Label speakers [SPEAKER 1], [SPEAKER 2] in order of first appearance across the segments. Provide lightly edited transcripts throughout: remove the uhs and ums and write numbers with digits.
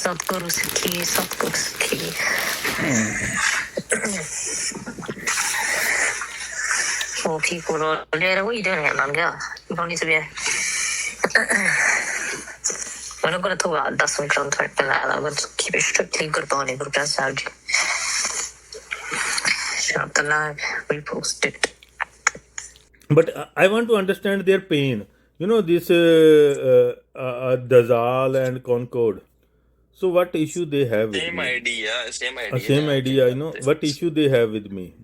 [SPEAKER 1] Satguru Sikhi, Satguru Sikhi. Oh, people are there. What are you doing here, man? Girl, you don't need to be here. We're not going to talk about that some contract and that. I'm going to keep it strictly Gurbani, Gurban Sahib. Shut up the live, repost it.
[SPEAKER 2] But I want to understand their pain. You know, this Dazal and Concord. So what issue they have with
[SPEAKER 3] Same
[SPEAKER 2] me?
[SPEAKER 3] idea.
[SPEAKER 2] Same idea, you know. What issue they have with me?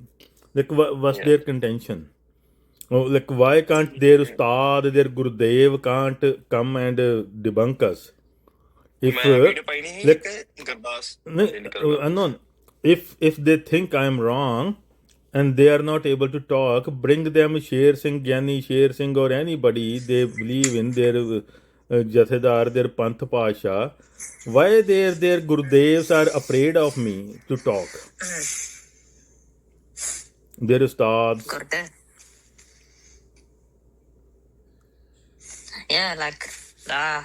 [SPEAKER 2] Like, what's their contention? Oh, like, why can't their Ustad, their Gurudev can't come and debunk us? If, like, unknown, if they think I'm wrong and they are not able to talk, bring them Sher Singh, Gyani Sher Singh, or anybody they believe in, their Jathedar, their Panth Pasha. Why their Gurudevs are afraid of me to talk? Their Ustads.
[SPEAKER 1] Yeah, like, yeah,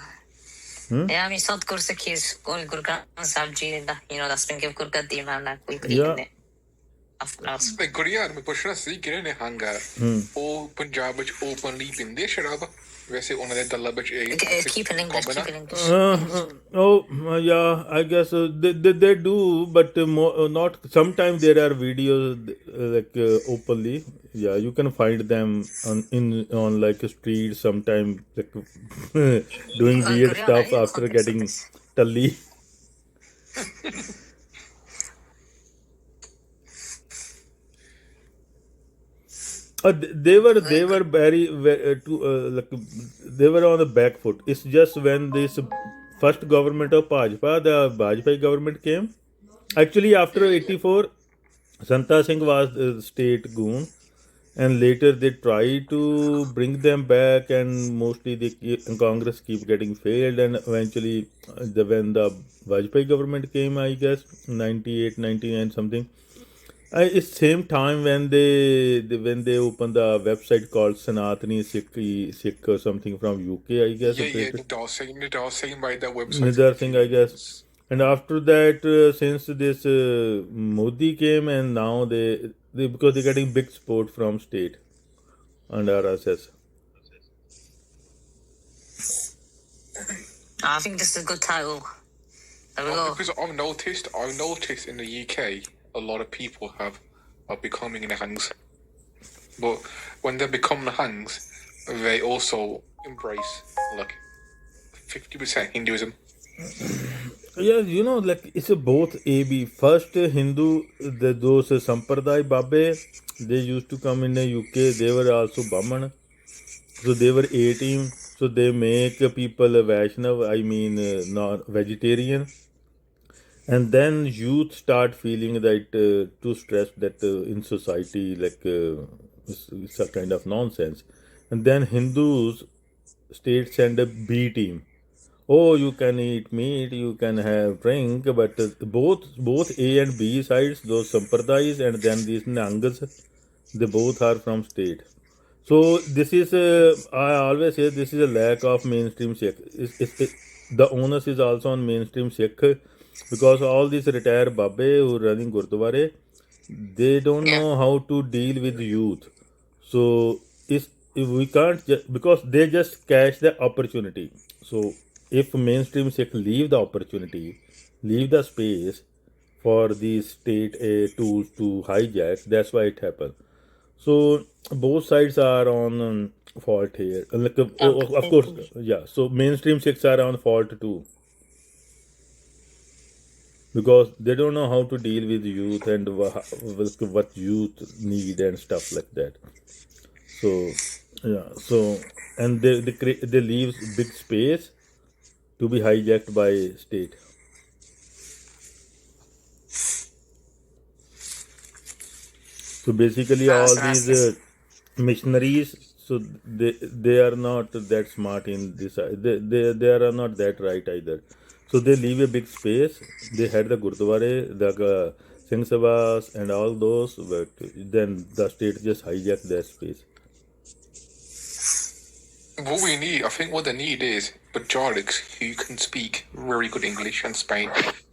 [SPEAKER 1] I mean, Satguru Sikhi is going Gurgan Sahib Ji, you know, that's been given Gurgadi, man, like, we believe in it.
[SPEAKER 4] ਤੇ ਗੁੜੀਆ ਮੈਂ ਪੁੱਛਣਾ ਸੀ ਕਿਹੜੇ ਨੇ ਹੰਗਾ ਉਹ ਪੰਜਾਬ ਵਿੱਚ openly ਪੀਂਦੇ ਸ਼ਰਾਬ ਵੈਸੇ ਉਹਨਾਂ ਦੇ ਦਲਾਂ ਵਿੱਚ
[SPEAKER 1] keep in English.
[SPEAKER 2] I guess they do, but not. Sometimes there are videos like openly. Yeah, you can find them on like streets. Sometimes like doing weird stuff after getting tully. They were very like they were on the back foot. It's just when this first government of Bajpa, the Bajpai government came. Actually, after 84, Santa Singh was the state goon, and later they tried to bring them back, and mostly the Congress keep getting failed, and eventually when the Bajpai government came, I guess 98, 99 something. It's same time when they opened the website called Sanatani Sikh or something from UK, I guess.
[SPEAKER 4] Nidar Singh by the website.
[SPEAKER 2] Nidar Singh, I guess. And after that, since this Modi came, and now they because they're getting big support from state and RSS.
[SPEAKER 1] I think this is a good title.
[SPEAKER 4] Because I've noticed in the UK, a lot of people are becoming Nihangs. But when they become Nihangs, they also embrace like 50% Hinduism.
[SPEAKER 2] Yeah, you know, like it's a both AB. First, Hindu, those Sampradai Babe, they used to come in the UK. They were also Brahman. So they were 18. So they make people Vaishnav, I mean, not vegetarian. And then youth start feeling that too stressed that in society, like it's a kind of nonsense. And then Hindus state send a B team. Oh, you can eat meat, you can have drink, but both A and B sides, those Sampradais and then these Nangas, they both are from state. So this is I always say this is a lack of mainstream Sikh. The onus is also on mainstream Sikh. Because all these retired Babe who are running Gurdwara, they don't know how to deal with youth. So if we can't, because they just catch the opportunity. So if mainstream Sikh leave the opportunity, leave the space for these state tools to hijack, that's why it happened. So both sides are on fault here. Like, of course, yeah. So mainstream Sikhs are on fault too. Because they don't know how to deal with youth and what youth need and stuff like that. So yeah, so and they leave big space to be hijacked by state. So basically, all these missionaries, so they are not that smart in this. They are not that right either. So they leave a big space. They had the Gurdwara, the Singh Sabhas, and all those, but then the state just hijacked that space.
[SPEAKER 4] What we need, I think what they need is Bajarics who can speak very good English and Spain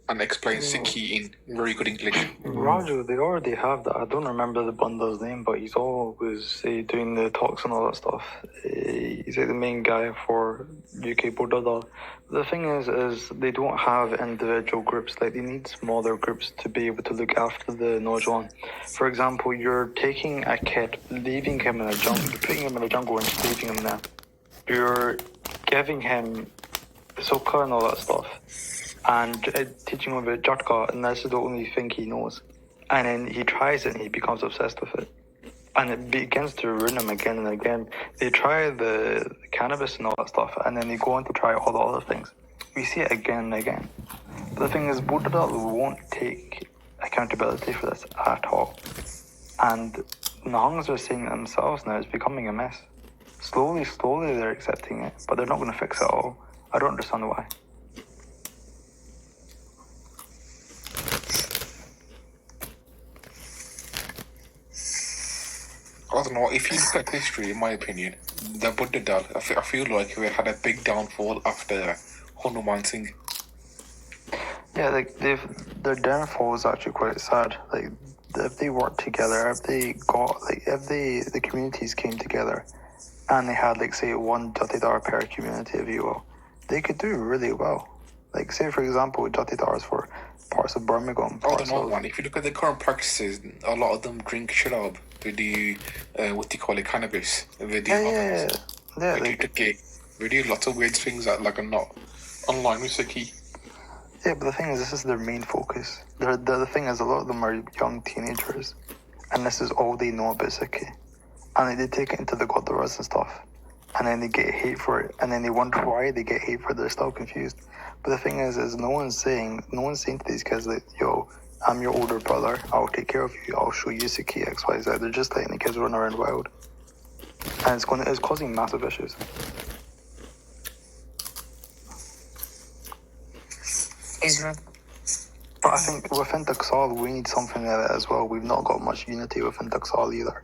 [SPEAKER 4] and explain Sikhi in very good English.
[SPEAKER 3] Raju, they already have that. I don't remember the banda's name, but he's always doing the talks and all that stuff. He's the main guy for UK Bodada. The thing is they don't have individual groups. Like, they need smaller groups to be able to look after the Nojuan. For example, you're taking a kid, leaving him in a jungle, you're putting him in a jungle and leaving him there. You're giving him Sukha and all that stuff, and teaching him about Jatka, and that's the only thing he knows. And then he tries it and he becomes obsessed with it. And it begins to ruin him again and again. They try the cannabis and all that stuff, and then they go on to try all the other things. We see it again and again. But the thing is, Bodada won't take accountability for this at all. And the Hungs are saying it themselves now, it's becoming a mess. Slowly they're accepting it, but they're not going to fix it all. I don't understand why.
[SPEAKER 4] I don't know, if you look at history, in my opinion, the Buddha Dal, I feel like we had a big downfall after Hanuman Singh.
[SPEAKER 3] Yeah, like, their downfall is actually quite sad. Like, if they worked together, if the communities came together, and they had, like, say, one Jatidar per community, if you will, they could do really well. Like, say, for example, Jatidars for parts of Birmingham.
[SPEAKER 4] I don't know, man. If you look at the current practices, a lot of them drink sharab. They do, what do you call it, cannabis. They do they do lots of weird things that, like, are not online with Sikhi.
[SPEAKER 3] Yeah, but the thing is, this is their main focus. The thing is, a lot of them are young teenagers, and this is all they know about Sikhi. And they take it into the Gurdwaras and stuff, and then they get hate for it, and then they wonder why they get hate for it. They're still confused. But the thing is no one's saying to these kids that, yo, I'm your older brother, I'll take care of you, I'll show you Sikhi X, Y, Z. They're just letting the kids run around wild. And it's causing massive issues. But I think within Taksal, we need something like that as well. We've not got much unity within Taksal either.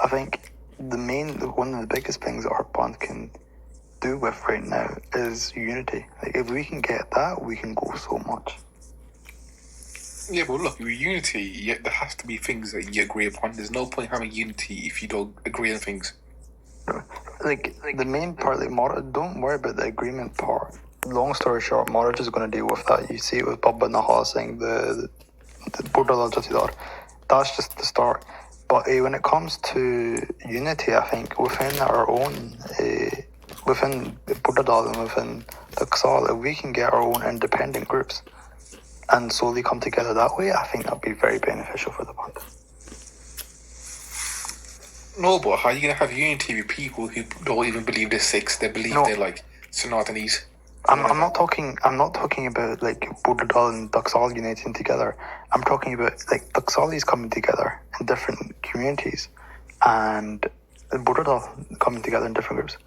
[SPEAKER 3] I think one of the biggest things that our band can do with right now is unity. Like, if we can get that, we can go so much.
[SPEAKER 4] Yeah, but look, with unity, there has to be things that you agree upon. There's no point having unity if you don't agree on things.
[SPEAKER 3] Like the main part, like, don't worry about the agreement part. Long story short, Maraj is going to deal with that. You see it with Baba Nahal saying the Burdala Jatidar. That's just the start. But when it comes to unity, I think within our own, within Burdadal and within the Ksal, if we can get our own independent groups and slowly come together that way, I think that'd be very beneficial for the band.
[SPEAKER 4] No, but how are you going to have unity with people who don't even believe they're Sikhs? They believe they're like Sanatanis.
[SPEAKER 3] I'm not talking about like Burdadal and Taksal uniting together. I'm talking about like Taksalis coming together in different communities and Burdadal coming together in different groups.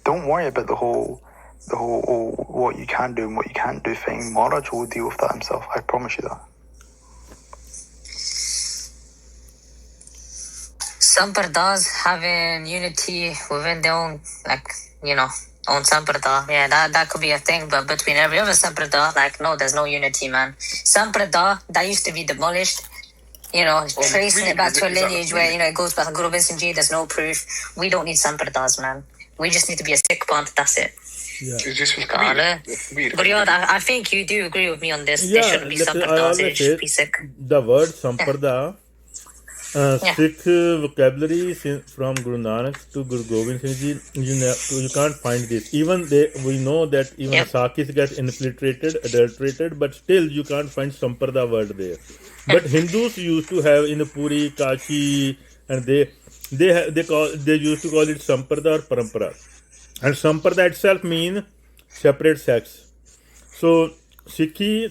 [SPEAKER 3] Don't worry about the whole what you can do and what you can't do thing. Maharaj will deal with that himself. I promise you that.
[SPEAKER 1] Some Pardas having unity within their own, like, own Samprada. Yeah, that could be a thing, but between every other Samprada, like, no, there's no unity, man. Samprada, that used to be demolished, tracing it back to a lineage where, it goes back to Guru Gobind Singh Ji, there's no proof. We don't need Sampradas, man. We just need to be a Sikh band, that's it.
[SPEAKER 2] Yeah.
[SPEAKER 4] It's just
[SPEAKER 1] But I think you do agree with me on this. There shouldn't be Sampradas, it should be Sikh.
[SPEAKER 2] The word Samprada, Sikh vocabulary from Guru Nanak to Guru Gobind Singh Ji, you can't find this. We know that even Sakis get infiltrated, adulterated, but still you can't find Samprada word there. But Hindus used to have in Puri, Kashi, and they used to call it Samprada or Parampara. And Samprada itself means separate sects. So Sikhi,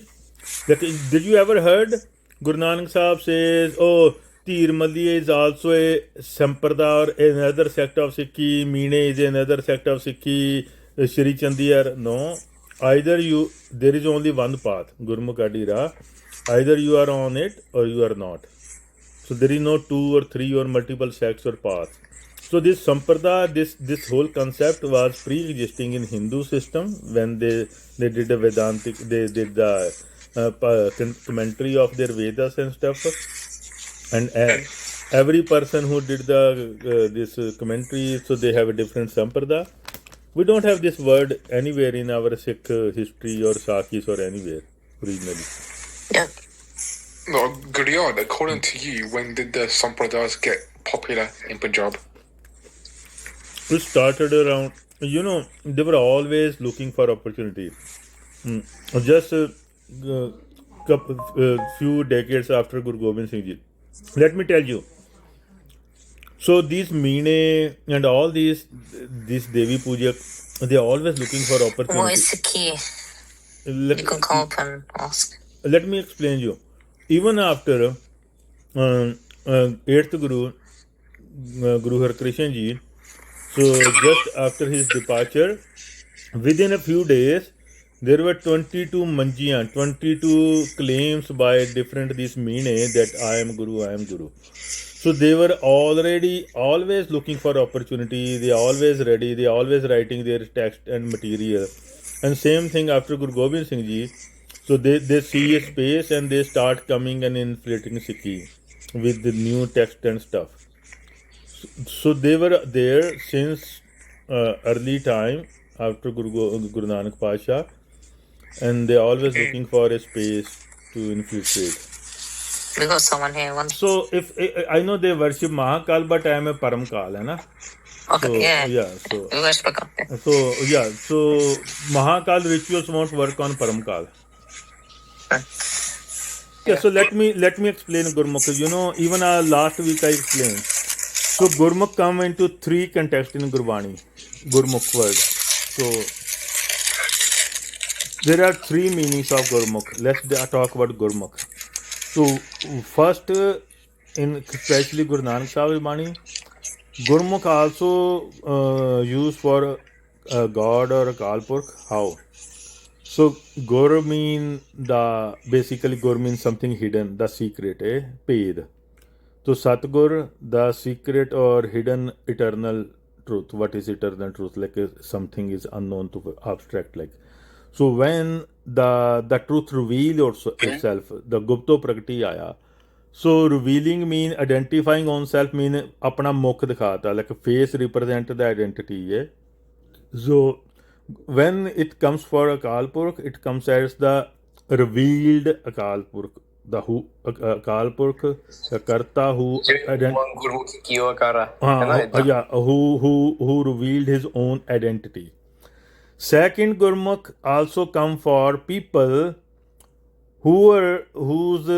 [SPEAKER 2] did you ever heard Guru Nanak Sahib says, oh, Tir Maliya is also a Samprada or another sect of Sikhi, Meene is another sect of Sikhi, Shri Chandiyar? No. There is only one path, Gurmukh Adira. Either you are on it or you are not. So there is no 2 or 3 or multiple sects or paths. So this samprada, this whole concept was pre-existing in Hindu system when they did the Vedantic, they did the commentary of their Vedas and stuff, and every person who did the this commentary, so they have a different samprada. We don't have this word anywhere in our Sikh history or Sakis or anywhere originally.
[SPEAKER 1] Yeah.
[SPEAKER 4] No, Gurion, according to you, when did the Sampradas get popular in Punjab?
[SPEAKER 2] It started around, they were always looking for opportunity. Just few decades after Guru Gobind Singh Ji. Let me tell you. So these Meene and all these Devi Puja, they are always looking for opportunity.
[SPEAKER 1] What is the key? You can come up and ask.
[SPEAKER 2] Let me explain you. Even after 8th Guru, Guru Har Krishan Ji, so just after his departure, within a few days, there were 22 manjiyan, 22 claims by different these Meene that I am Guru, I am Guru. So they were already always looking for opportunity. They are always ready. They are always writing their text and material. And same thing after Guru Gobind Singh Ji. So they see a space and they start coming and inflating Sikhi with the new text and stuff. So they were there since early time after Guru Nanak Pasha, and they are always looking for a space to infiltrate.
[SPEAKER 1] We got someone here.
[SPEAKER 2] So if I know they worship Mahakal, but I am a Paramkal, hai na?
[SPEAKER 1] Okay,
[SPEAKER 2] So
[SPEAKER 1] yeah.
[SPEAKER 2] so
[SPEAKER 1] We worship Akaal.
[SPEAKER 2] so Mahakal rituals won't work on Paramkal. Yeah, so let me explain Gurmukh. Even last week I explained. So Gurmukh come into 3 contexts in Gurbani, Gurmukh word. So there are 3 meanings of Gurmukh. Let's talk about Gurmukh. So first, in especially Guru Nanak Sahib's Bani, Gurmukh also used for God or Akaal Purkh. How? So Gur mean basically Gur means something hidden, the secret, Ped. So Satgur, the secret or hidden eternal truth. What is eternal truth? Like something is unknown to abstract like. So when the truth reveals itself, the Gupto Prakriti Aya. So revealing mean identifying oneself mean apna mukh dikhata, like a face represent the identity. So when it comes for Akaal Purkh, it comes as the revealed Akaal Purkh, the who Akaal Purkh, the Karta who who revealed his own identity. Second Gurmukh also come for people whose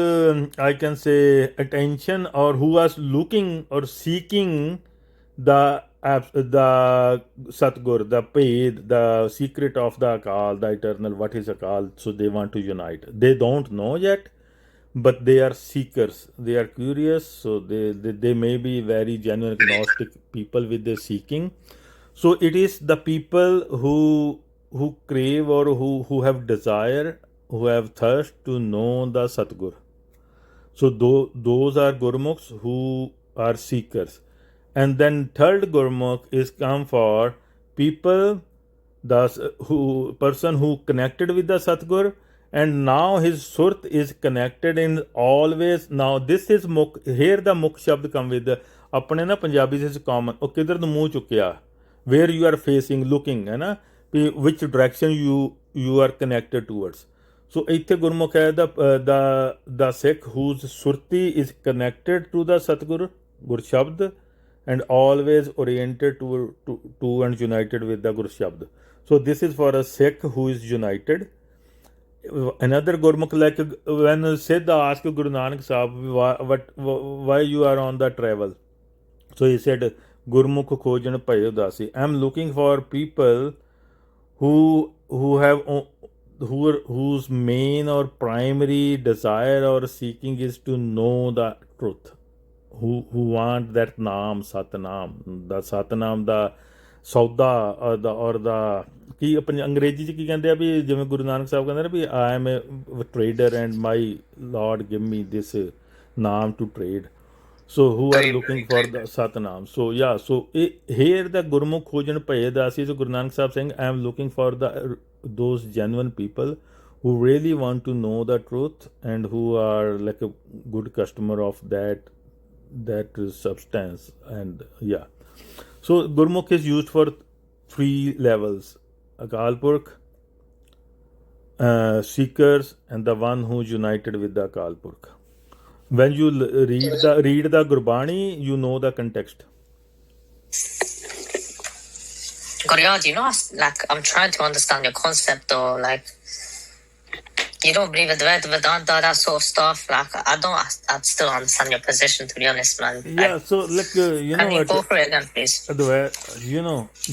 [SPEAKER 2] I can say attention or who was looking or seeking the Satgur, the Ped, the secret of the Akaal, the eternal, what is Akaal, so they want to unite. They don't know yet, but they are seekers. They are curious, so they may be very genuine agnostic people with their seeking. So it is the people who crave or who have desire, who have thirst to know the Satgur. So those are Gurmukhs who are seekers. And then third Gurmukh is come for people, person who connected with the Satgur, and now his Surt is connected in always. Now this is Mukh. Here the Mukh Shabd come with अपने ना पंजाबी से common. ओ किधर तो मुंह चुकिया, where you are facing, looking, है ना, which direction you are connected towards. So ਇੱਥੇ Gurmukh है the Sikh whose Surti is connected to the Satgur, Gur Shabd, and always oriented to and united with the Gur Shabd. So this is for a Sikh who is united. Another Gurmukh, like when Siddha asked Guru Nanak Sahib, why you are on the travel? So he said, Gurmukh Khojan Bhai Udasi. I am looking for people whose main or primary desire or seeking is to know the truth. Who want that Naam, Satnam, the Satnam, the Sauda or the ਕੀ ਅੰਗਰੇਜ਼ੀ 'ਚ ਕੀ ਕਹਿੰਦੇ ਆ ਵੀ ਜਿਵੇਂ ਗੁਰੂ ਨਾਨਕ ਸਾਹਿਬ ਕਹਿੰਦੇ ਨੇ ਵੀ I am a trader and my lord give me this naam to trade. So who are looking for the Satnam. So yeah, so here the Gurmukh Khojan Paye Dasi, so Guru Nanak Sahib saying, I am looking for those genuine people who really want to know the truth and who are like a good customer of that substance. And yeah, so Gurmukh is used for 3 levels: Akaal Purkh, Seekers, and the one who's united with the Akaal Purkh. When you read the Gurbani, you know the context.
[SPEAKER 1] Guriad, like, I'm trying to understand your concept though. Like, you don't believe Advaita Vedanta, that sort of stuff. Like, I still understand your position, to be honest, man.
[SPEAKER 2] Yeah, so like,
[SPEAKER 1] can you go for it again, please?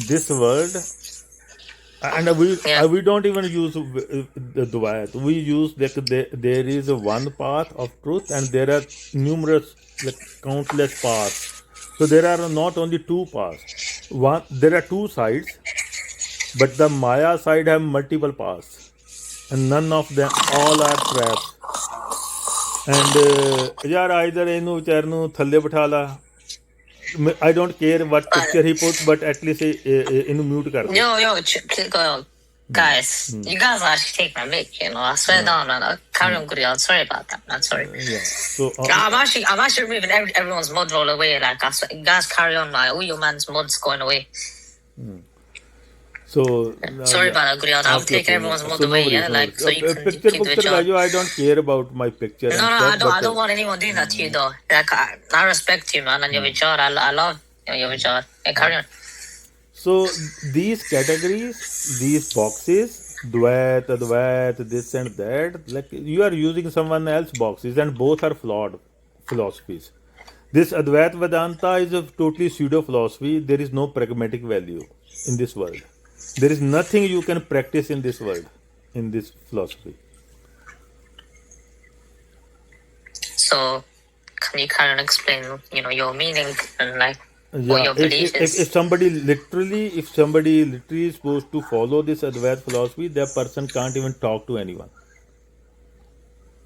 [SPEAKER 2] This world, and we don't even use the Dvait. We use there is one path of truth, and there are numerous, like, countless paths. So there are not only 2 paths. There are 2 sides, but the Maya side have multiple paths, and none of them, all are traps. And yaar, either ਇਹਨੂੰ ਵਿਚਾਰ ਨੂੰ ਥੱਲੇ ਬਿਠਾ ਲਾ. I don't care what picture he put, but at least ਇਹਨੂੰ mute ਕਰ ਦੇ.
[SPEAKER 1] Yo, guys, you guys actually take my mic, I swear down, man. Carry on, Guriad. Sorry about that, man. Sorry.
[SPEAKER 2] Yeah. So
[SPEAKER 1] I'm actually removing everyone's mud roll away. Like, I swear, guys, carry on, man. All your man's mud's going away.
[SPEAKER 2] So
[SPEAKER 1] sorry about that, Guriad. I'm taking everyone's mud away, yeah. Like, so you can keep the job.
[SPEAKER 2] I don't care about my picture.
[SPEAKER 1] No, I don't want anyone doing that to you, though. Like, I respect you, man, and your vichar. I love your vichar. Hey, carry on.
[SPEAKER 2] So these categories, these boxes, Dvait, Advait, this and that, like, you are using someone else's boxes, and both are flawed philosophies. This Advait Vedanta is a totally pseudo philosophy. There is no pragmatic value in this world. There is nothing you can practice in this world, in this philosophy.
[SPEAKER 1] So, can you kind of explain, your meaning and like what your belief is?
[SPEAKER 2] If somebody literally is supposed to follow this Advait philosophy, that person can't even talk to anyone,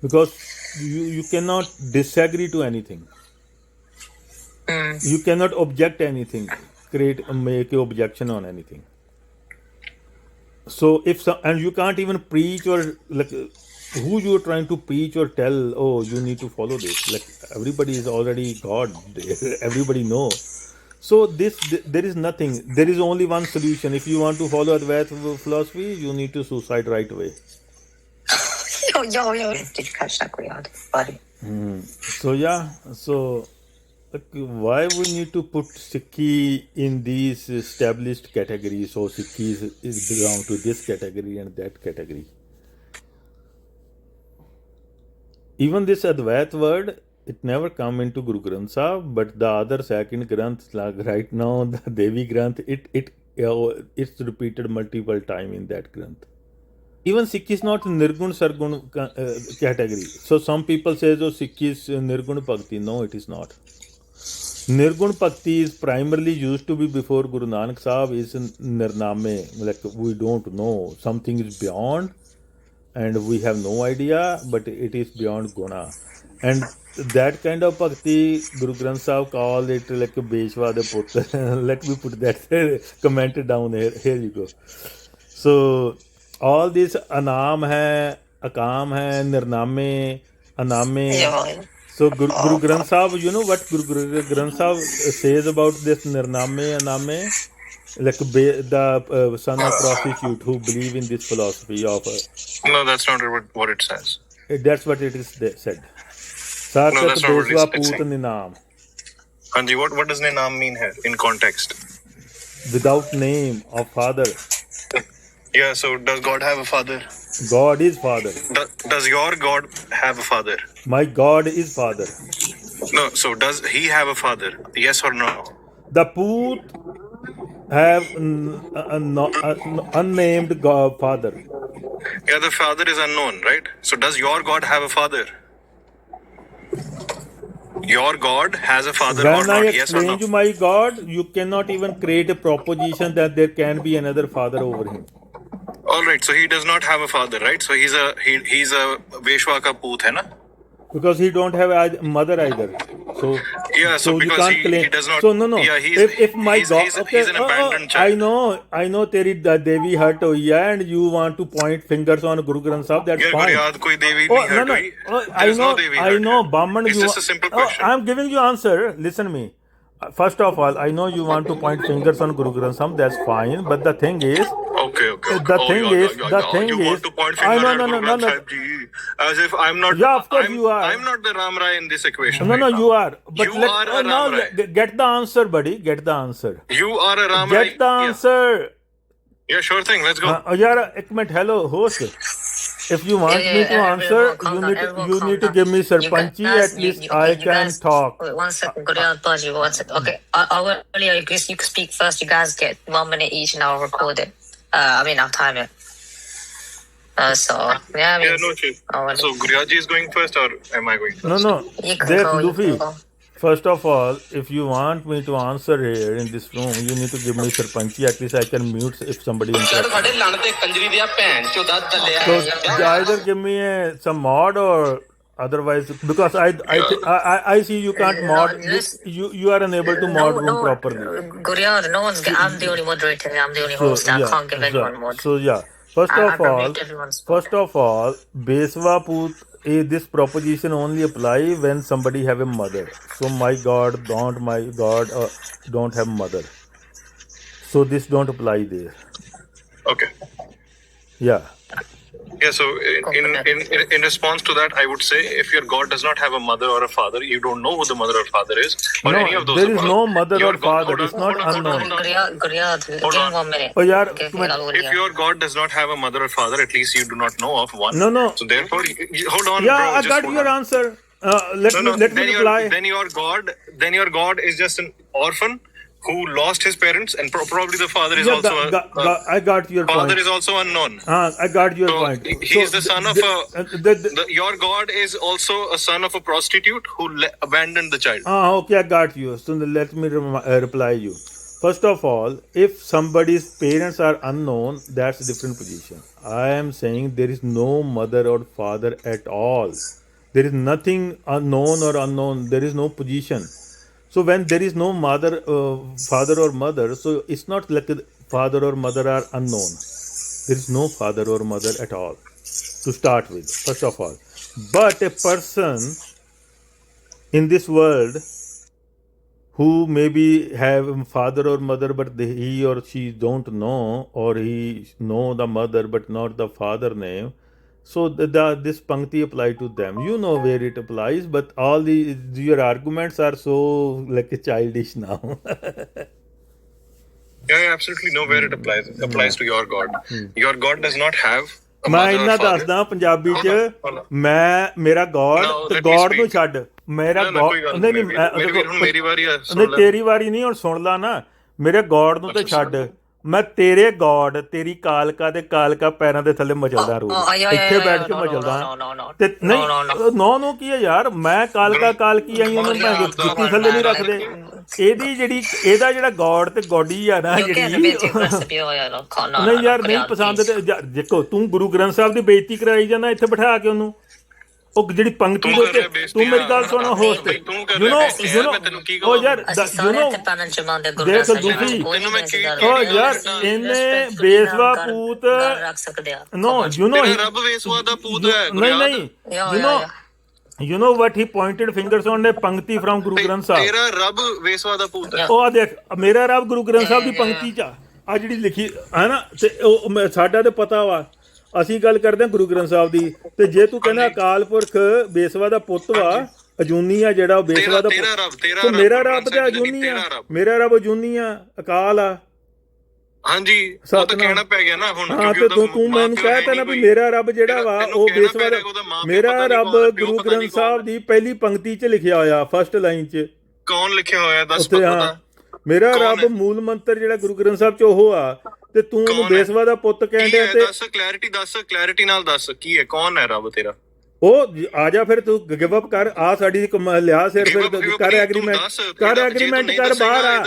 [SPEAKER 2] because you cannot disagree to anything. You cannot object anything, make an objection on anything. So and you can't even preach, or like, who you are trying to preach or tell, oh, you need to follow this. Like, everybody is already God. Everybody knows. So there is nothing. There is only one solution. If you want to follow Advait philosophy, you need to suicide right away.
[SPEAKER 1] Yo. Did you catch that, Guriad, buddy?
[SPEAKER 2] So yeah. So, like, why we need to put Sikhi in these established categories? So Sikhi is belong to this category and that category. Even this Advait word, it never come into Guru Granth Sahib, but the other second Granth, like right now, the Devi Granth, it's repeated multiple time in that Granth. Even Sikh is not Nirgun Sargun category. So some people say, oh, Sikh is Nirgun Bhakti. No, it is not. Nirgun Bhakti is primarily used to be before Guru Nanak Sahib is Nirname. Like, we don't know. Something is beyond, and we have no idea, but it is beyond Guna. And that kind of Bhakti, Guru Granth Sahib call it like a Beshwa de Put. Let me put that comment down here. Here you go. So, all this Anam hai, Akam hai, Nirname, Aname. So Guru Granth Sahib, you know what Guru Granth Sahib says about this Nirname, Aname? Like the son of prostitute who believe in this philosophy of...
[SPEAKER 5] No, that's not what it says.
[SPEAKER 2] That's what it is said. Sakt Beshwa Put Ninam.
[SPEAKER 5] Hanji, what does Ninam mean here in context?
[SPEAKER 2] Without name of father.
[SPEAKER 5] Yeah, so does God have a father?
[SPEAKER 2] God is father.
[SPEAKER 5] Does your God have a father?
[SPEAKER 2] My God is father.
[SPEAKER 5] No, so does he have a father? Yes or no?
[SPEAKER 2] The Put have unnamed God, father.
[SPEAKER 5] Yeah, the father is unknown, right? So does your God have a father? Your God has a father
[SPEAKER 2] when
[SPEAKER 5] or not?
[SPEAKER 2] I
[SPEAKER 5] Yes or no?
[SPEAKER 2] explain to my God, you cannot even create a proposition that there can be another father over him.
[SPEAKER 5] All right, so he does not have a father, right? So he's a Veshwa ka Poot, hai na?
[SPEAKER 2] Because he don't have a mother either. So
[SPEAKER 5] Yeah, so
[SPEAKER 2] you
[SPEAKER 5] because
[SPEAKER 2] can't
[SPEAKER 5] he
[SPEAKER 2] claim.
[SPEAKER 5] does not.
[SPEAKER 2] So no.
[SPEAKER 5] Yeah,
[SPEAKER 2] if my God,
[SPEAKER 5] he's an abandoned child.
[SPEAKER 2] I know तेरी देवी हट हुई है and you want to point fingers on Guru Granth Sahib, that's
[SPEAKER 5] Yeah,
[SPEAKER 2] fine.
[SPEAKER 5] Guryad koi devi
[SPEAKER 2] Oh,
[SPEAKER 5] nahi hurt
[SPEAKER 2] no.
[SPEAKER 5] hui.
[SPEAKER 2] I
[SPEAKER 5] There's
[SPEAKER 2] know,
[SPEAKER 5] no devi
[SPEAKER 2] I
[SPEAKER 5] hurt
[SPEAKER 2] know,
[SPEAKER 5] here.
[SPEAKER 2] Brahman.
[SPEAKER 5] It's just a simple question.
[SPEAKER 2] I'm giving you answer. Listen me. First of all, I know you want to point fingers on Guru Granth Sahib. That's fine. But the thing is,
[SPEAKER 5] Okay.
[SPEAKER 2] the
[SPEAKER 5] Oh,
[SPEAKER 2] thing
[SPEAKER 5] yeah,
[SPEAKER 2] is, the thing
[SPEAKER 5] you
[SPEAKER 2] is,
[SPEAKER 5] want to point
[SPEAKER 2] I
[SPEAKER 5] finger
[SPEAKER 2] no
[SPEAKER 5] at
[SPEAKER 2] no no
[SPEAKER 5] Guru
[SPEAKER 2] no
[SPEAKER 5] Granth
[SPEAKER 2] no.
[SPEAKER 5] Sahib Ji, as if I'm not.
[SPEAKER 2] Yeah, of course you are.
[SPEAKER 5] I'm not the Ram Rai in this equation.
[SPEAKER 2] No,
[SPEAKER 5] right now.
[SPEAKER 2] you are. But
[SPEAKER 5] You are a
[SPEAKER 2] now
[SPEAKER 5] Ram Rai.
[SPEAKER 2] get the answer, buddy. Get the answer.
[SPEAKER 5] You are a Ram Rai.
[SPEAKER 2] Get the answer.
[SPEAKER 5] Yeah, sure thing. Let's go.
[SPEAKER 2] यार एक minute hello host. If you want me to answer, you need to give me sarpanchi. At least I can talk.
[SPEAKER 1] Wait, 1 second, Guryad, pause you 1 second. Okay, earlier you can speak first. You guys get 1 minute each, and I'll record it. I mean, I'll time it. So yeah, I mean,
[SPEAKER 5] Yeah, no shit.
[SPEAKER 1] oh,
[SPEAKER 5] So Guryaji is going first, or am I going first?
[SPEAKER 2] No.
[SPEAKER 1] you can
[SPEAKER 2] There,
[SPEAKER 1] go. You
[SPEAKER 2] Luffy.
[SPEAKER 1] can go.
[SPEAKER 2] First of all, if you want me to answer here in this room, you need to give me sarpanchi. At least I can mute if somebody interrupts. So either give me some mod or otherwise, because I see you can't mod. You are unable to mod room properly.
[SPEAKER 1] Guryad, no one's. I'm the only moderator. I'm the only host. I can't give anyone mod.
[SPEAKER 2] So yeah, first of all, Beswa Put. This proposition only apply when somebody have a mother. So my God don't have mother. So this don't apply there.
[SPEAKER 5] Okay.
[SPEAKER 2] Yeah.
[SPEAKER 5] Yeah, so in response to that, I would say if your God does not have a mother or a father, you don't know who the mother or father is, or any of those.
[SPEAKER 2] There is no mother
[SPEAKER 5] your
[SPEAKER 2] or father. It's not unknown.
[SPEAKER 1] Guryad, give me 1 minute.
[SPEAKER 2] Oh, yaar,
[SPEAKER 5] If your God does not have a mother or father, at least you do not know of one.
[SPEAKER 2] No.
[SPEAKER 5] So therefore, hold on,
[SPEAKER 2] yeah,
[SPEAKER 5] bro.
[SPEAKER 2] I got your answer. Let me reply.
[SPEAKER 5] Then your God is just an orphan who lost his parents, and probably the father is also.
[SPEAKER 2] I got your
[SPEAKER 5] father
[SPEAKER 2] point.
[SPEAKER 5] Is also unknown.
[SPEAKER 2] I got your point.
[SPEAKER 5] He is the son of your God is also a son of a prostitute who abandoned the child.
[SPEAKER 2] Okay, I got you. So let me reply you. First of all, if somebody's parents are unknown, that's a different position. I am saying there is no mother or father at all. There is nothing unknown or unknown. There is no position. So when there is no father or mother, so it's not like father or mother are unknown. There is no father or mother at all to start with, first of all. But a person in this world who maybe have a father or mother, but he or she don't know, or he know the mother but not the father name. So this pankti apply to them. You know where it applies, but all your arguments are so like childish now.
[SPEAKER 5] Yeah, I absolutely know where it applies. It applies to your God. Your God does not have a
[SPEAKER 2] ਮੈਂ
[SPEAKER 5] mother or
[SPEAKER 2] ਇਹਨਾਂ
[SPEAKER 5] father.
[SPEAKER 2] ਦੱਸਦਾ ਪੰਜਾਬੀ ਚ ਮੇਰਾ god ਤੇ god ਨੂੰ ਛੱਡ ਮੇਰਾ god ਨਹੀਂ
[SPEAKER 5] ਮੇਰੀ ਵਾਰੀ ਆ
[SPEAKER 2] ਨਹੀਂ ਤੇਰੀ ਵਾਰੀ ਨਹੀਂ ਹੁਣ ਸੁਣ ਲਾ ਨਾ ਮੇਰੇ ਗॉड ਨੂੰ ਤੇ ਛੱਡ ਮੈਂ ਤੇਰੇ ਗॉड ਤੇਰੀ ਕਾਲਕਾ ਦੇ ਕਾਲਕਾ ਪੈਰਾਂ ਦੇ ਥੱਲੇ ਮਚਲਦਾ ਰੋ ਇੱਥੇ ਬੈਠ ਕੇ ਮਚਲਦਾ ਤੇ ਨਹੀਂ ਨੋ ਕੀ ਹੈ ਯਾਰ ਮੈਂ ਕਾਲਕਾ ਕੀ ਆਈ ਉਹਨੂੰ ਮੈਂ ਜੁੱਤੀ ਥੱਲੇ ਨਹੀਂ ਰੱਖਦੇ ਇਹਦਾ ਜਿਹੜਾ ਗॉड ਤੇ ਗੋਡੀ ਆ ਨਾ ਜਿਹੜੀ ਨਹੀਂ ਯਾਰ ਨਹੀਂ ਪਸੰਦ ਤੇ ਦੇਖੋ ਤੂੰ ਗੁਰੂ ਗ੍ਰੰਥ ਸਾਹਿਬ ਦੀ ਬੇਇੱਜ਼ਤੀ ਕਰਾਈ ਜਾਂਦਾ ਇੱਥੇ ਬਿਠਾ ਕੇ ਉਹਨੂੰ ਉਹ ਜਿਹੜੀ ਪੰਕਤੀ ਦੇ ਉੱਤੇ ਤੂੰ ਮੇਰੀ ਗੱਲ ਸੁਣ ਹੋਸਟ ਯੂ نو ਉਹ ਯਾਰ ਯੂ نو ਦੇਖ ਦੂਸਰੀ ਉਹ ਯਾਰ ਇਹਨੇ ਬੇਸਵਾ ਪੂਤ ਨੋ ਯੂ نو
[SPEAKER 5] ਰੱਬ ਵੇਸਵਾ ਦਾ ਪੂਤ ਹੈ
[SPEAKER 2] ਨਹੀਂ you know what he pointed fingers on a ਪੰਕਤੀ from ਗੁਰੂ ਗ੍ਰੰਥ ਸਾਹਿਬ
[SPEAKER 5] ਤੇਰਾ ਰੱਬ ਵੇਸਵਾ ਦਾ ਪੂਤ ਹੈ
[SPEAKER 2] ਉਹ ਦੇਖ ਮੇਰਾ ਰੱਬ ਗੁਰੂ ਗ੍ਰੰਥ ਸਾਹਿਬ ਦੀ ਪੰਕਤੀ ਚ ਆ ਜਿਹੜੀ ਲਿਖੀ ਹੈ ਨਾ ਤੇ ਉਹ ਸਾਡਾ ਤੇ ਪਤਾ ਵਾ ਅਸੀਂ ਗੱਲ ਕਰਦੇ ਹਾਂ ਗੁਰੂ ਗ੍ਰੰਥ ਸਾਹਿਬ ਦੀ ਤੇ ਜੇ ਤੂੰ ਕਹਿੰਦਾ ਅਕਾਲ ਪੁਰਖ ਬੇਸਵਾ ਦਾ ਪੁੱਤ ਵਾ ਅਜੂਨੀ ਆ ਜਿਹੜਾ ਉਹ ਬੇਸਵਾ ਦਾ ਪੁੱਤ ਮੇਰਾ ਰੱਬ ਤੇ ਅਜੂਨੀ ਆ ਮੇਰਾ ਰੱਬ ਅਜੂਨੀ ਆ ਅਕਾਲ ਆ
[SPEAKER 5] ਹਾਂਜੀ ਉਹ ਤਾਂ ਕਹਿਣਾ ਪੈ ਗਿਆ ਨਾ ਹੁਣ
[SPEAKER 2] ਹਾਂ ਤੇ ਤੂੰ ਮੈਨੂੰ ਕਹਿਤਾ ਨਾ ਵੀ ਮੇਰਾ ਰੱਬ ਜਿਹੜਾ ਵਾ ਉਹ ਬੇਸਵਾ ਦਾ ਮੇਰਾ ਰੱਬ ਗੁਰੂ ਗ੍ਰੰਥ ਸਾਹਿਬ ਦੀ ਪਹਿਲੀ ਪੰਕਤੀ ਚ ਲਿਖਿਆ ਹੋਇਆ ਫਸਟ ਲਾਈਨ ਚ
[SPEAKER 5] ਕੌਣ ਲਿਖਿਆ ਹੋਇਆ ਦੱਸ ਪਤਾ
[SPEAKER 2] ਮੇਰਾ ਰੱਬ ਮੂਲ ਮੰਤਰ ਜਿਹੜਾ ਗੁਰੂ ਗ੍ਰੰਥ ਸਾਹਿਬ ਚ ਉਹ ਆ ਤੇ ਤੂੰ ਉਹਨੂੰ ਬੇਸਵਾ ਦਾ ਪੁੱਤ ਕਹਿੰਦੇ ਤੇ
[SPEAKER 5] ਦੱਸ ਕਲੈਰਿਟੀ ਨਾਲ ਦੱਸ ਕੀ ਹੈ ਕੌਣ ਹੈ ਰੱਬ ਤੇਰਾ
[SPEAKER 2] ਉਹ ਆ ਜਾ ਫਿਰ ਤੂੰ ਗਿਵ ਅਪ ਕਰ ਆ ਸਾਡੀ ਲਿਆ ਸਿਰ ਫਿਰ ਕਰ ਐਗਰੀਮੈਂਟ ਕਰ ਬਾਹਰ ਆ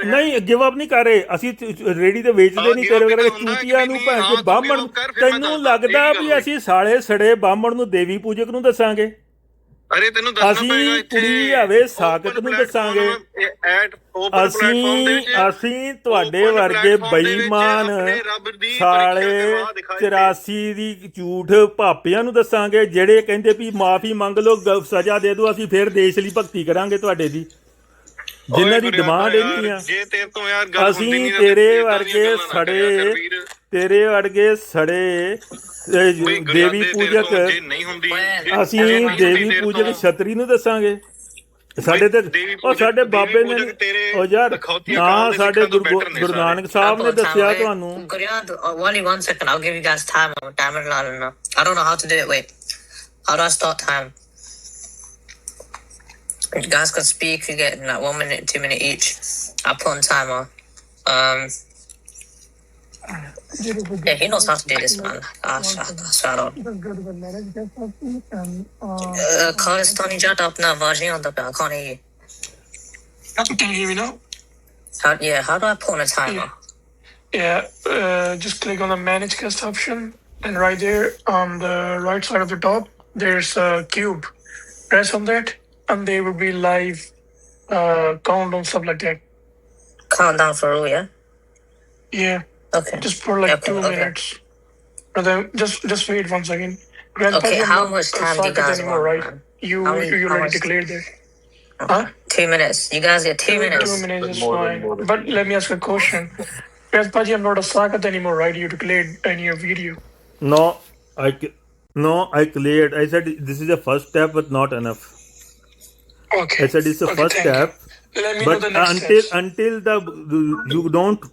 [SPEAKER 2] ਨਹੀਂ ਗਿਵ ਅਪ ਨਹੀਂ ਕਰ ਰਹੇ ਅਸੀਂ ਰੇੜੀ ਤੇ ਵੇਚਦੇ ਨਹੀਂ ਤੇਰੇ ਵਰਗੇ ਚੂਤੀਆਂ ਨੂੰ ਭੈਣ ਚੋ ਬਾਹਮਣ ਤੈਨੂੰ ਲੱਗਦਾ ਵੀ ਅਸੀਂ ਸਾਲੇ ਸੜੇ ਬਾਹਮਣ ਨੂੰ ਦੇਵੀ ਪੂਜਕ ਨੂੰ ਦੱਸਾਂਗੇ
[SPEAKER 5] ਅਰੇ ਤੈਨੂੰ ਦੱਸਣਾ ਪਏਗਾ
[SPEAKER 2] ਅਸੀਂ
[SPEAKER 5] ਇੱਥੇ
[SPEAKER 2] ਕੁੜੀ ਆਵੇ ਸਾਕਤ ਨੂੰ ਦੱਸਾਂਗੇ ਅਸੀਂ ਤੁਹਾਡੇ ਵਰਗੇ ਬੇਈਮਾਨ ਸਾਲੇ 84 ਦੀ ਝੂਠ ਭਾਪਿਆਂ ਨੂੰ ਦੱਸਾਂਗੇ ਜਿਹੜੇ ਕਹਿੰਦੇ ਵੀ ਮਾਫੀ ਮੰਗ ਲਓ ਸਜ਼ਾ ਦੇ ਦਿਓ ਅਸੀਂ ਫਿਰ ਦੇਸ਼ ਲਈ ਭਗਤੀ ਕਰਾਂਗੇ ਤੁਹਾਡੇ ਦੀ ਜਿਨ੍ਹਾਂ ਦੀ ਡਿਮਾਂਡ ਇੰਨੀ ਆ ਅਸੀਂ ਤੇਰੇ ਵਰਗੇ ਸੜੇ ਦੇਵੀ ਪੂਜਕ ਅਸੀਂ ਦੇਵੀ ਪੂਜਕ ਛਤਰੀ ਨੂੰ ਦੱਸਾਂਗੇ ਸਾਡੇ ਤੇ ਸਾਡੇ ਬਾਬੇ ਨੇ ਉਹ ਯਾਰ ਨਾ ਸਾਡੇ ਗੁਰੂ ਨਾਨਕ ਸਾਹਿਬ ਨੇ ਦੱਸਿਆ ਤੁਹਾਨੂੰ
[SPEAKER 1] only 1 second I'll give you guys timer I don't know how to do it wait how do I start time you guys can speak you get like 1 minute 2 minute each I'll put on timer yeah, he knows how to do this, man. Shout out. Khalistani jat apna awaaz nahi aanda pya. I can't hear you.
[SPEAKER 6] Can you hear me now?
[SPEAKER 1] How do I put on a timer?
[SPEAKER 6] Just click on the manage guest option, and right there on the right side of the top, there's a cube. Press on that, and there will be live countdown stuff like that.
[SPEAKER 1] Countdown for who?
[SPEAKER 6] Yeah.
[SPEAKER 1] Okay.
[SPEAKER 6] Just for like 2 minutes. And then just wait 1 second. Grandpa,
[SPEAKER 1] okay, how much time do you guys
[SPEAKER 6] anymore,
[SPEAKER 1] want,
[SPEAKER 6] right?
[SPEAKER 1] man?
[SPEAKER 6] You already declared that.
[SPEAKER 1] Okay. 2 minutes. You guys get 2 minutes.
[SPEAKER 6] 2 minutes is fine. But let me ask a question. Grandpa, I'm not a Sakt anymore, right? You declared in your video.
[SPEAKER 2] No, I cleared. I said this is the first step, but not enough.
[SPEAKER 6] Okay.
[SPEAKER 2] I said it's the first step.
[SPEAKER 6] Let me know the next steps.
[SPEAKER 2] Until you don't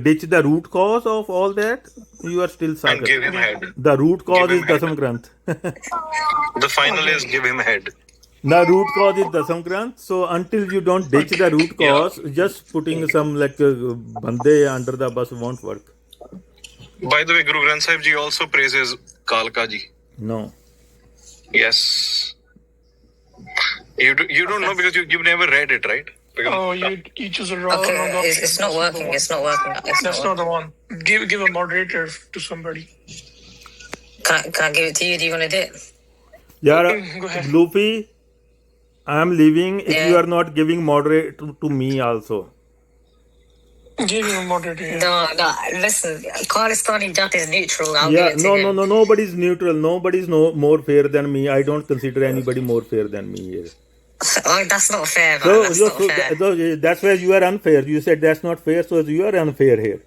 [SPEAKER 2] ditch the root cause of all that, you are still Sakt.
[SPEAKER 5] And give him head.
[SPEAKER 2] The root cause is Dasam Granth.
[SPEAKER 5] The final is give him head.
[SPEAKER 2] The root cause is Dasam Granth. So until you don't ditch the root cause, just putting some like bande under the bus won't work.
[SPEAKER 5] By the way, Guru Granth Sahib Ji also praises Kalka Ji.
[SPEAKER 2] No.
[SPEAKER 5] Yes. You don't know because you've never read it, right?
[SPEAKER 6] Oh, you choose a wrong
[SPEAKER 1] Okay, it's not working. It's not working.
[SPEAKER 6] That's not the one. Give a moderator to somebody.
[SPEAKER 1] Can I give it to you? Do you want to do it?
[SPEAKER 6] Go ahead.
[SPEAKER 2] Luffy, I am leaving if you are not giving moderate to me also.
[SPEAKER 6] Give him a moderator. Yeah.
[SPEAKER 1] No. Listen, Khalistani Jat is neutral. I'll give it to him.
[SPEAKER 2] No. Nobody's neutral. Nobody's more fair than me. I don't consider anybody more fair than me here.
[SPEAKER 1] Oh, that's not fair, man. That's not fair.
[SPEAKER 2] That's where you are unfair. You said that's not fair, so you are unfair here.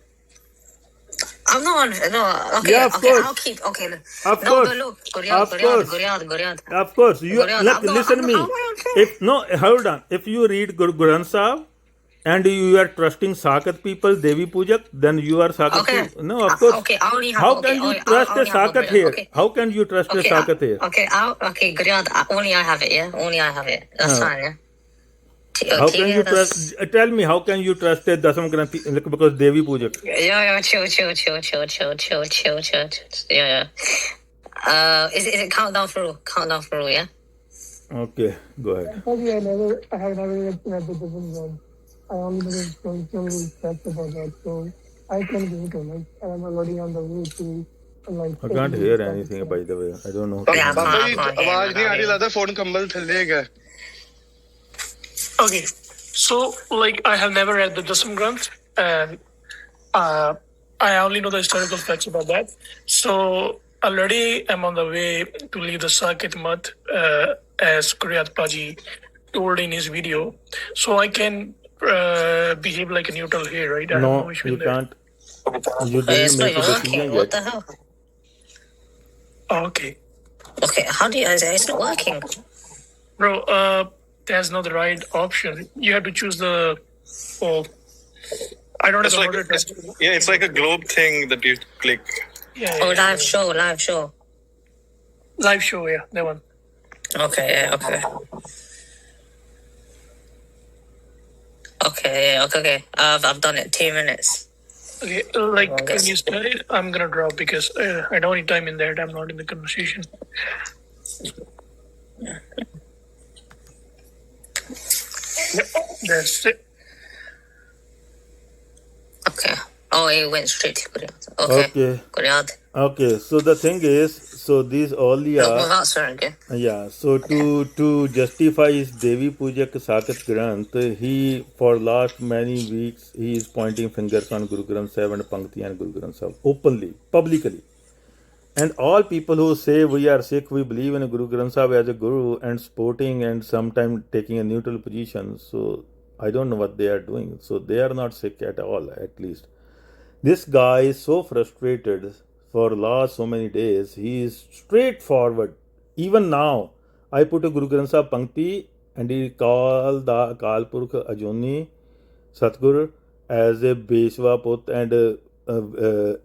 [SPEAKER 1] I'm not unfair. No, okay,
[SPEAKER 2] Yeah, of
[SPEAKER 1] okay,
[SPEAKER 2] course.
[SPEAKER 1] I'll keep, okay.
[SPEAKER 2] Of
[SPEAKER 1] No,
[SPEAKER 2] course.
[SPEAKER 1] but look, Guryad.
[SPEAKER 2] Of course, you
[SPEAKER 1] Guryad,
[SPEAKER 2] look. Listen to me.
[SPEAKER 1] how am I unfair?
[SPEAKER 2] Hold on. If you read Guru Granth Sahib and you are trusting Sakt people, Devi Pujak, then you are Sakt.
[SPEAKER 1] Okay.
[SPEAKER 2] No, of course.
[SPEAKER 1] Okay, I only have.
[SPEAKER 2] How
[SPEAKER 1] okay,
[SPEAKER 2] can you
[SPEAKER 1] only-
[SPEAKER 2] trust
[SPEAKER 1] I
[SPEAKER 2] a
[SPEAKER 1] only have
[SPEAKER 2] Sakt
[SPEAKER 1] one
[SPEAKER 2] here?
[SPEAKER 1] okay.
[SPEAKER 2] How can you trust a Sakt here?
[SPEAKER 1] Okay, Guryad, only I have it, yeah? Only I have it. That's fine, yeah?
[SPEAKER 2] How can you trust? Tell me, how can you trust a Dasam Granthi because Devi Pujak?
[SPEAKER 1] Yeah, chill. Yeah. Is it countdown for rule, yeah?
[SPEAKER 2] Okay, go ahead.
[SPEAKER 6] I have never read the different one. I only know some facts about that, so I can give it to him. I'm already on the way to like.
[SPEAKER 2] I can't hear anything, by the way. I don't know.
[SPEAKER 1] Yeah, I can't hear,
[SPEAKER 7] आवाज नहीं आ रही
[SPEAKER 1] man.
[SPEAKER 7] लगता phone कंबल थल्ले है
[SPEAKER 6] Okay, so like I have never read the Dasam Granth, and I only know the historical facts about that. So already I'm on the way to leave the Sakit Mat, as Guryad Paji told in his video. So I can behave like a neutral here, right? I have
[SPEAKER 2] No,
[SPEAKER 6] issue
[SPEAKER 2] you
[SPEAKER 6] in there.
[SPEAKER 2] can't. You
[SPEAKER 1] It's
[SPEAKER 2] didn't
[SPEAKER 1] not
[SPEAKER 2] make a
[SPEAKER 1] even working.
[SPEAKER 2] decision
[SPEAKER 1] What
[SPEAKER 2] yet.
[SPEAKER 1] the hell?
[SPEAKER 6] Oh, okay,
[SPEAKER 1] Okay, how do you? It's not working.
[SPEAKER 6] bro. That's not the right option. You have to choose the. Oh, I don't
[SPEAKER 5] It's
[SPEAKER 6] have
[SPEAKER 5] like
[SPEAKER 6] the moderator.
[SPEAKER 5] it's like a globe thing that you click.
[SPEAKER 6] Yeah,
[SPEAKER 1] Oh, live show.
[SPEAKER 6] live show. Yeah, that one.
[SPEAKER 1] Okay, yeah, okay. Okay. I've done it. 2 minutes.
[SPEAKER 6] Okay, like when you start it, I'm gonna drop because I don't need time in there. I'm not in the conversation. Yep, that's it.
[SPEAKER 1] Okay. Oh, it went straight to Kuryat. Okay. Kuryat.
[SPEAKER 2] Okay, so the thing is, so these all
[SPEAKER 1] No, without swearing, okay?
[SPEAKER 2] yeah, so to justify his Devi Pujak Sakt Granth, he for last many weeks he is pointing fingers on Guru Granth Sahib and Pankti and Guru Granth Sahib openly, publicly. And all people who say we are Sikh, we believe in Guru Granth Sahib as a guru and supporting and sometimes taking a neutral position. So I don't know what they are doing. So they are not Sikh at all, at least. This guy is so frustrated for last so many days. He is straightforward. Even now, I put a Guru Granth Sahib Pankti and he called the Akaal Purkh Ajoni Satgur as a Beshwa Put and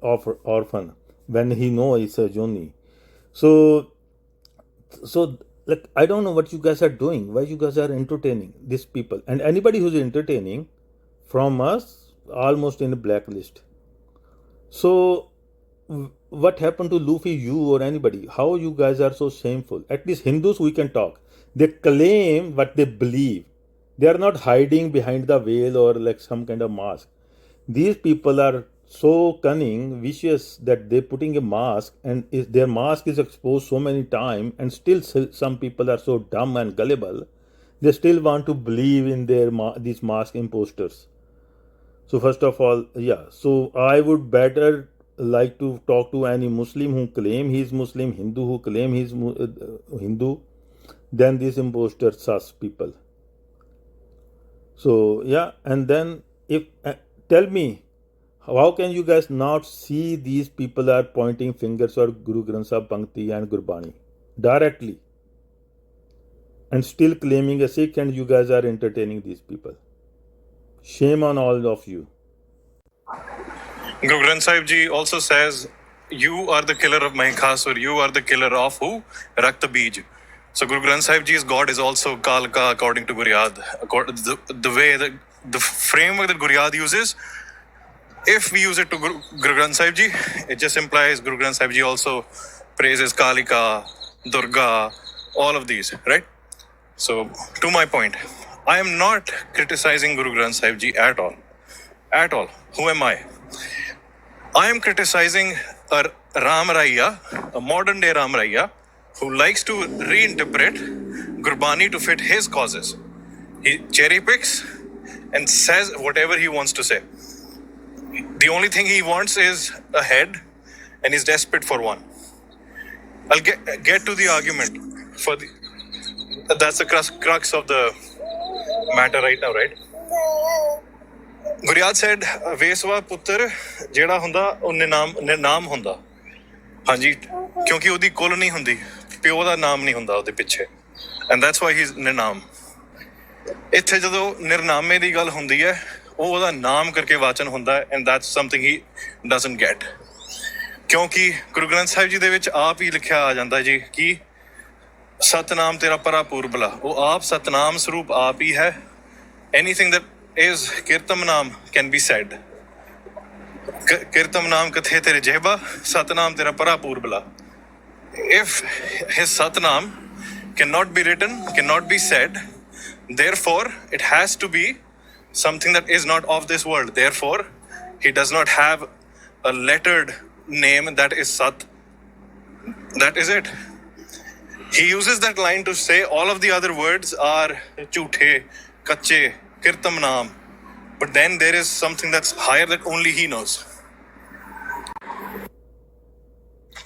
[SPEAKER 2] orphan when he know it's a Joni. So like I don't know what you guys are doing. Why you guys are entertaining these people? And anybody who's entertaining from us almost in a blacklist. So what happened to Luffy, you or anybody? How you guys are so shameful? At least Hindus we can talk. They claim what they believe. They are not hiding behind the veil or like some kind of mask. These people are so cunning, vicious that they're putting a mask and their mask is exposed so many times and still some people are so dumb and gullible, they still want to believe in their these mask imposters. So first of all, yeah, so I would better like to talk to any Muslim who claim he's Muslim, Hindu who claim he's Hindu, than these imposter sus people. So yeah, and then if tell me, how can you guys not see these people are pointing fingers at Guru Granth Sahib Pankti and Gurbani directly and still claiming a Sikh, and you guys are entertaining these people? Shame on all of you.
[SPEAKER 5] Guru Granth Sahib Ji also says, you are the killer of Mahikasur, you are the killer of who? Rakta Bij. So Guru Granth Sahib Ji's God is also Kalka according to Guryad. The way, the framework that Guryad uses, if we use it to Guru Granth Sahib Ji, it just implies Guru Granth Sahib Ji also praises Kalika, Durga, all of these, right? So, to my point, I am not criticizing Guru Granth Sahib Ji at all. At all. Who am I? I am criticizing a Ram Raiya, a modern day Ram Raiya, who likes to reinterpret Gurbani to fit his causes. He cherry picks and says whatever he wants to say. The only thing he wants is a head, and he's desperate for one. I'll get to the argument. That's the crux of the matter right now, right? Guryad said, Veswa Putter, ਜਿਹੜਾ ਹੁੰਦਾ ਉਹ ਨਿਨਾਮ ਹੁੰਦਾ ਹਾਂਜੀ ਕਿਉਂਕਿ ਉਹਦੀ ਕੁੱਲ ਨਹੀਂ ਹੁੰਦੀ ਪਿਓ ਦਾ ਨਾਮ ਨਹੀਂ ਹੁੰਦਾ ਉਹਦੇ ਪਿੱਛੇ and that's why he's ਨਿਨਾਮ ਇੱਥੇ ਜਦੋਂ ਨਿਰਨਾਮੇ ਦੀ ਗੱਲ ਹੁੰਦੀ ਹੈ ਉਹ ਉਹਦਾ ਨਾਮ ਕਰਕੇ ਵਾਚਨ ਹੁੰਦਾ ਹੈ and that's something he doesn't get ਕਿਉਂਕਿ ਗੁਰੂ ਗ੍ਰੰਥ ਸਾਹਿਬ ਜੀ ਦੇ ਵਿੱਚ ਆਪ ਹੀ ਲਿਖਿਆ ਆ ਜਾਂਦਾ ਜੀ ਕਿ ਸਤਨਾਮ ਤੇਰਾ ਪਰਾ ਪੂਰਬਲਾ ਉਹ ਆਪ ਸਤਨਾਮ ਸਰੂਪ ਆਪ ਹੀ ਹੈ anything that is kirtam naam can be said kirtam naam kathe tere jehba satnam tera para purbala if his satnam cannot be written cannot be said therefore it has to be something that is not of this world therefore he does not have a lettered name that is sat that is it he uses that line to say all of the other words are jhoothe kache kirtam naam but then there is something that's higher that only he knows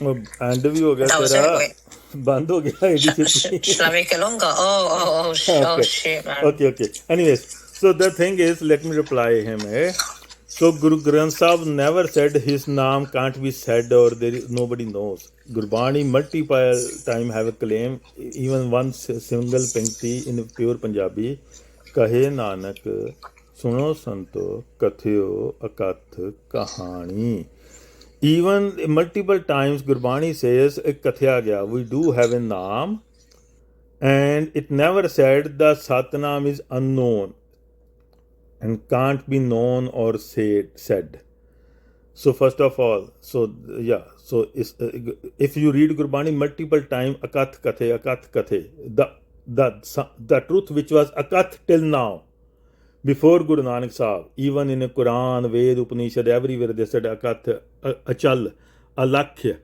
[SPEAKER 2] and भी हो गया तेरा बंद हो गया
[SPEAKER 1] Shall I make it longer? Oh shit, man.
[SPEAKER 2] Okay. Anyways, so the thing is, let me reply him. So Guru Granth Sahib never said his name can't be said or nobody knows. Gurbani multiple time have a claim, even one single pankti in pure Punjabi. Kahe Nanak, suno santo, kathyo akath kahani. Even multiple times Gurbani says kathya gaya. We do have a naam, and it never said the Satnam is unknown and can't be known or said. So first of all, so if you read Gurbani multiple times, akath kathe, the truth which was akath till now, Before Guru Nanak Sahib, even in Quran, Ved, Upanishad, everywhere they said Akath, Achal, Alakhya,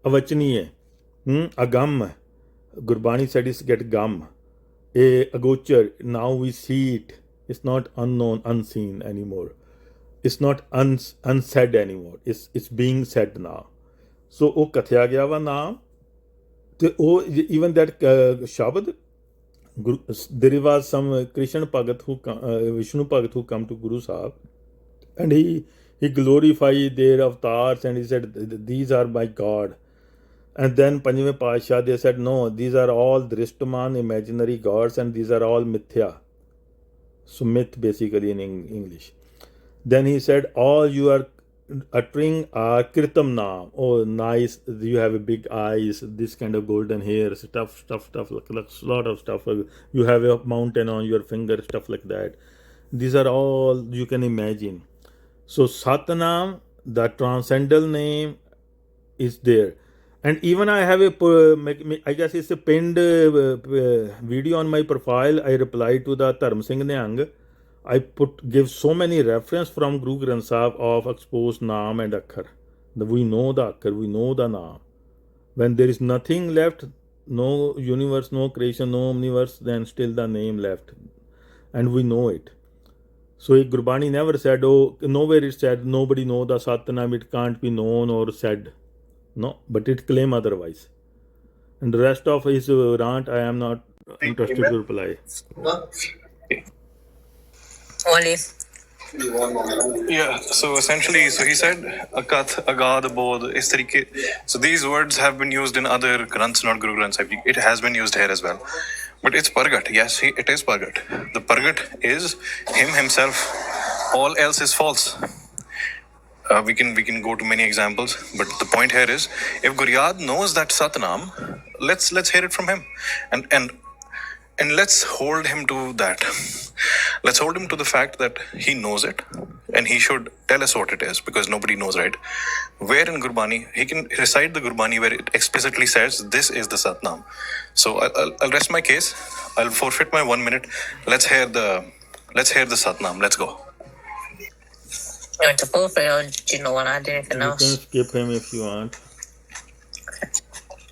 [SPEAKER 2] Avachaniya, Agam. Gurbani said it's get gum. A agochar, now we see it. It's not unknown, unseen anymore. It's not unsaid anymore. It's being said now. So ਉਹ ਕਥਿਆ ਗਿਆ ਵਾ ਨਾਮ ਤੇ ਉਹ even that Shabad, there was some Krishna Bhagat who Vishnu Bhagat who come to Guru Sahib, and he glorified their avatars and he said these are my God. And then Panjve Pasha they said no, these are all Drishtaman imaginary gods and these are all mithya. So myth basically in English. Then he said all you are uttering are Kirtam Naam. Oh, nice, you have a big eyes, this kind of golden hair, stuff, like a lot of stuff. You have a mountain on your finger, stuff like that. These are all you can imagine. So Satnam, the transcendental name, is there. And even I have I guess it's a pinned video on my profile. I replied to the Dharm Singh Niang. I give so many reference from Guru Granth Sahib of exposed Naam and Akhar. We know the Akhar, we know the Naam. When there is nothing left, no universe, no creation, no omniverse, then still the name left. And we know it. So Gurbani never said, oh, nowhere it said, nobody know the Satnam, it can't be known or said. No, but it claim otherwise. And the rest of his rant, I am not interested to reply.
[SPEAKER 1] Only.
[SPEAKER 5] Yeah, so essentially, so he said, Akath, Agad, Bodh, is tarike. So these words have been used in other Granths, not Guru Granth Sahib. It has been used here as well. But it's Pargat. Yes, it is Pargat. The Pargat is him himself. All else is false. We can go to many examples, but the point here is, if Guryad knows that Satnam, let's hear it from him, and let's hold him to that. Let's hold him to the fact that he knows it, and he should tell us what it is, because nobody knows, right? Where in Gurbani he can recite the Gurbani where it explicitly says this is the Satnam. So I'll rest my case. I'll forfeit my 1 minute. Let's hear the Satnam. Let's go.
[SPEAKER 1] You want to forfeit or do you not want to add anything else?
[SPEAKER 2] You can skip him if you want.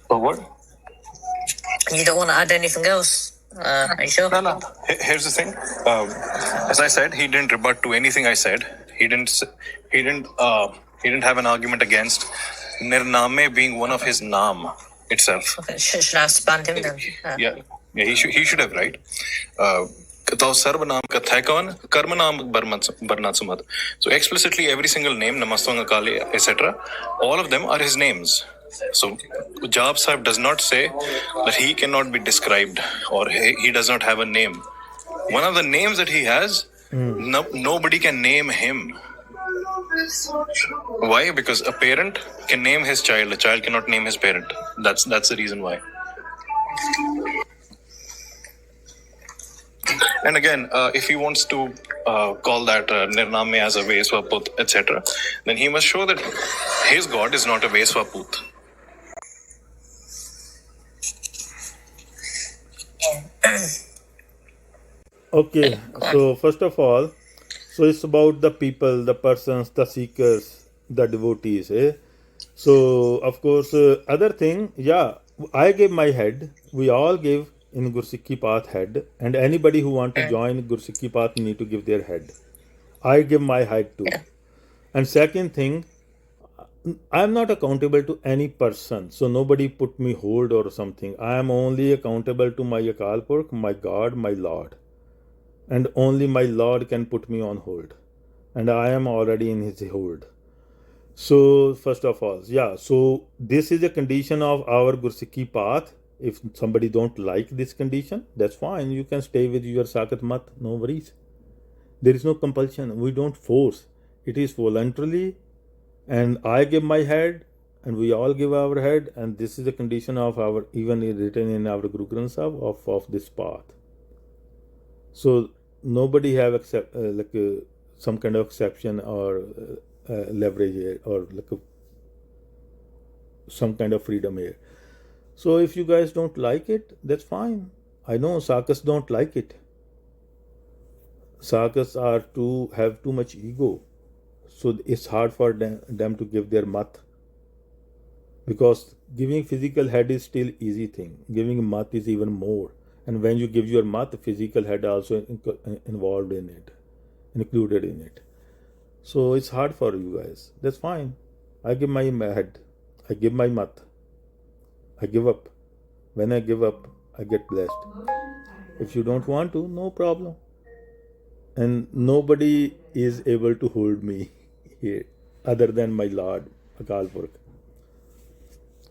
[SPEAKER 5] For what?
[SPEAKER 1] You don't want to add anything else? Are you sure?
[SPEAKER 5] No. Here's the thing. As I said, he didn't rebut to anything I said. He didn't have an argument against Nirname being one of his Naam itself.
[SPEAKER 1] Okay, should I have spanned him then?
[SPEAKER 5] Yeah. He should have, right? So explicitly every single name, Namastang Akali, etc., all of them are his names. So Jab Sahib does not say that he cannot be described or he does not have a name. One of the names that he has, nobody can name him. Why? Because a parent can name his child, a child cannot name his parent. That's the reason why. And again, if he wants to call that Nirname as a Veswaput, etc., then he must show that his God is not a Veswaput.
[SPEAKER 2] Okay, so first of all, so it's about the people, the persons, the seekers, the devotees. So, of course, other thing, I gave my head. We all give in Gursikhi Path head, and anybody who want to join Gursikhi Path need to give their head. I give my head too. And second thing, I am not accountable to any person, so nobody put me hold or something. I am only accountable to my Akaal Purkh, my God, my Lord. And only my Lord can put me on hold. And I am already in his hold. So, first of all, so this is a condition of our Gursikhi Path. If somebody don't like this condition, that's fine. You can stay with your Sakat Mat, no worries. There is no compulsion. We don't force. It is voluntarily. And I give my head, and we all give our head. And this is a condition of our, even written in our Guru Granth Sahib, of this path. So, nobody have some kind of exception or leverage or some kind of freedom here. So if you guys don't like it, that's fine. I know Sakas don't like it. Sakas are have too much ego, so it's hard for them to give their mat, because giving physical head is still easy thing. Giving mat is even more, and when you give your mat, physical head also involved in it, included in it. So it's hard for you guys. That's fine. I give my head. I give my mat. I give up. When I give up, I get blessed. If you don't want to, no problem. And nobody is able to hold me here other than my Lord, Akaal Purkh.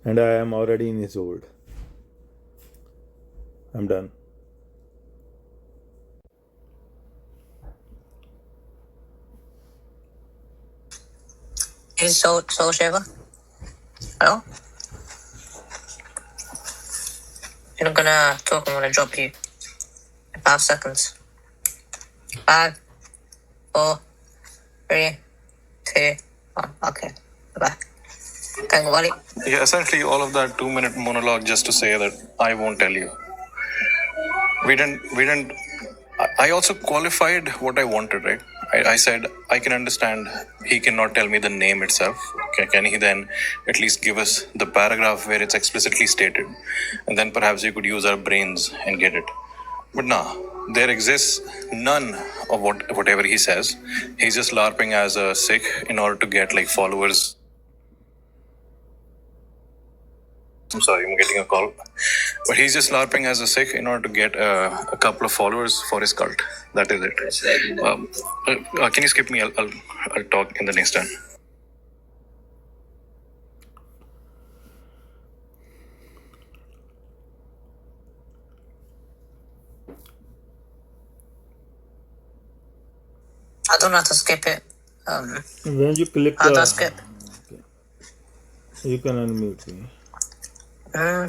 [SPEAKER 2] And I am already in his hold. I'm done.
[SPEAKER 1] Is Soul Shaver? Hello? You're not gonna talk, I'm gonna drop you in 5 seconds. 5, 4, 3, 2, 1. Okay. Bye. Okay, Wally.
[SPEAKER 5] Yeah, essentially all of that 2-minute monologue just to say that I won't tell you. We didn't. I also qualified what I wanted, right? I said I can understand he cannot tell me the name itself. Can he then at least give us the paragraph where it's explicitly stated, and then perhaps we could use our brains and get it. But nah, there exists none of whatever he says. He's just LARPing as a Sikh in order to get like followers. I'm sorry, I'm getting a call. But he's just LARPing as a Sikh in order to get a couple of followers for his cult. That is it. Can you skip me? I'll talk in the next turn.
[SPEAKER 1] I don't know how to skip it.
[SPEAKER 2] When you click
[SPEAKER 1] How do I skip?
[SPEAKER 2] Okay. You can unmute me.
[SPEAKER 1] How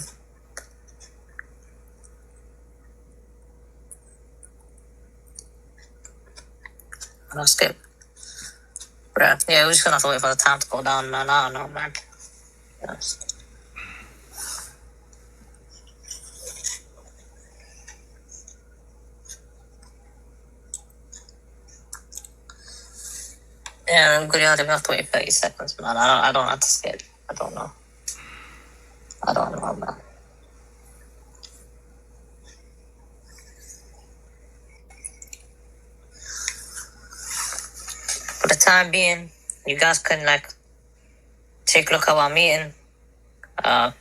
[SPEAKER 1] do I skip? Bruh. Yeah, we're just gonna have to wait for the time to go down, man. I don't know, man. Yes. Yeah, I'm good. We have to wait 30 seconds, man. I don't know how to skip. I don't know, man. For the time being, you guys can like take a look at our meeting. Here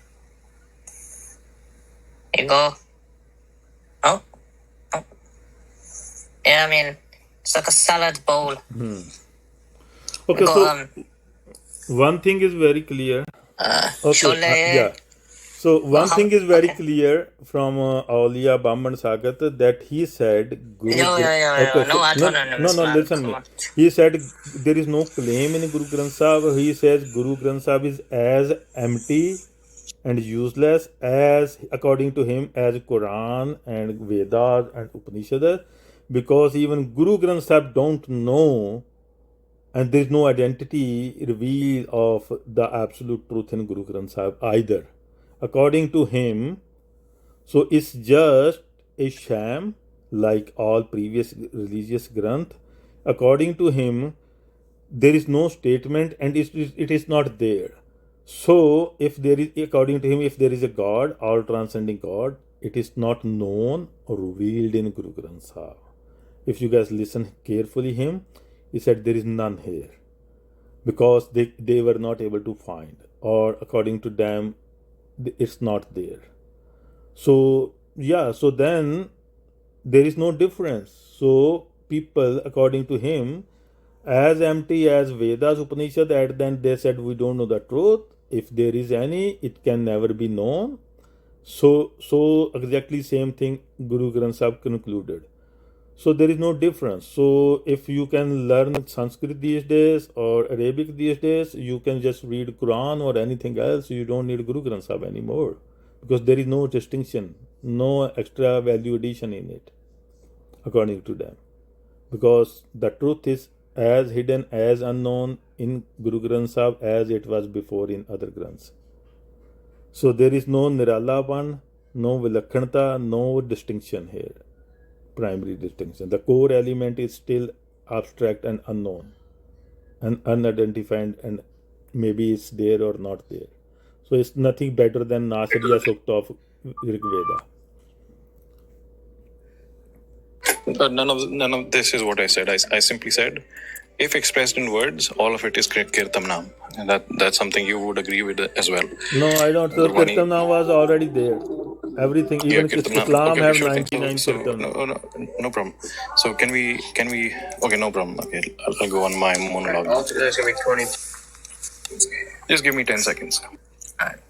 [SPEAKER 1] you go. Oh. Yeah, I mean, it's like a salad bowl.
[SPEAKER 2] Okay, so one thing is very clear.
[SPEAKER 1] Chole.
[SPEAKER 2] Yeah. So one thing is very clear from Aulia Brahman Sagat that he said Guru.
[SPEAKER 1] No, I don't understand.
[SPEAKER 2] Listen me. He said there is no claim in Guru Granth Sahib. He says Guru Granth Sahib is as empty and useless as, according to him, as Quran and Vedas and Upanishads, because even Guru Granth Sahib don't know, and there is no identity revealed of the absolute truth in Guru Granth Sahib either. According to him, so it's just a sham like all previous religious granth. According to him, there is no statement and it is not there. So if there is, according to him, if there is a God, all transcending God, it is not known or revealed in Guru Granth Sahib. If you guys listen carefully him, he said there is none here because they were not able to find, or according to them, it's not there. So yeah, so then there is no difference. So people, according to him, as empty as Vedas, Upanishad, and then they said we don't know the truth. If there is any, it can never be known. So exactly same thing Guru Granth Sahib concluded. So there is no difference. So if you can learn Sanskrit these days or Arabic these days, you can just read Quran or anything else. You don't need Guru Granth Sahib anymore because there is no distinction, no extra value addition in it, according to them. Because the truth is as hidden, as unknown in Guru Granth Sahib as it was before in other Granths. So there is no Niralapan, no Vilakhanata, no distinction here. primary distinction. The core element is still abstract and unknown and unidentified, and maybe it's there or not there. So it's nothing better than Nasadiya Sukta of Rig Veda.
[SPEAKER 5] None of this is what I said. I simply said, if expressed in words, all of it is Kirtam Nam. And that's something you would agree with as well.
[SPEAKER 2] No, I don't. So Kirtam Nam was already there. Everything, even Islam have 99 Kirtam Nam.
[SPEAKER 5] No problem. So can we? Okay, no problem. Okay, I'll go on my monologue.
[SPEAKER 7] That's gonna be 20.
[SPEAKER 5] Just give me 10 seconds.
[SPEAKER 7] Alright.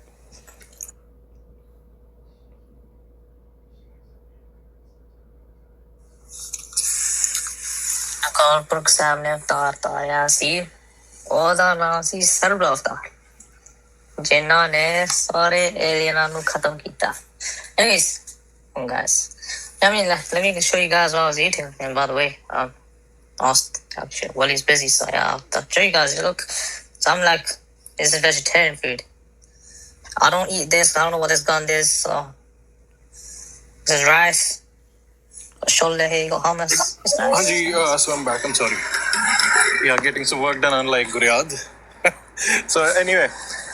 [SPEAKER 1] Akal Purakh ਸਾਹਿਬ ਨੇ ਅਵਤਾਰ ਤਾਰਿਆ ਸੀ, ਉਹਦਾ ਨਾਮ ਸੀ ਸਰਬ ਅਵਤਾਰ, ਜਿਨ੍ਹਾਂ ਨੇ ਸਾਰੇ ਏਲੀਅਨਾਂ ਨੂੰ ਖਤਮ ਕੀਤਾ. Anyways, guys, let me show you guys what I was eating. And by the way, asked actually while he's busy, so yeah, I'll show you guys. Look, so I'm like, this is vegetarian food. I don't eat this. I don't know what this gun is. So this is rice. Shoulder, here you go, hummus. It's nice.
[SPEAKER 5] So I'm back. I'm sorry. Yeah, getting some work done unlike Guryad. So anyway,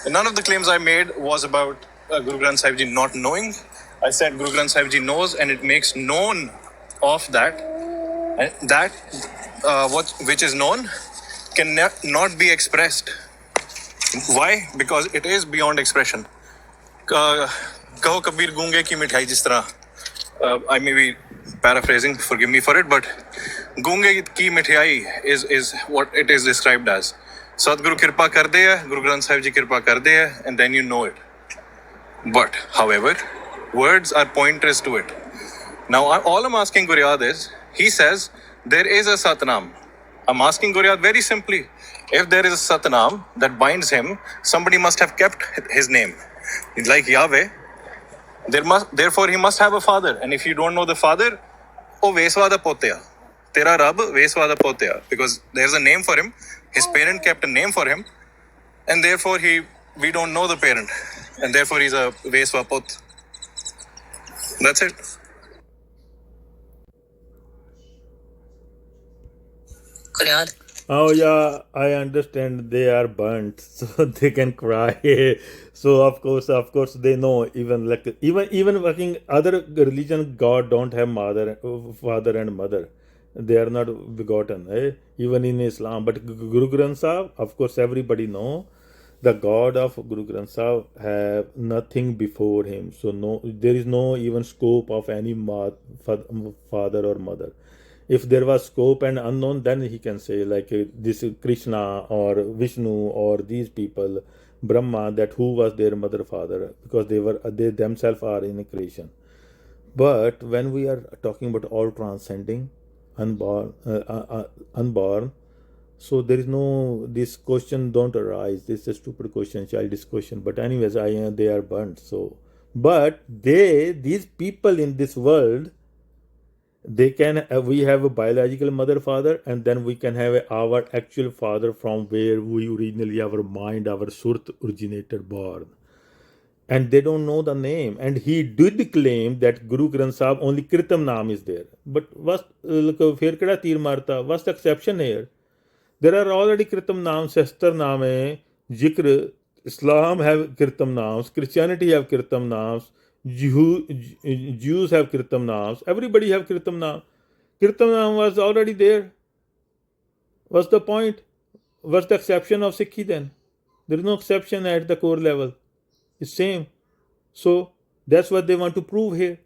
[SPEAKER 5] none of the claims I made was about Guru Granth Sahib Ji not knowing. I said Guru Granth Sahib Ji knows, and it makes known of that. And that which is known can not be expressed. Why? Because it is beyond expression. Kaho kabir gunge ki mithai jis tarah. I may be paraphrasing, forgive me for it, but gunge ki mithai is what it is described as. Sadguru kirpa karde hai, Guru Granth Sahib Ji kirpa karde hai, and then you know it. But, however, words are pointers to it. Now, all I'm asking Guryad is, he says, there is a Satnam. I'm asking Guryad very simply, if there is a Satnam that binds him, somebody must have kept his name. Like Yahweh, therefore he must have a father. And if you don't know the father, oh Veswada Potya. Tera Rab Veswada Potya. Because there's a name for him. His parent kept a name for him. And therefore we don't know the parent. And therefore he's a Veswa Pot. That's it.
[SPEAKER 1] Guryad.
[SPEAKER 2] Oh yeah, I understand they are burnt, so they can cry. So of course they know, even working other religion, God don't have father and mother. They are not begotten, even in Islam. But Guru Granth Sahib, of course, everybody know the God of Guru Granth Sahib have nothing before him. So no, there is no even scope of any father or mother. If there was scope and unknown, then he can say like this Krishna or Vishnu or these people, Brahma, that who was their mother, father, because they themselves are in a creation. But when we are talking about all transcending, unborn, so there is no, this question don't arise. This is a stupid question, childish question. But anyways, they are burnt. So, but these people in this world, they can, we have a biological mother, father, and then we can have our actual father from where we originally, our mind, our surt originated, born. And they don't know the name. And he did claim that Guru Granth Sahib only Kirtam Naam is there. But what's the exception here? There are already Kirtam Naam, Shastar Naam, Jikr, Islam have Kirtam Naams, Christianity have Kirtam Naams, Jews have Kirtam Naams, everybody have Kirtam Naam. Kirtam Naam was already there. What's the point? What's the exception of Sikhi then? There is no exception at the core level. It's same. So that's what they want to prove here.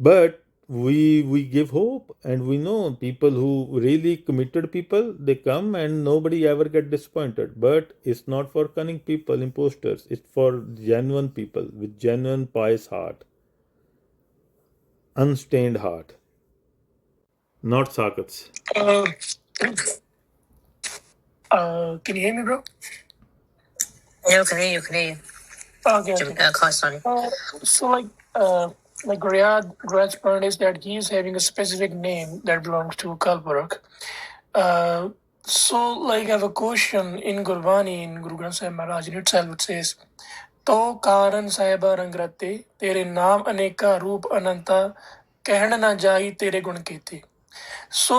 [SPEAKER 2] But we give hope, and we know people who really committed people, they come and nobody ever get disappointed. But it's not for cunning people, imposters. It's for genuine people with genuine pious heart, unstained heart, not Sakts.
[SPEAKER 6] Can you hear me, bro?
[SPEAKER 1] Yeah, can hear you.
[SPEAKER 6] Okay.
[SPEAKER 1] Sorry.
[SPEAKER 6] So like Guryad's point is that he is having a specific name that belongs to Kalparak. So like I have a question in Gurbani, in Guru Granth Sahib Maharaj in itself, it says, To Karan Sahiba Rangrate, Tere Naam Aneka Roop Ananta ਕਹਿਣ ਨਾ ਜਾਈ ਤੇਰੇ ਗੁਣ ਕੀਤੇ. So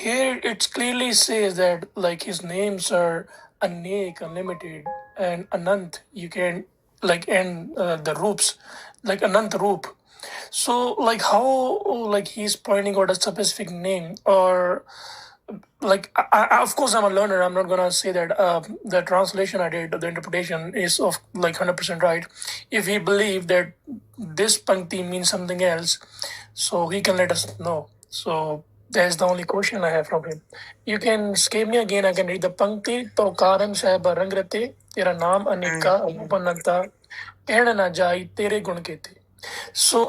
[SPEAKER 6] here it clearly says that like his names are Anek, unlimited, and Anant. You can like and the Roops, like Anant Roop. So like how like he's pointing out a specific name or like of course I'm a learner. I'm not gonna say that the translation I did, the interpretation is of like 100% right. If he believed that this pankti means something else, so he can let us know. So that's the only question I have from him. You can skip me again. I can read the pankti. To karan sahab rangrate tera naam anika upananta ਕਹਿਣ ਨਾ ਜਾਈ ਤੇਰੇ ਗੁਣ ਕੀਤੇ. So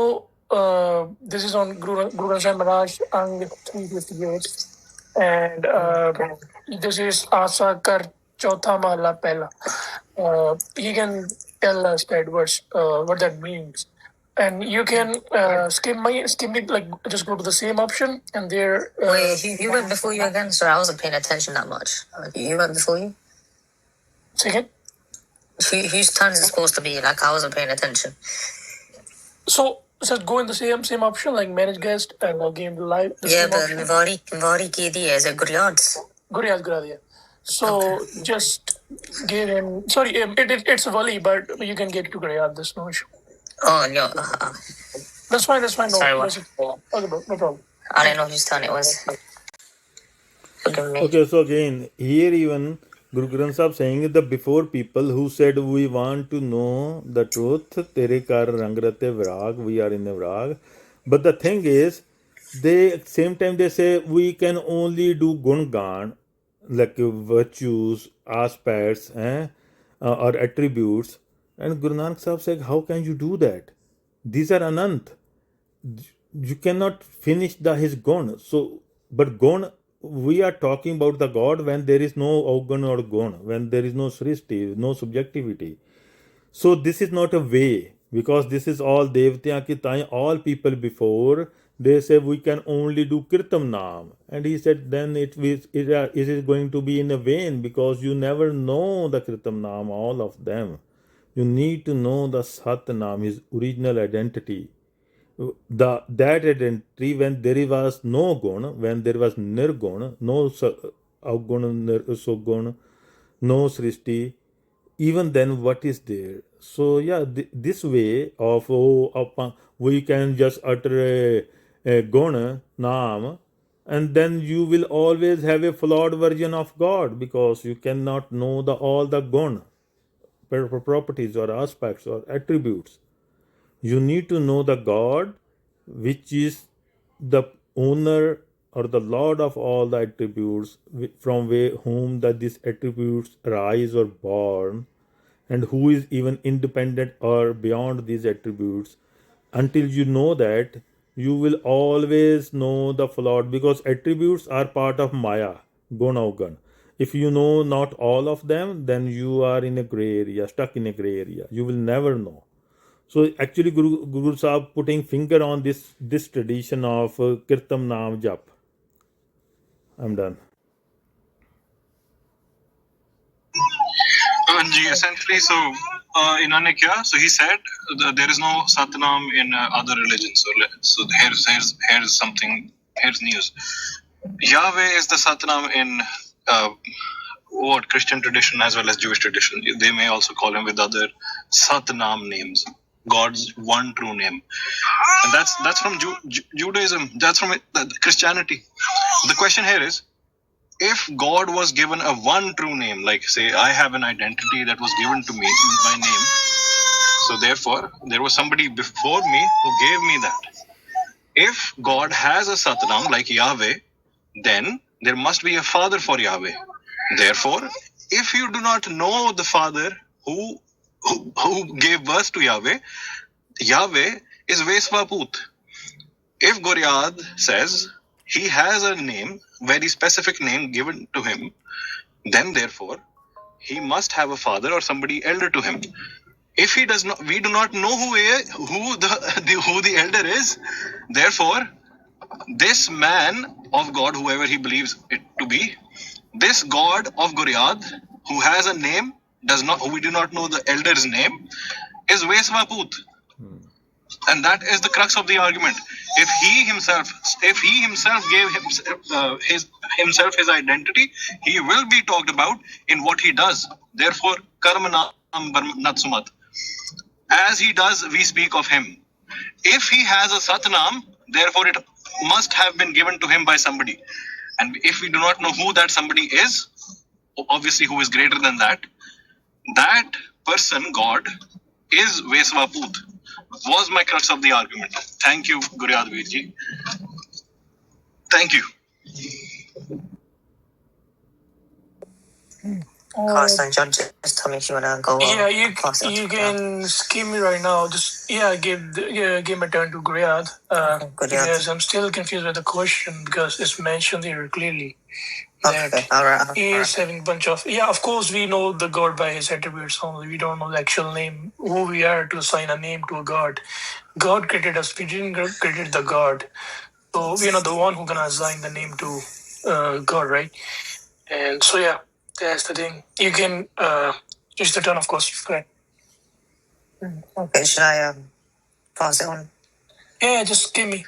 [SPEAKER 6] this is on Guru Granth Sahib Maharaj Ang 358. And this is Asa Kar Chautha Mahla Pehla. He can tell us that what that means. And you can skip it, like just go to the same option and there.
[SPEAKER 1] Wait, you went before you again? Sorry, I wasn't paying attention that much. You went before you?
[SPEAKER 6] Second.
[SPEAKER 1] Whose turn is it supposed to be? Like, I wasn't paying attention.
[SPEAKER 6] So just go in the same option, like manage guest and game live.
[SPEAKER 1] Yeah, but Vari ki di hai. Is it Guryad's?
[SPEAKER 6] Guryad, yeah. So just give him. Sorry, it's a volley, but you can get to Guryad. There's no issue.
[SPEAKER 1] Oh no.
[SPEAKER 6] That's fine. No,
[SPEAKER 1] sorry, what?
[SPEAKER 6] Okay, bro, no problem.
[SPEAKER 1] I didn't know whose turn it was. Forgive me.
[SPEAKER 2] Okay, so again, here even Guru Granth Sahib saying that before people who said we want to know the truth, tere kar rangrate virag, we are in a virag. But the thing is, they same time they say we can only do gungan, like virtues, aspects, or attributes. And Guru Nanak Sahib said, how can you do that? These are anant. You cannot finish his gun. So, but gun, we are talking about the God when there is no avgun or gun, when there is no srishti, no subjectivity. So this is not a way, because this is all Devtya ki tai, all people before, they say we can only do Kirtam Naam. And he said then it is going to be in a vain, because you never know the Kirtam Naam, all of them. You need to know the Sat Naam, his original identity. That identity, when there was no guna, when there was nirguna, no avguna, sogun, no srishti, even then what is there? So yeah, this way of we can just utter a guna, naam, and then you will always have a flawed version of God, because you cannot know all the guna, properties or aspects or attributes. You need to know the God, which is the owner or the Lord of all the attributes, from whom these attributes arise or born, and who is even independent or beyond these attributes. Until you know that, you will always know the flawed, because attributes are part of Maya, Gun. If you know not all of them, then you are in a gray area, stuck in a gray area. You will never know. So actually Guru Sahib putting finger on this tradition of Kirtam Naam Jap. I'm done.
[SPEAKER 5] Essentially, so so he said there is no Satnam in other religions. So here's something. Here's news. Yahweh is the Satnam in Christian tradition as well as Jewish tradition. They may also call him with other Satnam names, God's one true name, and that's from Judaism. That's from Christianity. The question here is, if God was given a one true name, like say I have an identity that was given to me by name, so therefore there was somebody before me who gave me that. If God has a Satnam like Yahweh, then there must be a father for Yahweh. Therefore, if you do not know the father who gave birth to Yahweh, Yahweh is Vesvaput. If Guryad says he has a name, very specific name given to him, then therefore he must have a father or somebody elder to him. If he does not, we do not know who the elder is. Therefore, this man of God, whoever he believes it to be, this God of Guryad, who has a name, we do not know the elder's name, is Vesvaput. And that is the crux of the argument. If he himself gave himself his identity, he will be talked about in what he does. Therefore, karmanam natsumat. As he does, we speak of him. If he has a satnam, therefore it must have been given to him by somebody. And if we do not know who that somebody is, obviously who is greater than that person, God, is Vesvaput. Was my crux of the argument. Thank you, Guryad Veerji. Thank you.
[SPEAKER 1] Constant judge, just tell me if you wanna go.
[SPEAKER 6] Yeah, you can skip me right now. Just give my turn to Guryad. Because I'm still confused with the question because it's mentioned here clearly.
[SPEAKER 1] Okay, all right.
[SPEAKER 6] He is having a bunch of of course we know the god by his attributes only. We don't know the actual name, who we are to assign a name to a god. God created us, we didn't create the god. So we are not the one who gonna assign the name to God, right? And so that's the thing. You can use the turn, of course. Correct.
[SPEAKER 1] Okay, should I pass it on?
[SPEAKER 6] Yeah, just give me.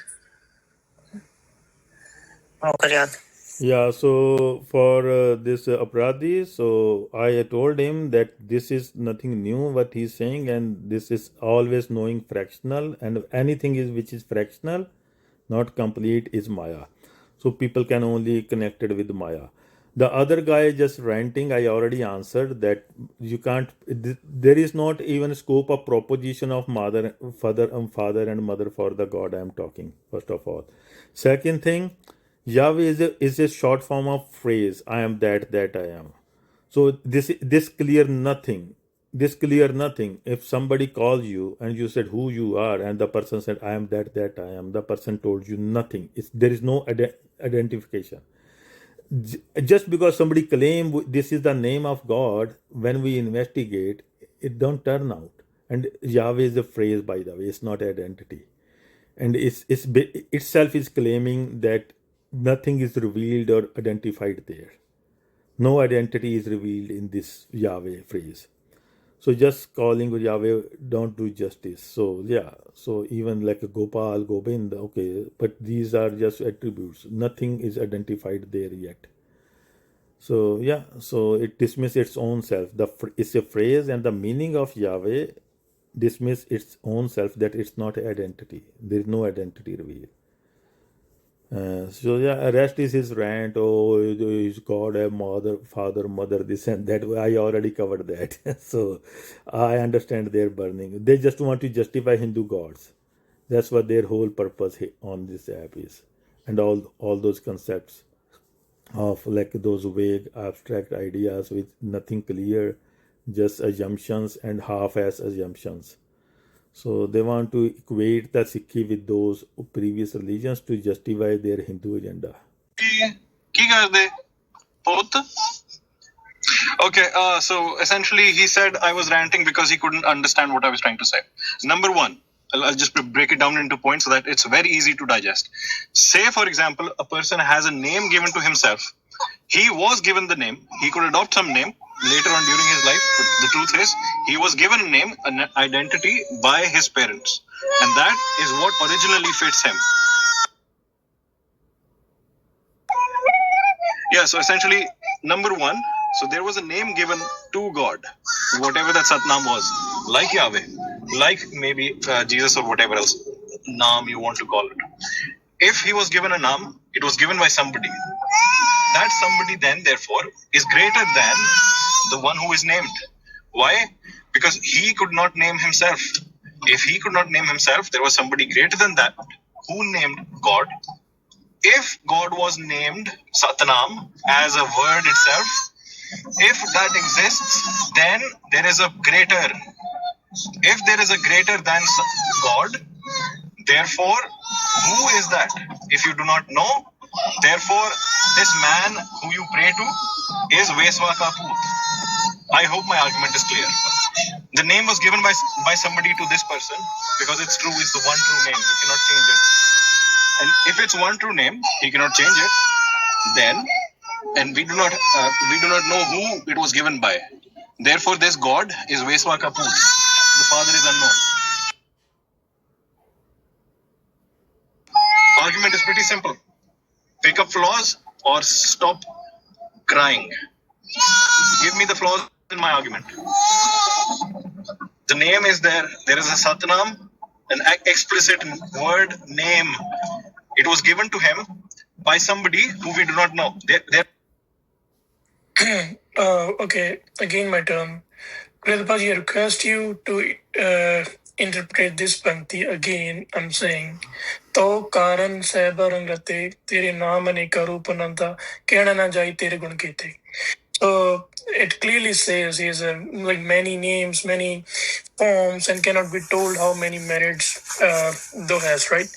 [SPEAKER 1] Oh, Guryad.
[SPEAKER 2] Yeah, so for this Apradhi, so I told him that this is nothing new what he's saying, and this is always knowing fractional, and anything is which is fractional, not complete, is Maya. So people can only connect it with Maya. The other guy just ranting, I already answered that you can't, there is not even scope of proposition of father and mother for the God I am talking, first of all. Second thing, Yahweh is a short form of phrase. I am that I am. So this clear nothing. This clear nothing. If somebody calls you and you said who you are, and the person said I am that I am, the person told you nothing. There is no identification. Just because somebody claim this is the name of God, when we investigate, it don't turn out. And Yahweh is a phrase, by the way. It's not identity. And itself is claiming that nothing is revealed or identified there. No identity is revealed in this Yahweh phrase. So just calling Yahweh don't do justice. So so even like a Gopal, Gobind, okay, but these are just attributes. Nothing is identified there yet. So so it dismisses its own self. It's a phrase, and the meaning of Yahweh dismiss its own self, that it's not identity. There is no identity revealed. Rest is his rant. Oh, is God a mother, father, mother, this and that. I already covered that. So I understand their burning. They just want to justify Hindu gods. That's what their whole purpose on this app is. And all those concepts of like those vague abstract ideas with nothing clear, just assumptions and half-ass assumptions. So they want to equate the Sikhi with those previous religions to justify their Hindu agenda.
[SPEAKER 5] Okay, so essentially he said I was ranting because he couldn't understand what I was trying to say. Number one, I'll just break it down into points so that it's very easy to digest. Say, for example, a person has a name given to himself. He was given the name. He could adopt some name later on during his life. But the truth is, he was given a name, an identity by his parents. And that is what originally fits him. Yeah, so essentially, number one, so there was a name given to God, whatever that Satnam was, like Yahweh, like maybe Jesus or whatever else Naam you want to call it. If he was given a Naam, it was given by somebody. That somebody then, therefore, is greater than the one who is named. Why? Because he could not name himself. If he could not name himself, there was somebody greater than that who named God. If God was named Satnam as a word itself, if that exists, then there is a greater. If there is a greater than God, therefore, who is that? If you do not know, therefore, this man who you pray to is Vesvakaput. I hope my argument is clear. The name was given by somebody to this person because it's true, it's the one true name. You cannot change it. And if it's one true name, he cannot change it. Then, and we do not know who it was given by. Therefore, this God is Vesvakaput. The father is unknown. Argument is pretty simple. Pick up flaws or stop crying. Give me the flaws in my argument. The name is there. There is a Satnam, an explicit word name. It was given to him by somebody who we do not know.
[SPEAKER 6] Okay, again my turn. Gridpaji, I request you to interpret this Pankti again. I'm saying, To Karan Sabarangate, Tere Namane Karupananta, Kenana Jai Tere Gunkete. So it clearly says he has like many names, many forms, and cannot be told how many merits though has, right?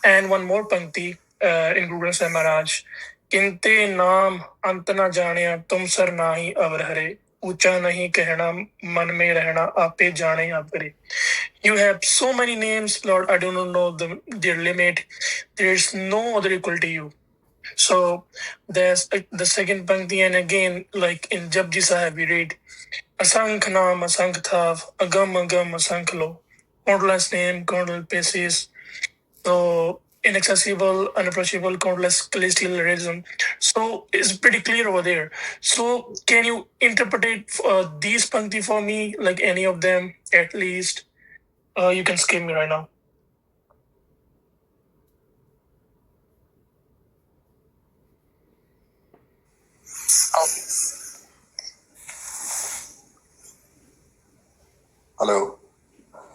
[SPEAKER 6] And one more Pankti in Guru Granth Sahib Maharaj. Kinte naam ant na jaaniya tum sar nahi avar hare. Ucha nahi कहना मन में रहना आपे जाने आप करे. You have so many names, Lord. I do not know their limit. There is no other equal to you. So there's the second Pankti, and again, like in Japji Sahib, we read Asank Naam, Asank Thav, Agam Agam, Asank Lo, countless name, countless places, so inaccessible, unapproachable, countless celestial reason. So it's pretty clear over there. So can you interpret these Pankti for me, like any of them at least? You can skip me right now.
[SPEAKER 1] Oh,
[SPEAKER 7] Hello.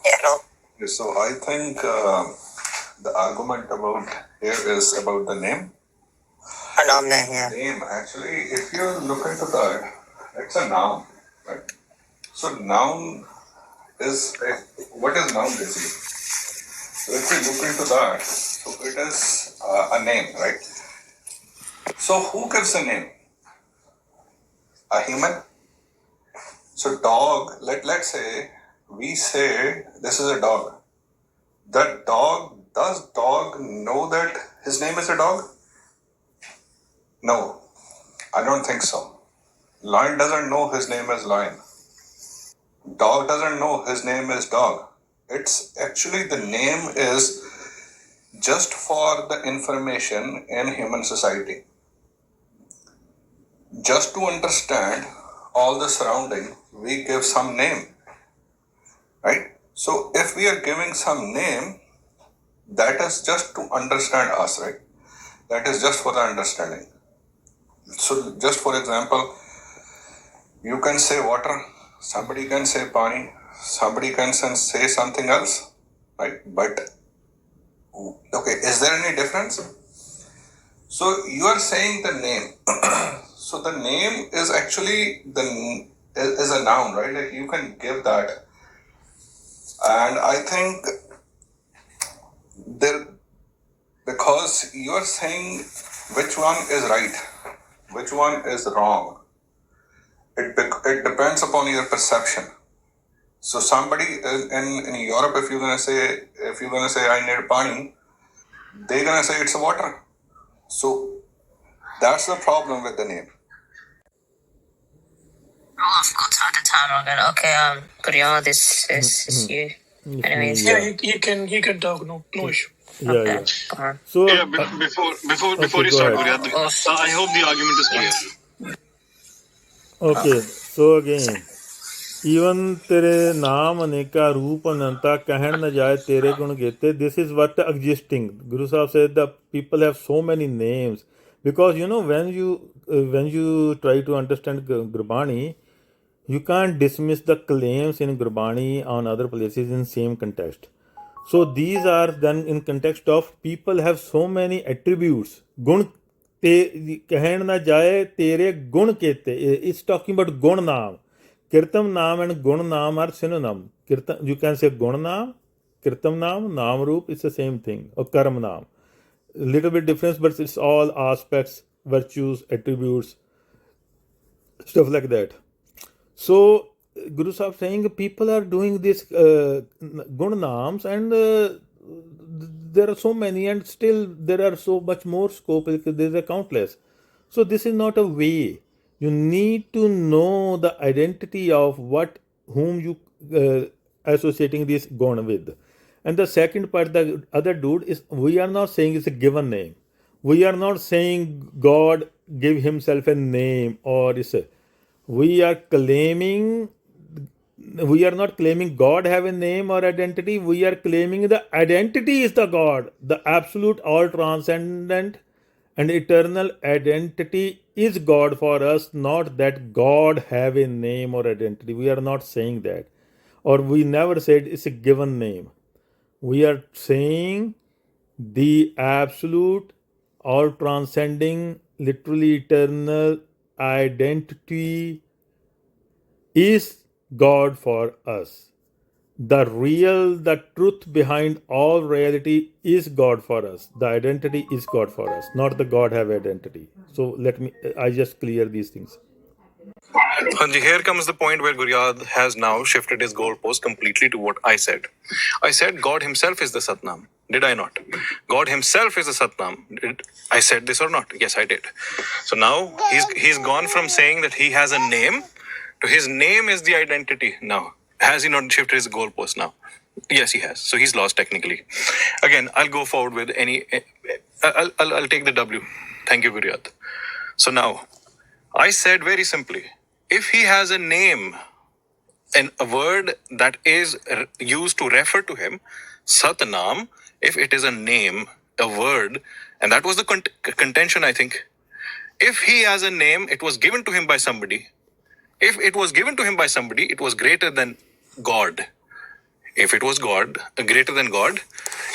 [SPEAKER 1] yeah, no.
[SPEAKER 7] So I think the argument about here is about the name.
[SPEAKER 1] Yeah.
[SPEAKER 7] Name, actually, if you look into that, it's a noun, right? So noun is what is noun basically? So if we look into that, so it is a name, right? So who gives a name? A human. So dog. Let's say we say this is a dog. That dog, does dog know that his name is a dog? No, I don't think so. Lion doesn't know his name is lion. Dog doesn't know his name is dog. It's actually the name is just for the information in human society. Just to understand all the surrounding, we give some name, right? So if we are giving some name, that is just to understand us, right? That is just for the understanding. So just for example, you can say water, somebody can say pani, somebody can say something else, right? But okay, is there any difference? So you are saying the name. So the name is actually is a noun, right? Like you can give that. And I think because you are saying which one is right, which one is wrong. It depends upon your perception. So somebody in Europe, if you're gonna say I need pani, they're gonna say it's a water. So that's the problem with the name.
[SPEAKER 1] Oh, I've got out of time again. Okay, Guriya, this is you. Anyways,
[SPEAKER 6] Yeah, he can talk. No issue.
[SPEAKER 2] Yeah.
[SPEAKER 1] come on.
[SPEAKER 2] So
[SPEAKER 5] Yeah, before
[SPEAKER 2] okay,
[SPEAKER 5] you
[SPEAKER 2] go
[SPEAKER 5] start,
[SPEAKER 2] ahead.
[SPEAKER 5] Guryat, I hope the argument is clear.
[SPEAKER 2] Okay, so again, even tere naam aneka roop ananta kahan na jaye tere gun gete. This is what existing. Guru Sahib said that people have so many names because when you try to understand Gurbani, you can't dismiss the claims in Gurbani on other places in same context. So these are then in context of people have so many attributes. Gun te kahan na jaye tere gun kete. It's talking about gun naam. Kirtam naam and gun naam are synonym. Kirtam, you can say gun naam, kirtam naam, naam roop, it's the same thing. Or karm naam. Little bit difference, but it's all aspects, virtues, attributes, stuff like that. So Guru Sahib saying people are doing this gun naams and there are so many and still there are so much more scope because there are countless. So this is not a way. You need to know the identity of whom you associating this gun with. And the second part, the other dude, is we are not saying it's a given name. We are not saying God give himself a name or is a, we are claiming, we are not claiming God have a name or identity. We are claiming the identity is the God, the absolute, all transcendent and eternal identity is God for us, not that God have a name or identity. We are not saying that. Or we never said it's a given name. We are saying the absolute, all transcending, literally eternal identity is God for us. The real, the truth behind all reality is God for us. The identity is God for us, not the God have identity. So I just clear these things.
[SPEAKER 5] Hanji, here comes the point where Guryad has now shifted his goalpost completely to what I said. I said God himself is the Satnam. Did I not? God himself is the Satnam. Did I said this or not? Yes, I did. So now he's gone from saying that he has a name to his name is the identity now. Has he not shifted his goalpost now? Yes, he has. So he's lost technically. Again, I'll go forward with any. I'll take the W. Thank you, Guryad. So now, I said very simply, if he has a name and a word that is used to refer to him, Satnam, if it is a name, a word, and that was the contention, I think. If he has a name, it was given to him by somebody. If it was given to him by somebody, it was greater than God. If it was God, greater than God,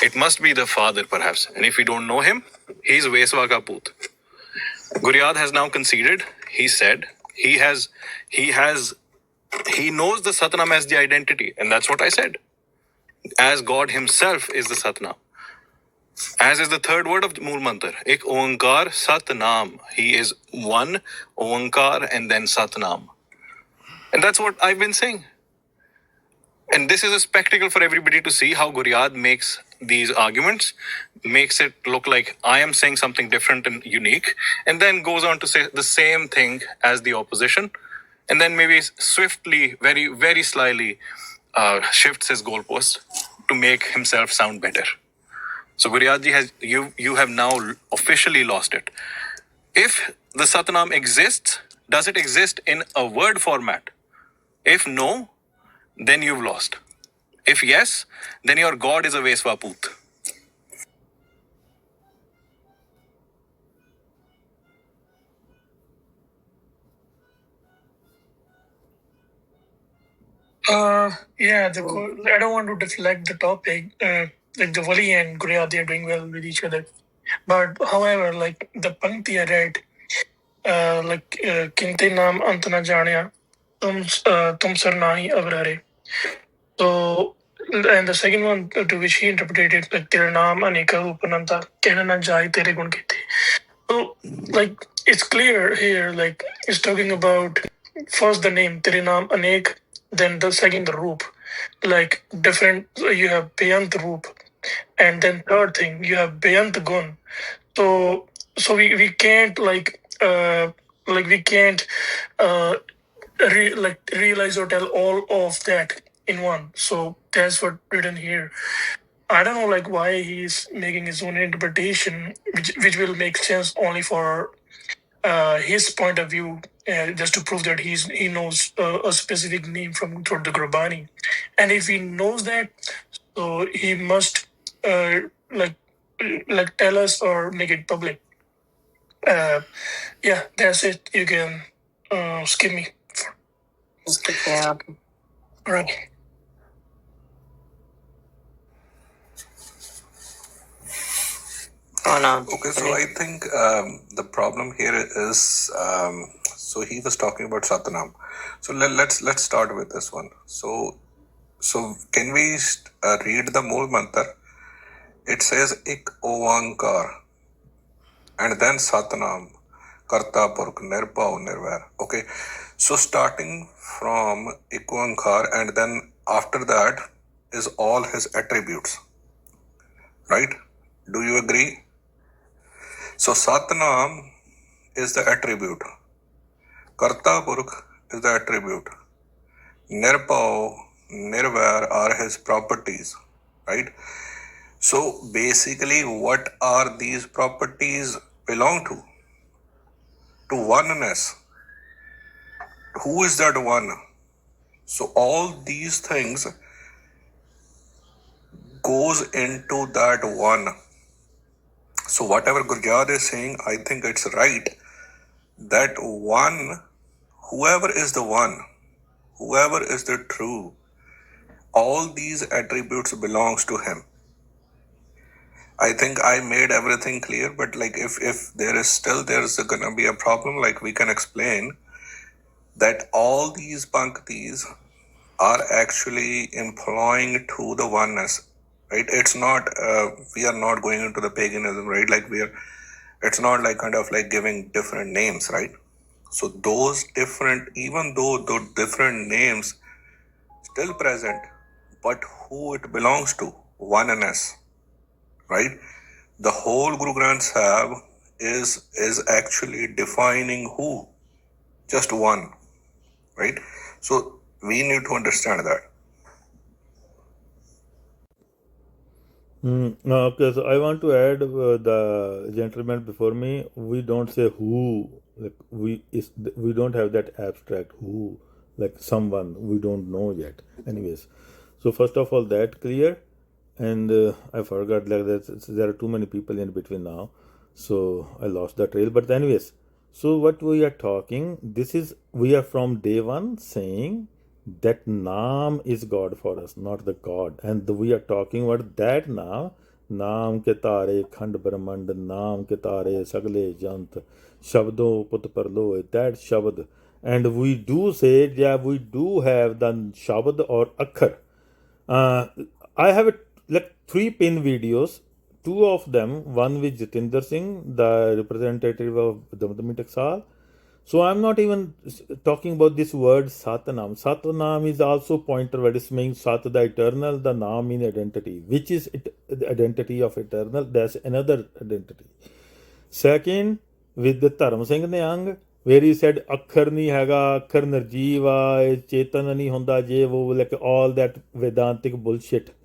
[SPEAKER 5] it must be the Father, perhaps. And if we don't know him, he's Vesva ka Poot. Guryad has now conceded. He said he knows the Satnam as the identity, and that's what I said. As God himself is the Satnam. As is the third word of the Mool Mantar. Ek Oankar Satnam. He is one, Oankar, and then Satnam. And that's what I've been saying. And this is a spectacle for everybody to see how Guryad makes these arguments, makes it look like I am saying something different and unique, and then goes on to say the same thing as the opposition, and then maybe swiftly, very, very slyly shifts his goalpost to make himself sound better. So Guryadji you have now officially lost it. If the Satnam exists, does it exist in a word format? If no, then you've lost. If yes, then your God is a Vesva Poot.
[SPEAKER 6] Yeah, I don't want to deflect the topic. Like the Wali and Guryad, they are doing well with each other. But however, like the Pankti I read, Kinte naam ant na jaanya, tum sar nahi abrare. So, and the second one to which he interpreted, like Tera naam aneka upananta, kehna na jai tere gun kite. So, like it's clear here, like it's talking about first the name Tere naam anek, then the second the roop, like different. You have Beyant roop, and then third thing you have Beyant gun. So we can't we can't realize or tell all of that in one. So that's what written here. I don't know like why he's making his own interpretation, which will make sense only for his point of view, just to prove that he knows a specific name from through the Gurbani, and if he knows that, so he must like tell us or make it public. Yeah, that's it. You can skip me.
[SPEAKER 1] Yeah.
[SPEAKER 6] All right.
[SPEAKER 1] Oh no.
[SPEAKER 7] Okay, so I think the problem here is so he was talking about Satnam. So let's start with this one. So can we read the Mool Mantar? It says Ik Oankar and then Satnam, Karta Purk, Nirpau, Nirvair. Okay, so starting from Ik Oankar and then after that is all his attributes, right? Do you agree? So Satnam is the attribute. Karta Purk is the attribute. Nirpau, Nirvair are his properties, right? So basically, what are these properties belong to? To oneness. Who is that one? So all these things goes into that one. So whatever Gurjad is saying, I think it's right. That one, whoever is the one, whoever is the true, all these attributes belongs to him. I think I made everything clear, but like if there's gonna be a problem, like we can explain that all these panktis are actually employing to the oneness, right? It's not, we are not going into the paganism, right? Like it's not like kind of like giving different names, right? So those different, even though those different names still present, but who it belongs to, oneness, right? The whole Guru Granth Sahib is actually defining who, just one, right? So we need to understand that.
[SPEAKER 2] Okay, so I want to add the gentleman before me. We don't say who, like we don't have that abstract who, like someone we don't know yet. Anyways, so first of all, that clear, and I forgot like that there are too many people in between now, so I lost the trail. But anyways, so what we are talking, this is we are from day one saying that Naam is God for us, not the God. And we are talking about that now. Naam ke tare khand brahmand, Naam ke tare sagle jant, Shabdo put parlo, that Shabd. And we do say, yeah, we do have the Shabd or Akhar. I have like 3 pin videos, 2 of them, one with Jatinder Singh, the representative of Damdami Taksal. So I'm not even talking about this word Satanam. Satanam is also pointer word. It means Sat, the eternal, the Nam in identity. Which is the identity of eternal? That's another identity. Second, with the Dharam Singh Niang, where he said Akhar nahi haga, Akhar nirjeeva, Chetana nahi hunda, je wo, like all that Vedantic bullshit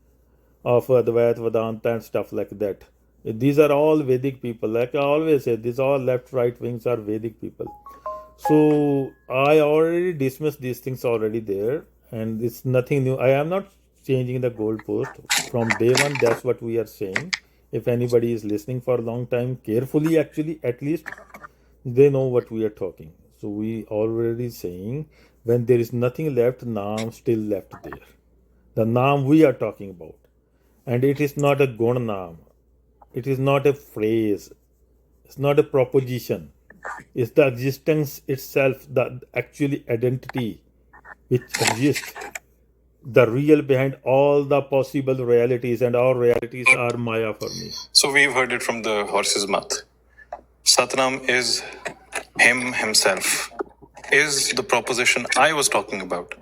[SPEAKER 2] of Advait Vedanta and stuff like that. These are all Vedic people. Like I always say, these all left, right wings are Vedic people. So I already dismissed these things already there, and it's nothing new. I am not changing the goalpost from day one. That's what we are saying. If anybody is listening for a long time, carefully, actually, at least they know what we are talking. So we already saying when there is nothing left, Naam still left there. The Naam we are talking about, and it is not a Gun Naam. It is not a phrase. It's not a proposition. It's the existence itself, the actually identity which exists, the real behind all the possible realities, and all realities are Maya for me.
[SPEAKER 5] So we've heard it from the horse's mouth. Satnam is him himself, is the proposition I was talking about.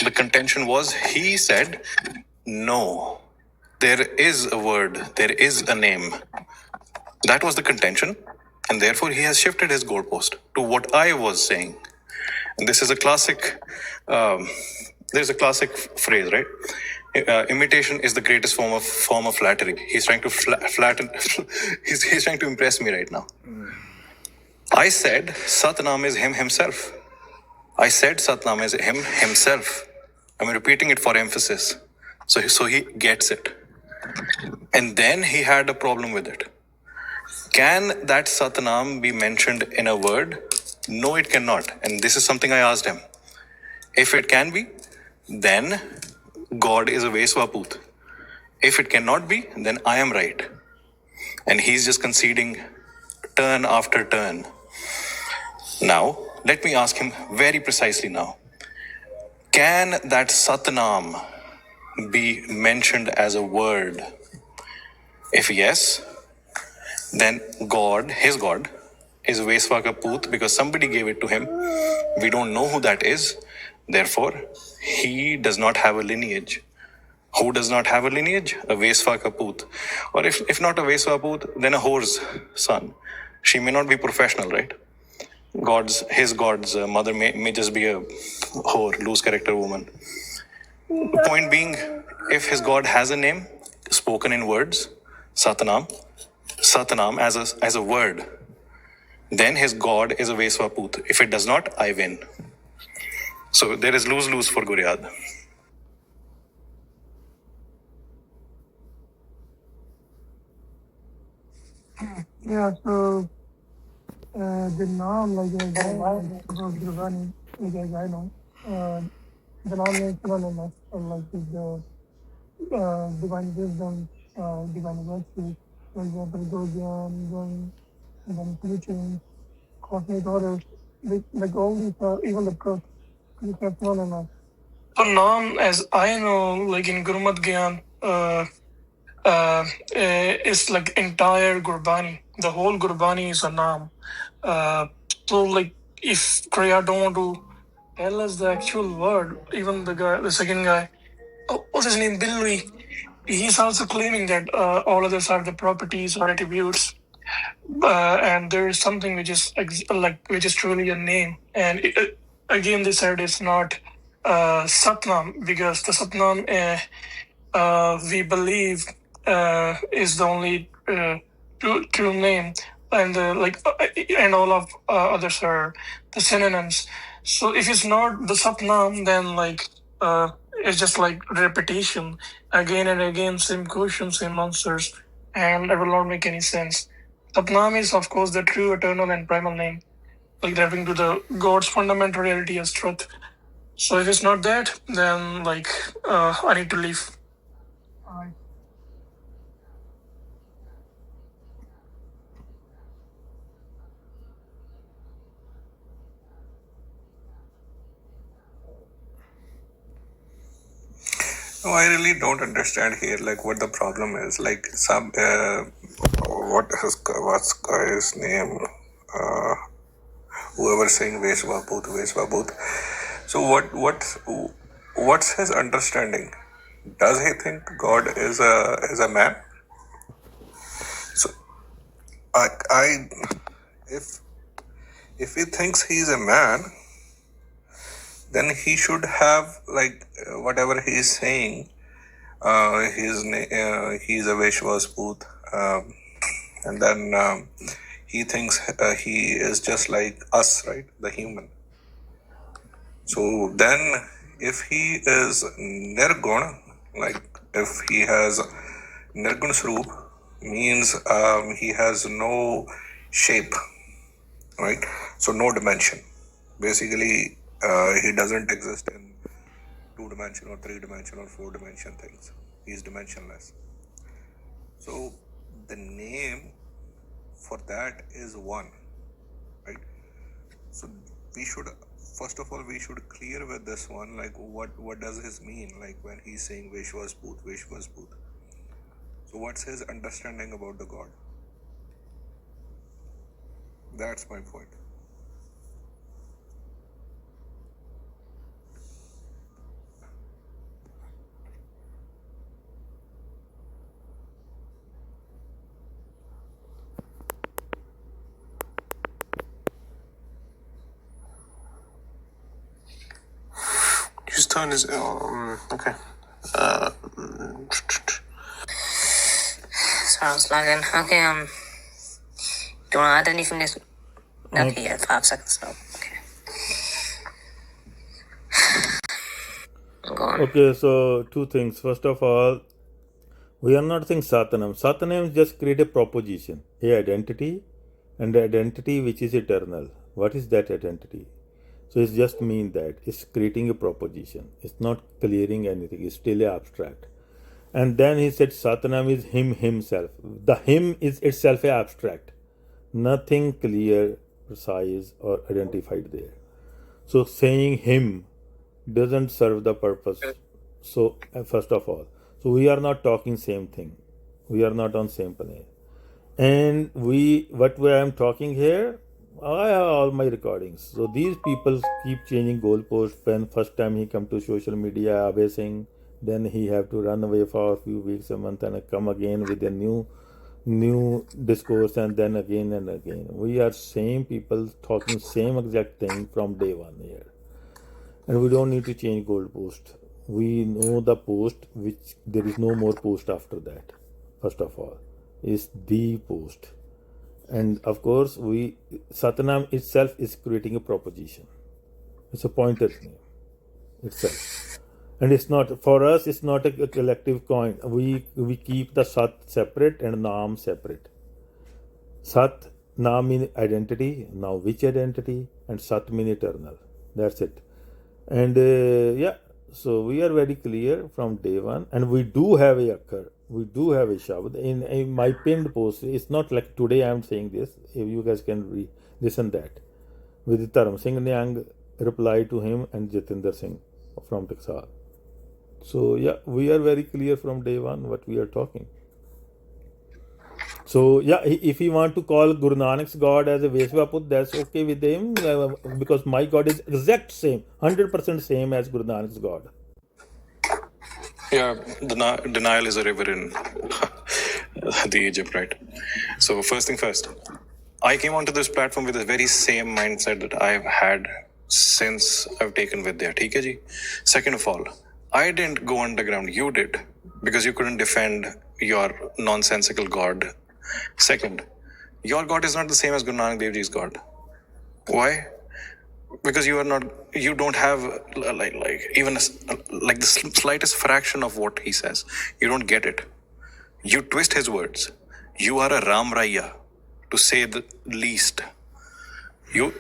[SPEAKER 5] The contention was he said, no, there is a word, there is a name. That was the contention. And therefore, he has shifted his goalpost to what I was saying. And this is a classic, there's a classic phrase, right? Imitation is the greatest form of flattery. He's trying to flatten, he's trying to impress me right now. I said Satnam is him himself. I said Satnam is him himself. I'm repeating it for emphasis. So he gets it. And then he had a problem with it. Can that Satnam be mentioned in a word? No, it cannot. And this is something I asked him. If it can be, then God is a Veswaput. If it cannot be, then I am right. And he's just conceding turn after turn. Now, let me ask him very precisely now. Can that Satnam be mentioned as a word? If yes, then God, his God, is Veswakaput because somebody gave it to him. We don't know who that is. Therefore, he does not have a lineage. Who does not have a lineage? A Veswakaput. Or if not a Veswaput, then a whore's son. She may not be professional, right? His God's mother may just be a whore, loose character woman. Point being, if his God has a name, spoken in words, Satnam, as a word, then his God is a Veswaput. If it does not, I win. So there is lose-lose for Guryad.
[SPEAKER 6] Yeah, so the Naam, like Gurbani, like I know, the Naam is synonymous, like with the divine wisdom, divine virtue, for example, Gurgyan, then teaching, cosmic orders, like all these are even the truth, these are synonymous. So Naam, as I know, like in Gurmat Gyan, is like entire Gurbani. The whole Gurbani is a Naam. So like if Kriya don't want to tell us the actual word, even the second guy, what's his name, Billy, he's also claiming that all others are the properties or attributes, and there is something which is which is truly a name. And again, they said it's not Satnam, because the Satnam we believe is the only true name, and and all of others are the synonyms. So if it's not the Satnam, then it's just like repetition again and again, same questions, same answers, and it will not make any sense. Satnam is, of course, the true, eternal, and primal name, like referring to the God's fundamental reality as truth. So if it's not that, then I need to leave.
[SPEAKER 7] No, I really don't understand here, like what the problem is. Like what's guy's name? Whoever saying Veswaput. So what's his understanding? Does he think God is a man? So I if he thinks he's a man, then he should have whatever he is saying. He's a Veshwasput, and then he thinks he is just like us, right? The human. So then, if he is Nirgun, like if he has Nirgun Swarup, means he has no shape, right? So no dimension. Basically, he doesn't exist in 2-dimension or 3-dimension or 4-dimension things. He's dimensionless. So the name for that is one, right? So we should, first of all, we should clear with this one, like what does his mean, like when he's saying Veshwasput. So what's his understanding about the God? That's my point.
[SPEAKER 5] His turn is okay.
[SPEAKER 1] Sounds like an okay. Do you want to add anything? This okay, yeah, 5 seconds. No, okay. Go on.
[SPEAKER 2] Okay, so two things. First of all, we are not saying Satanam. Satanam just create a proposition, a identity, and the identity which is eternal. What is that identity? So it's just mean that it's creating a proposition. It's not clearing anything. It's still abstract. And then he said Satanam is him himself. The him is itself abstract. Nothing clear, precise, or identified there. So saying him doesn't serve the purpose. So first of all, so we are not talking same thing. We are not on same plane. And what I am talking here, I have all my recordings. So these people keep changing goalposts. When first time he come to social media, abasing, then he have to run away for a few weeks, a month, and come again with a new discourse, and then again and again. We are same people talking same exact thing from day one here, and we don't need to change goalpost. we know the post, which there is no more post after that. First of all, is the post, and of course, Satnam itself is creating a proposition. It's a pointer's name itself, and it's not for us. It's not a collective coin. We keep the Sat separate and Naam separate. Sat, Naam mean identity. Now which identity? And Sat mean eternal. That's it. And so we are very clear from day one, and we do have a Akkar. We do have a Shabd. In my pinned post, it's not like today I am saying this. If you guys can listen that. With Dharam Singh Nyang reply to him and Jatinder Singh from Taksal. So we are very clear from day one what we are talking. So if you want to call Guru Nanak's God as a Vesvaput, that's okay with him, because my God is exact same, 100% same as Guru Nanak's God.
[SPEAKER 5] Yeah, denial is a river in the Egypt, right? So first thing first, I came onto this platform with the very same mindset that I've had since I've taken Vidya. Okay, ji? Second of all, I didn't go underground. You did, because you couldn't defend your nonsensical God. Second, your God is not the same as Guru Nanak Dev Ji's God. Why? Because you don't have even the slightest fraction of what he says. You don't get it. You twist his words. You are a Ram Raya, to say the least. You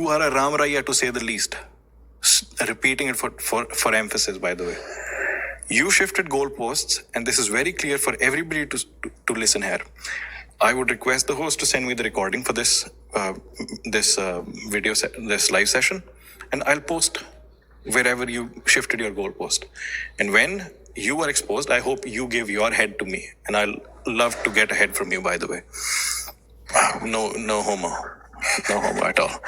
[SPEAKER 5] are a Ram Raya, to say the least. Repeating it for emphasis, by the way. You shifted goalposts, and this is very clear for everybody to listen here. I would request the host to send me the recording for this this live session, and I'll post wherever you shifted your goalpost. And when you were exposed, I hope you give your head to me, and I'll love to get a head from you, by the way. No homo at all.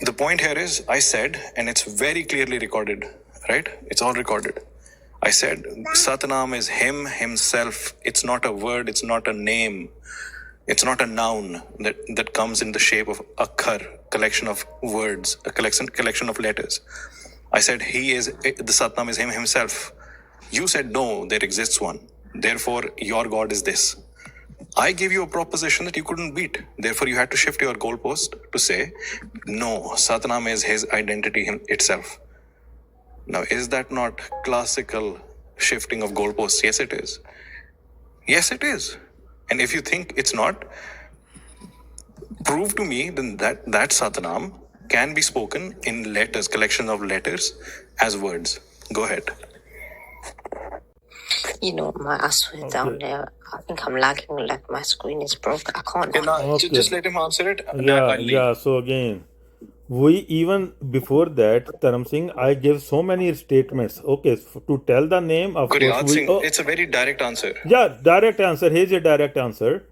[SPEAKER 5] The point here is, I said, and it's very clearly recorded, right? It's all recorded. I said, Satnam is him, himself. It's not a word, it's not a name. It's not a noun that comes in the shape of Akkar, collection of words, a collection of letters. I said, the Satnam is him, himself. You said, no, there exists one. Therefore, your God is this. I gave you a proposition that you couldn't beat. Therefore, you had to shift your goalpost to say, no, Satnam is his identity itself. Now, is that not classical shifting of goalposts? Yes, it is. Yes, it is. And if you think it's not, prove to me then that Satnam can be spoken in letters, collection of letters, as words. Go ahead.
[SPEAKER 1] I swear down there, I think I'm lagging, like my screen is broke. I can't.
[SPEAKER 2] Okay.
[SPEAKER 5] Just let him answer it.
[SPEAKER 2] Yeah. So again, we even before that, Dharam Singh, I gave so many statements. Okay, to tell the name of course.
[SPEAKER 5] It's a very direct answer.
[SPEAKER 2] Yeah, direct answer. Here's a direct answer.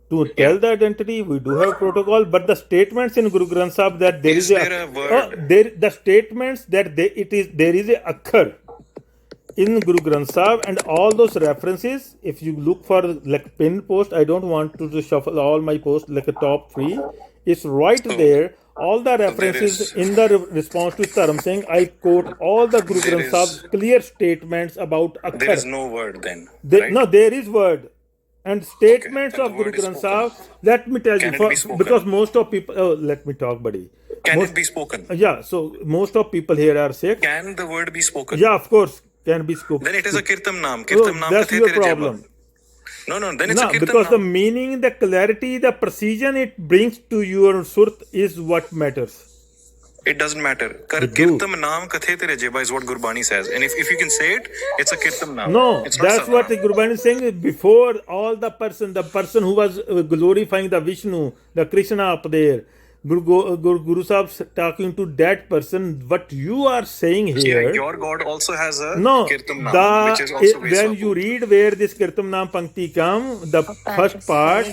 [SPEAKER 2] To tell the identity, we do have protocol, but the statements in Guru Granth Sahib that there is
[SPEAKER 5] there a word?
[SPEAKER 2] The statements that there is a Akkar in Guru Granth Sahib, and all those references, if you look for like pin post, I don't want to shuffle all my posts like a top 3. It's right there. All the references in the response to Dharam Singh, I quote all the Guru Granth Sahib's clear statements about Akkar.
[SPEAKER 5] There is no word then.
[SPEAKER 2] Right? No, there is word. And statements of Guru Granth Sahib, let me tell you, because most of people, let me talk, buddy.
[SPEAKER 5] Can it be spoken?
[SPEAKER 2] Yeah, so most of people here are Sikh.
[SPEAKER 5] Can the word be spoken?
[SPEAKER 2] Yeah, of course, can be spoken.
[SPEAKER 5] Then it is a Kirtam Naam. Kirtam Naam
[SPEAKER 2] that's your problem.
[SPEAKER 5] No, then it's a Kirtan
[SPEAKER 2] because
[SPEAKER 5] Naam.
[SPEAKER 2] The meaning, the clarity, the precision it brings to your Surat is what matters.
[SPEAKER 5] It doesn't matter. Kirtam Naam Kathe Tere Jeba is what Gurbani says. And if you can say it, it's a Kirtam Naam.
[SPEAKER 2] No, that's what the Gurbani is saying. Before all the person who was glorifying the Vishnu, the Krishna up there, Guru Sahib's talking to that person. What you are saying here,
[SPEAKER 5] yeah, your God also has a Kirtam Naam, which is also
[SPEAKER 2] when you read where this Kirtam Naam Pankti come, the first part,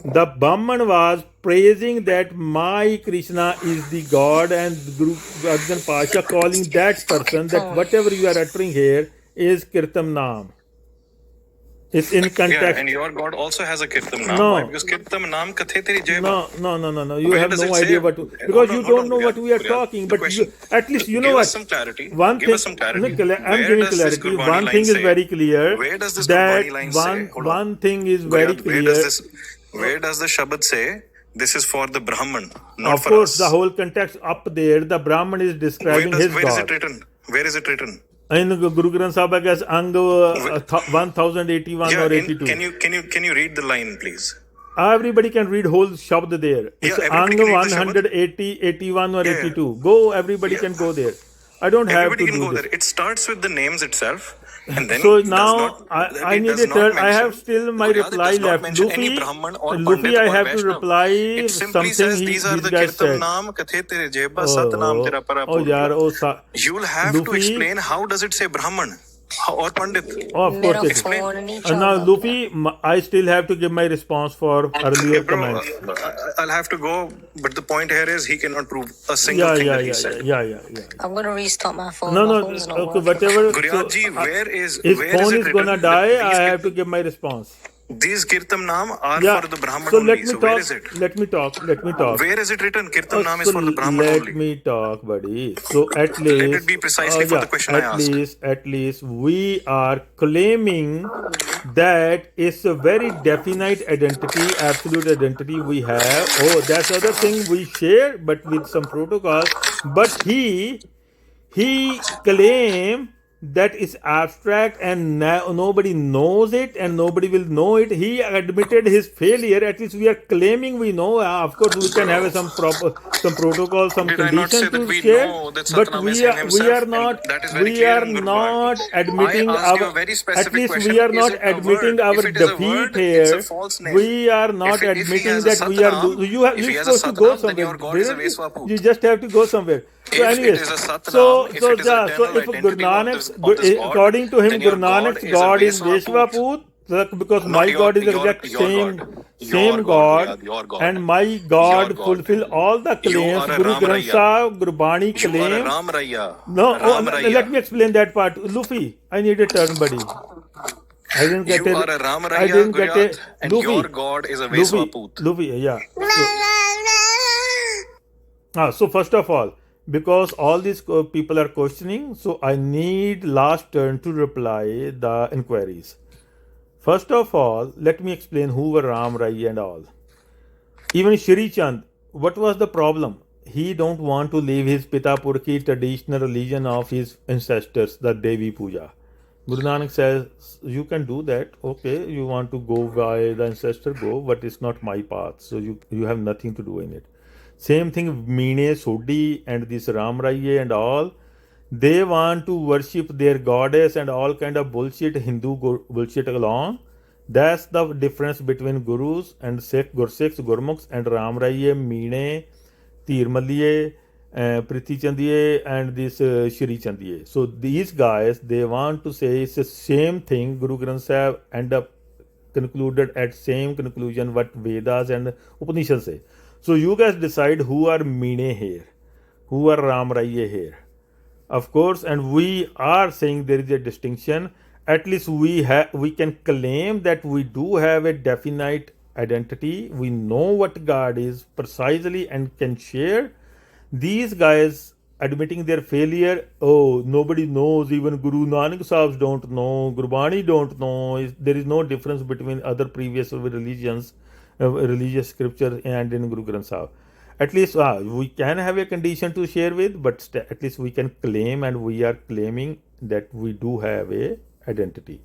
[SPEAKER 2] the Brahman was praising that my Krishna is the God, and Guru Arjan Pasha calling that person that whatever you are uttering here is Kirtam Naam. It's in
[SPEAKER 5] Yeah,
[SPEAKER 2] context.
[SPEAKER 5] and your God also has a Kirtam Naam.
[SPEAKER 2] No.
[SPEAKER 5] Why? Because Kirtam Naam Kathe Teri Jeba.
[SPEAKER 2] No. You
[SPEAKER 5] Where
[SPEAKER 2] have
[SPEAKER 5] does
[SPEAKER 2] no
[SPEAKER 5] it say?
[SPEAKER 2] idea what because you don't know what we are talking.
[SPEAKER 5] The
[SPEAKER 2] But
[SPEAKER 5] question.
[SPEAKER 2] at least you know
[SPEAKER 5] Give
[SPEAKER 2] what.
[SPEAKER 5] us some clarity.
[SPEAKER 2] One
[SPEAKER 5] Give
[SPEAKER 2] thing.
[SPEAKER 5] us some clarity.
[SPEAKER 2] I'm
[SPEAKER 5] Where
[SPEAKER 2] giving
[SPEAKER 5] does this
[SPEAKER 2] clarity.
[SPEAKER 5] Gurbani
[SPEAKER 2] One
[SPEAKER 5] line
[SPEAKER 2] thing is
[SPEAKER 5] say?
[SPEAKER 2] very clear.
[SPEAKER 5] Where does this
[SPEAKER 2] That
[SPEAKER 5] Gurbani line say? Hold on.
[SPEAKER 2] one thing is very
[SPEAKER 5] Guryat,
[SPEAKER 2] clear.
[SPEAKER 5] Where does the Shabad say this is for the Brahman, not
[SPEAKER 2] Of
[SPEAKER 5] for
[SPEAKER 2] course,
[SPEAKER 5] us?
[SPEAKER 2] the whole context up there, the Brahman is describing his
[SPEAKER 5] Where is
[SPEAKER 2] God.
[SPEAKER 5] it written? Where is it written?
[SPEAKER 2] In Guru Granth Sahib, I guess, Ang 1081 or 82.
[SPEAKER 5] Can you read the line, please?
[SPEAKER 2] Everybody can read whole Shabd there. It's
[SPEAKER 5] everybody
[SPEAKER 2] Ang
[SPEAKER 5] can read the
[SPEAKER 2] 180, 81 or
[SPEAKER 5] Yeah.
[SPEAKER 2] 82. Go, everybody can go there. I don't have
[SPEAKER 5] Everybody
[SPEAKER 2] to
[SPEAKER 5] can
[SPEAKER 2] do
[SPEAKER 5] go
[SPEAKER 2] this.
[SPEAKER 5] there. It starts with the names itself, and then
[SPEAKER 2] So
[SPEAKER 5] it does
[SPEAKER 2] now
[SPEAKER 5] not,
[SPEAKER 2] I
[SPEAKER 5] it
[SPEAKER 2] need
[SPEAKER 5] does
[SPEAKER 2] a
[SPEAKER 5] not
[SPEAKER 2] turn. I
[SPEAKER 5] mention-
[SPEAKER 2] have still my
[SPEAKER 5] Guryat, it
[SPEAKER 2] reply
[SPEAKER 5] does not
[SPEAKER 2] left.
[SPEAKER 5] mention any
[SPEAKER 2] Luffy,
[SPEAKER 5] Brahman or
[SPEAKER 2] Luffy,
[SPEAKER 5] Pandit
[SPEAKER 2] I
[SPEAKER 5] or
[SPEAKER 2] have to
[SPEAKER 5] Vaishnav.
[SPEAKER 2] reply
[SPEAKER 5] It simply
[SPEAKER 2] something
[SPEAKER 5] says these are
[SPEAKER 2] these
[SPEAKER 5] the
[SPEAKER 2] guys
[SPEAKER 5] Kirtan
[SPEAKER 2] said.
[SPEAKER 5] Naam, Kathe Tere Jeba, Sat Naam Tera Para
[SPEAKER 2] Oh, yaar,
[SPEAKER 5] Purva. You'll have to
[SPEAKER 2] Luffy,
[SPEAKER 5] explain how does it say Brahman or Pandit.
[SPEAKER 2] of
[SPEAKER 1] मेरा
[SPEAKER 2] course it.
[SPEAKER 1] Phone नहीं
[SPEAKER 2] Now,
[SPEAKER 1] चल
[SPEAKER 2] Luffy, I still have to give my response for earlier
[SPEAKER 5] Bro,
[SPEAKER 2] comments.
[SPEAKER 5] I'll have to go, but the point here is he cannot prove a single thing that he said.
[SPEAKER 2] Yeah.
[SPEAKER 1] I'm gonna restart my phone.
[SPEAKER 2] No,
[SPEAKER 1] My phone's not
[SPEAKER 2] okay,
[SPEAKER 1] working.
[SPEAKER 2] whatever.
[SPEAKER 5] Guryat ji, where is
[SPEAKER 2] His
[SPEAKER 5] where
[SPEAKER 2] phone
[SPEAKER 5] is
[SPEAKER 2] is
[SPEAKER 5] it
[SPEAKER 2] gonna
[SPEAKER 5] written
[SPEAKER 2] die.
[SPEAKER 5] that
[SPEAKER 2] I have to give my response.
[SPEAKER 5] these Kirtan Naam are
[SPEAKER 2] Yeah.
[SPEAKER 5] for the Brahman
[SPEAKER 2] So
[SPEAKER 5] only?
[SPEAKER 2] let me
[SPEAKER 5] So where
[SPEAKER 2] talk.
[SPEAKER 5] is it?
[SPEAKER 2] Let me talk.
[SPEAKER 5] Where is it written? Kirtan Naam is
[SPEAKER 2] So
[SPEAKER 5] for the Brahman
[SPEAKER 2] let
[SPEAKER 5] only.
[SPEAKER 2] me talk, buddy. So at least
[SPEAKER 5] Let it be precisely for the question I asked.
[SPEAKER 2] At least we are claiming that it's a very definite identity, absolute identity we have. Oh, that's the other thing we share, but with some protocols. But he claim that is abstract and nobody knows it and nobody will know it. He admitted his failure. At least we are claiming we know. Of course, we can have some protocol, some
[SPEAKER 5] Did I not say
[SPEAKER 2] condition
[SPEAKER 5] that
[SPEAKER 2] to
[SPEAKER 5] we
[SPEAKER 2] share.
[SPEAKER 5] know that
[SPEAKER 2] But
[SPEAKER 5] Satnam
[SPEAKER 2] we
[SPEAKER 5] is him
[SPEAKER 2] are
[SPEAKER 5] himself,
[SPEAKER 2] not
[SPEAKER 5] and that is very
[SPEAKER 2] we
[SPEAKER 5] clear
[SPEAKER 2] are
[SPEAKER 5] in Gurban.
[SPEAKER 2] not admitting
[SPEAKER 5] I asked you
[SPEAKER 2] our
[SPEAKER 5] a very
[SPEAKER 2] at
[SPEAKER 5] specific
[SPEAKER 2] least
[SPEAKER 5] question.
[SPEAKER 2] we are
[SPEAKER 5] Is
[SPEAKER 2] not
[SPEAKER 5] it a
[SPEAKER 2] admitting
[SPEAKER 5] word?
[SPEAKER 2] our
[SPEAKER 5] If it is a
[SPEAKER 2] defeat
[SPEAKER 5] word,
[SPEAKER 2] here.
[SPEAKER 5] it's a false name.
[SPEAKER 2] We are not
[SPEAKER 5] If he
[SPEAKER 2] admitting
[SPEAKER 5] has a
[SPEAKER 2] that we are
[SPEAKER 5] Satnam,
[SPEAKER 2] you're
[SPEAKER 5] if he has a
[SPEAKER 2] supposed to go
[SPEAKER 5] Satnam, then
[SPEAKER 2] somewhere.
[SPEAKER 5] your God is a Veswaput.
[SPEAKER 2] You just have to go somewhere. So
[SPEAKER 5] If
[SPEAKER 2] anyways,
[SPEAKER 5] it is a Satnam,
[SPEAKER 2] so
[SPEAKER 5] if it is
[SPEAKER 2] yeah, so
[SPEAKER 5] eternal
[SPEAKER 2] if Guru
[SPEAKER 5] identity
[SPEAKER 2] Nanak's,
[SPEAKER 5] of this God,
[SPEAKER 2] according to him,
[SPEAKER 5] then your
[SPEAKER 2] Guru Nanak's
[SPEAKER 5] God
[SPEAKER 2] God
[SPEAKER 5] is
[SPEAKER 2] is
[SPEAKER 5] a Veswaput.
[SPEAKER 2] Veswaput, because
[SPEAKER 5] Not
[SPEAKER 2] my
[SPEAKER 5] your-
[SPEAKER 2] God is the
[SPEAKER 5] your-
[SPEAKER 2] exact
[SPEAKER 5] your
[SPEAKER 2] same
[SPEAKER 5] God.
[SPEAKER 2] same
[SPEAKER 5] Your
[SPEAKER 2] God,
[SPEAKER 5] God, your God.
[SPEAKER 2] and my God
[SPEAKER 5] Your God.
[SPEAKER 2] fulfill all the
[SPEAKER 5] You
[SPEAKER 2] claims.
[SPEAKER 5] are a
[SPEAKER 2] Guru
[SPEAKER 5] Ram
[SPEAKER 2] Granth
[SPEAKER 5] Raya.
[SPEAKER 2] Sahib, Gurbani
[SPEAKER 5] You are a
[SPEAKER 2] claim.
[SPEAKER 5] Ram Raya.
[SPEAKER 2] No,
[SPEAKER 5] Ram Raya.
[SPEAKER 2] let me explain that part. Luffy, I need a turn, buddy. I didn't get
[SPEAKER 5] You
[SPEAKER 2] it.
[SPEAKER 5] are a Ram
[SPEAKER 2] I
[SPEAKER 5] Raya,
[SPEAKER 2] didn't get
[SPEAKER 5] Guryat,
[SPEAKER 2] it.
[SPEAKER 5] and
[SPEAKER 2] Luffy,
[SPEAKER 5] your God is a Veswaput.
[SPEAKER 2] Luffy, yeah. So first of all, because all these people are questioning, so I need last turn to reply the inquiries. First of all, let me explain who were Ram Rai and all. Even Shri Chand, what was the problem? He don't want to leave his Pitapur ki traditional religion of his ancestors, the Devi Puja. Guru Nanak says, you can do that. Okay, you want to go by the ancestor, go, but it's not my path. So you have nothing to do in it. Same thing, Meene, Sodhi and this Ram Rai and all. They want to worship their goddess and all kind of bullshit, Hindu bullshit along. That's the difference between Gurus and Sikhs, Gurmukhs and Ram Raiye, Meene, Tir Malliye, Priti Chandiye and this Shri Chandiye. So these guys, they want to say it's the same thing. Guru Granth Sahib end up concluded at same conclusion what Vedas and Upanishads say. So you guys decide who are Meene here, who are Ram Raiye here. Of course, and we are saying there is a distinction. At least we can claim that we do have a definite identity. We know what God is precisely and can share. These guys admitting their failure, oh, nobody knows, even Guru Nanak Sahibs don't know, Gurbani don't know. There is no difference between other previous religions, religious scripture and in Guru Granth Sahib. At least we can have a condition to share with, but at least we can claim, and we are claiming that we do have a identity.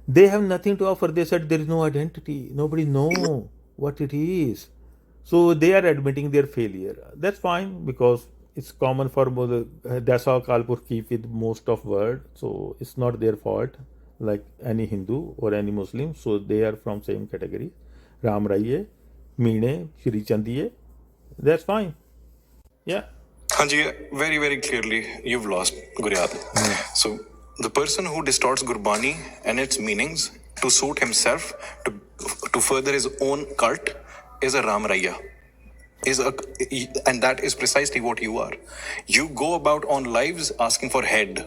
[SPEAKER 2] They have nothing to offer. They said there is no identity. Nobody know what it is. So they are admitting their failure. That's fine, because it's common for that's how Kalpur keep with most of word. So it's not their fault, like any Hindu or any Muslim. So they are from same category. Ram Raiye, Meene, Shri Chandiye. That's fine. Yeah.
[SPEAKER 5] Hanji, very, very clearly, you've lost, Guryat. So, the person who distorts Gurbani and its meanings to suit himself, to further his own cult, is a Ram Raya. And that is precisely what you are. You go about on lives asking for head,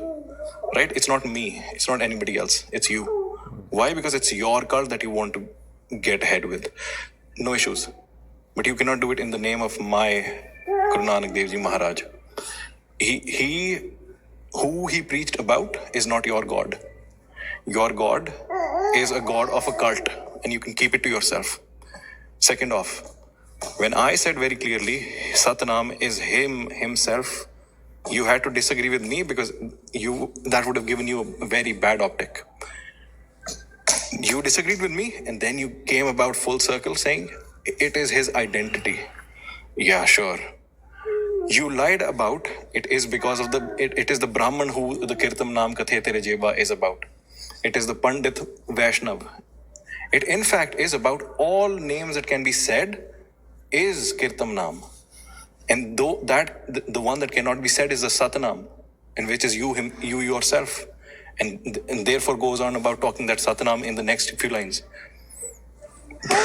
[SPEAKER 5] right? It's not me. It's not anybody else. It's you. Why? Because it's your cult that you want to get ahead with. No issues. But you cannot do it in the name of my Guru Nanak Dev Ji Maharaj. Who he preached about is not your God. Your God is a God of a cult, and you can keep it to yourself. Second off, when I said very clearly, Satnam is himself, you had to disagree with me because that would have given you a very bad optic. You disagreed with me, and then you came about full circle saying it is his identity. Yeah, sure. You lied about it is because of it is the Brahman who the Kirtam Naam Kathe Tere Jeba is about. It is the Pandit Vaishnav. It in fact is about all names that can be said is Kirtam Naam. And though that the one that cannot be said is the Satnam, and which is you yourself. And therefore goes on about talking that Satnam in the next few lines.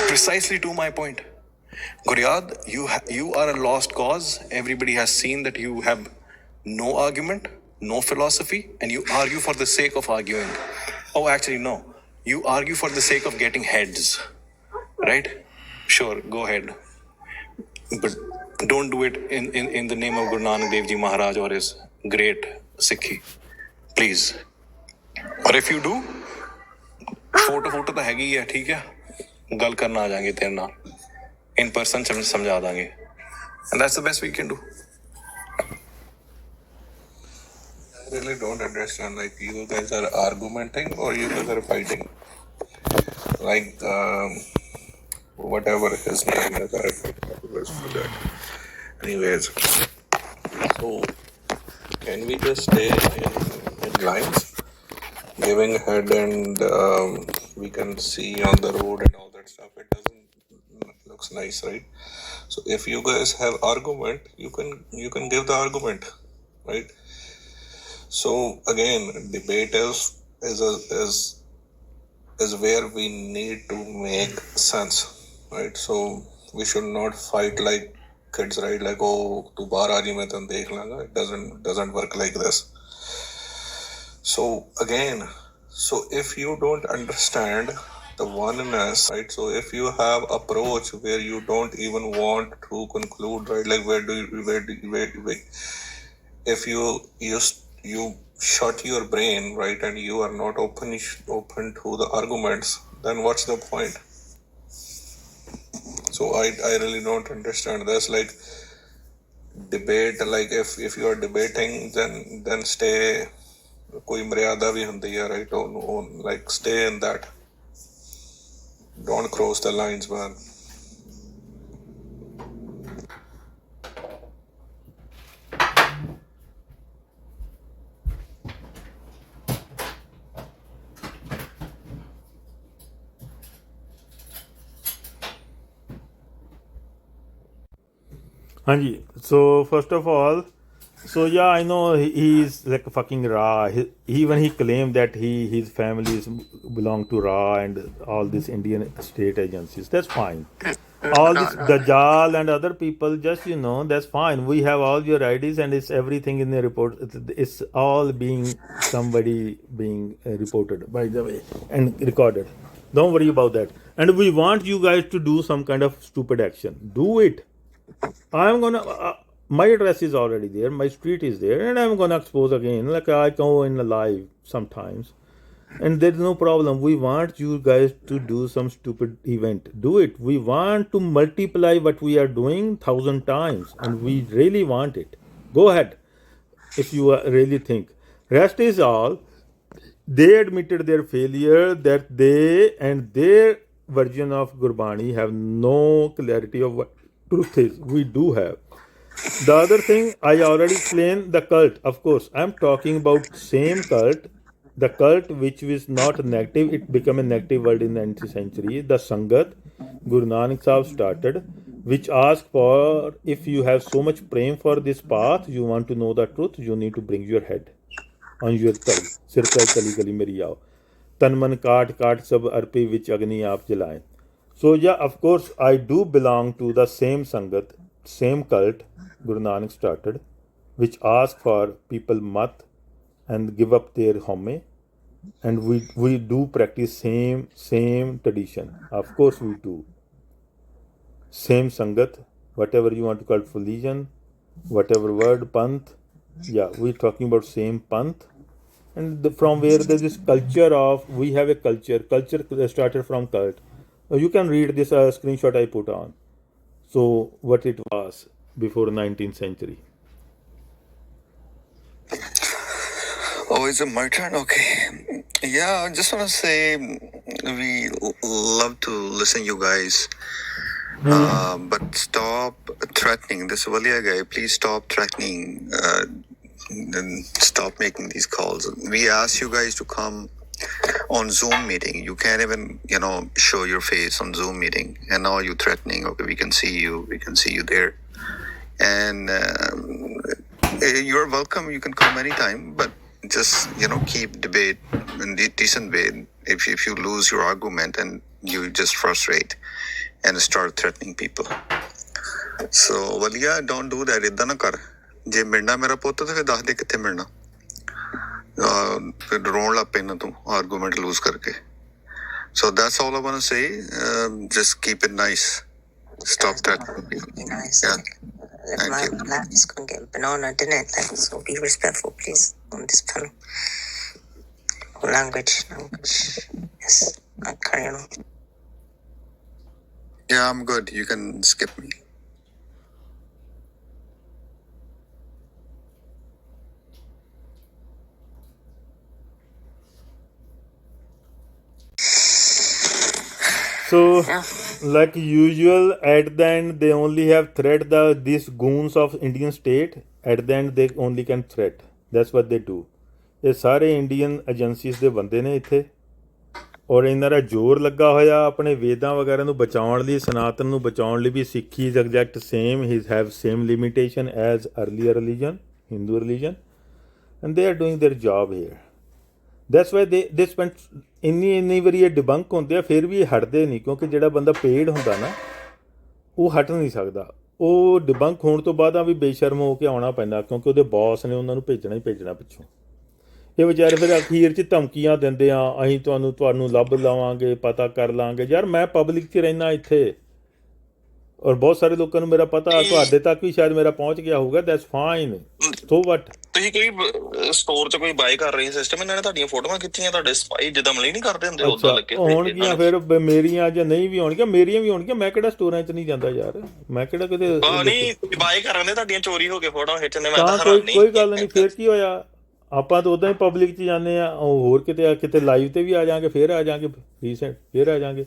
[SPEAKER 5] Precisely to my point. Guryad, you are a lost cause. Everybody has seen that you have no argument, no philosophy, and you argue for the sake of arguing. Oh, actually, no. You argue for the sake of getting heads. Right? Sure, go ahead. But don't do it in the name of Guru Nanak Dev Ji Maharaj or his great Sikhi. Please. Or if you do, photo तो हैगी है, ठीक है, गल करना आ जाएंगे तेरे नाल, in person समझा देंगे, and that's the best we can do.
[SPEAKER 7] I really don't understand, like, you guys are argumenting or you guys are fighting, like, whatever his name is, I forgot. Anyways, so can we just stay in lines? Giving head and we can see on the road and all that stuff. It doesn't looks nice, right? So if you guys have argument, you can give the argument, right? So again, debate is where we need to make sense, right? So we should not fight like kids, right? Like, oh, tu baar aa rahi, main tum dekh langa. It doesn't work like this. So again, so if you don't understand the oneness, right? So if you have approach where you don't even want to conclude, right? Like where if you shut your brain, right, and you are not open to the arguments, then what's the point? So I really don't understand this. Like, debate, like if you are debating, then stay. कोई मर्यादा भी होती है, right? Like, stay in that. Don't cross the lines, man.
[SPEAKER 2] Hanji, so first of all, so yeah, I know he's like a fucking Ra. Even he claimed that his family belong to Ra and all these Indian state agencies. That's fine. All this Dajjal and other people, just that's fine. We have all your IDs and it's everything in the report. It's all somebody being reported, by the way, and recorded. Don't worry about that. And we want you guys to do some kind of stupid action. Do it. I'm gonna. My address is already there. My street is there, and I'm gonna expose again. Like I go in the live sometimes, and there's no problem. We want you guys to do some stupid event. Do it. We want to multiply what we are doing 1,000 times, and we really want it. Go ahead, if you really think. Rest is all. They admitted their failure, that they and their version of Gurbani have no clarity of what truth is. We do have. The other thing, I already explained the cult. Of course, I'm talking about same cult. The cult which was not negative, it became a negative word in the 19th century. The Sangat, Guru Nanak Sahib started, which asked for, if you have so much praying for this path, you want to know the truth, you need to bring your head on your tali. Sirkai tali gali meri aao. Tanman kaat sab arpi vich agni aap jalaye. So yeah, of course, I do belong to the same Sangat, same cult Guru Nanak started, which asked for people mat and give up their home. and we do practice same tradition. Of course we do. Same sangat, whatever you want to call it, religion, whatever word, panth. Yeah, we're talking about same panth. And from where there's this culture of, we have a culture started from cult. You can read this screenshot I put on. So what it was before 19th century.
[SPEAKER 7] Oh, is it my turn? Okay. Yeah, I just want to say we love to listen you guys. But stop threatening. This Walia guy, please stop threatening. Then stop making these calls. We ask you guys to come on Zoom meeting. You can't even, show your face on Zoom meeting. And now you're threatening, okay, we can see you there. And you're welcome. You can come anytime, but just, keep debate in decent way. If you lose your argument and you just frustrate and start threatening people. So, Walia, don't do that. Idda na kar. ਜੇ ਮਿਲਣਾ ਮੇਰਾ ਪੁੱਤ ਤੇ ਫਿਰ ਦੱਸ ਦੇ ਕਿੱਥੇ ਮਿਲਣਾ ਫਿਰ ਰੋਣ ਲੱਗ ਪੈਣਾ ਤੂੰ ਆਰਗੂਮੈਂਟ ਲੂਜ਼ ਕਰਕੇ so that's all I want to say. Just keep it nice. Stop that.
[SPEAKER 1] Nice.
[SPEAKER 7] Yeah. Thank
[SPEAKER 1] My
[SPEAKER 7] you.
[SPEAKER 1] life is gonna get banana, didn't it? Like, so be respectful, please, on this panel. Language. Yes, carry on.
[SPEAKER 7] Yeah, I'm good. You can skip me.
[SPEAKER 2] So, like usual, at the end they only have threat these goons of Indian state. At the end they only can threat. That's what they do. ਇਹ ਸਾਰੇ Indian agencies ਦੇ ਬੰਦੇ ਨੇ ਇੱਥੇ ਔਰ ਇਹਨਾਂ ਦਾ ਜ਼ੋਰ ਲੱਗਾ ਹੋਇਆ ਆਪਣੇ ਵੇਦਾਂ ਵਗੈਰਾ ਨੂੰ ਬਚਾਉਣ ਲਈ, ਸਨਾਤਨ ਨੂੰ ਬਚਾਉਣ ਲਈ ਵੀ Sikhi is exact same, he have same limitation as earlier religion, Hindu religion, and they are doing their job here. That's why they spend ਇੰਨੀ ਵਾਰੀ ਇਹ ਡਿਬੰਕ ਹੁੰਦੇ ਆ, ਫਿਰ ਵੀ ਇਹ ਹਟਦੇ ਨਹੀਂ, ਕਿਉਂਕਿ ਜਿਹੜਾ ਬੰਦਾ ਪੇਡ ਹੁੰਦਾ ਨਾ ਉਹ ਹਟ ਨਹੀਂ ਸਕਦਾ. ਉਹ ਡਿਬੰਕ ਹੋਣ ਤੋਂ ਬਾਅਦ ਆ ਵੀ ਬੇਸ਼ਰਮ ਹੋ ਕੇ ਆਉਣਾ ਪੈਂਦਾ, ਕਿਉਂਕਿ ਉਹਦੇ ਬੌਸ ਨੇ ਉਹਨਾਂ ਨੂੰ ਭੇਜਣਾ ਹੀ ਭੇਜਣਾ ਪਿੱਛੋਂ. ਇਹ ਵਿਚਾਰੇ ਫਿਰ ਅਖੀਰ 'ਚ ਧਮਕੀਆਂ ਦਿੰਦੇ ਆ, ਅਸੀਂ ਤੁਹਾਨੂੰ ਲੱਭ ਲਵਾਂਗੇ, ਪਤਾ ਕਰ ਲਾਂਗੇ. ਯਾਰ ਮੈਂ ਪਬਲਿਕ 'ਚ ਰਹਿੰਦਾ ਇੱਥੇ ਔਰ ਬਹੁਤ ਸਾਰੇ ਲੋਕਾਂ ਨੂੰ ਮੇਰਾ ਪਤਾ, ਤੁਹਾਡੇ ਤੱਕ ਵੀ ਸ਼ਾਇਦ ਮੇਰਾ ਪਹੁੰਚ ਗਿਆ ਹੋਊਗਾ. That's fine. ਸੋ ਵਟ,
[SPEAKER 5] ਤੁਸੀਂ ਕੋਈ ਸਟੋਰ 'ਚ ਕੋਈ ਬਾਏ ਕਰ ਰਹੇ ਸਿਸਟਮ, ਇਹਨਾਂ ਨੇ ਤੁਹਾਡੀਆਂ ਫੋਟੋਆਂ ਖਿੱਚੀਆਂ, ਤੁਹਾਡੇ ਸਪਾਈ ਜਿੱਦਾਂ ਮਲੇ ਨਹੀਂ ਕਰਦੇ ਹੁੰਦੇ ਉਦਾਂ ਲੱਗੇ
[SPEAKER 2] ਹੋਣਗੀਆਂ ਫਿਰ ਮੇਰੀਆਂ ਜਾਂ ਨਹੀਂ ਵੀ ਹੋਣਗੀਆਂ, ਮੇਰੀਆਂ ਵੀ ਹੋਣਗੀਆਂ. ਮੈਂ ਕਿਹੜਾ ਸਟੋਰਾਂ 'ਚ ਨਹੀਂ ਜਾਂਦਾ ਯਾਰ, ਮੈਂ ਕਿਹੜਾ ਕਿਤੇ
[SPEAKER 5] ਨਹੀਂ ਬਾਏ ਕਰਨ ਦੇ, ਤੁਹਾਡੀਆਂ ਚੋਰੀ ਹੋ ਕੇ ਫੋਟੋਆਂ ਖਿੱਚਣੇ.
[SPEAKER 2] ਤਾਂ ਕੋਈ ਗੱਲ ਨਹੀਂ, ਫਿਰ ਕੀ ਹੋਇਆ, ਆਪਾਂ ਤਾਂ ਉੱਦਾਂ ਹੀ ਪਬਲਿਕ 'ਚ ਜਾਂਦੇ ਹਾਂ. ਹੋਰ ਕਿਤੇ ਲਾਈਵ 'ਤੇ ਵੀ ਆ ਜਾਵਾਂਗੇ, ਫਿਰ ਆ ਜਾਵਾਂਗੇ ਰੀਸੈਂਟ, ਫਿਰ ਆ ਜਾਵਾਂਗੇ.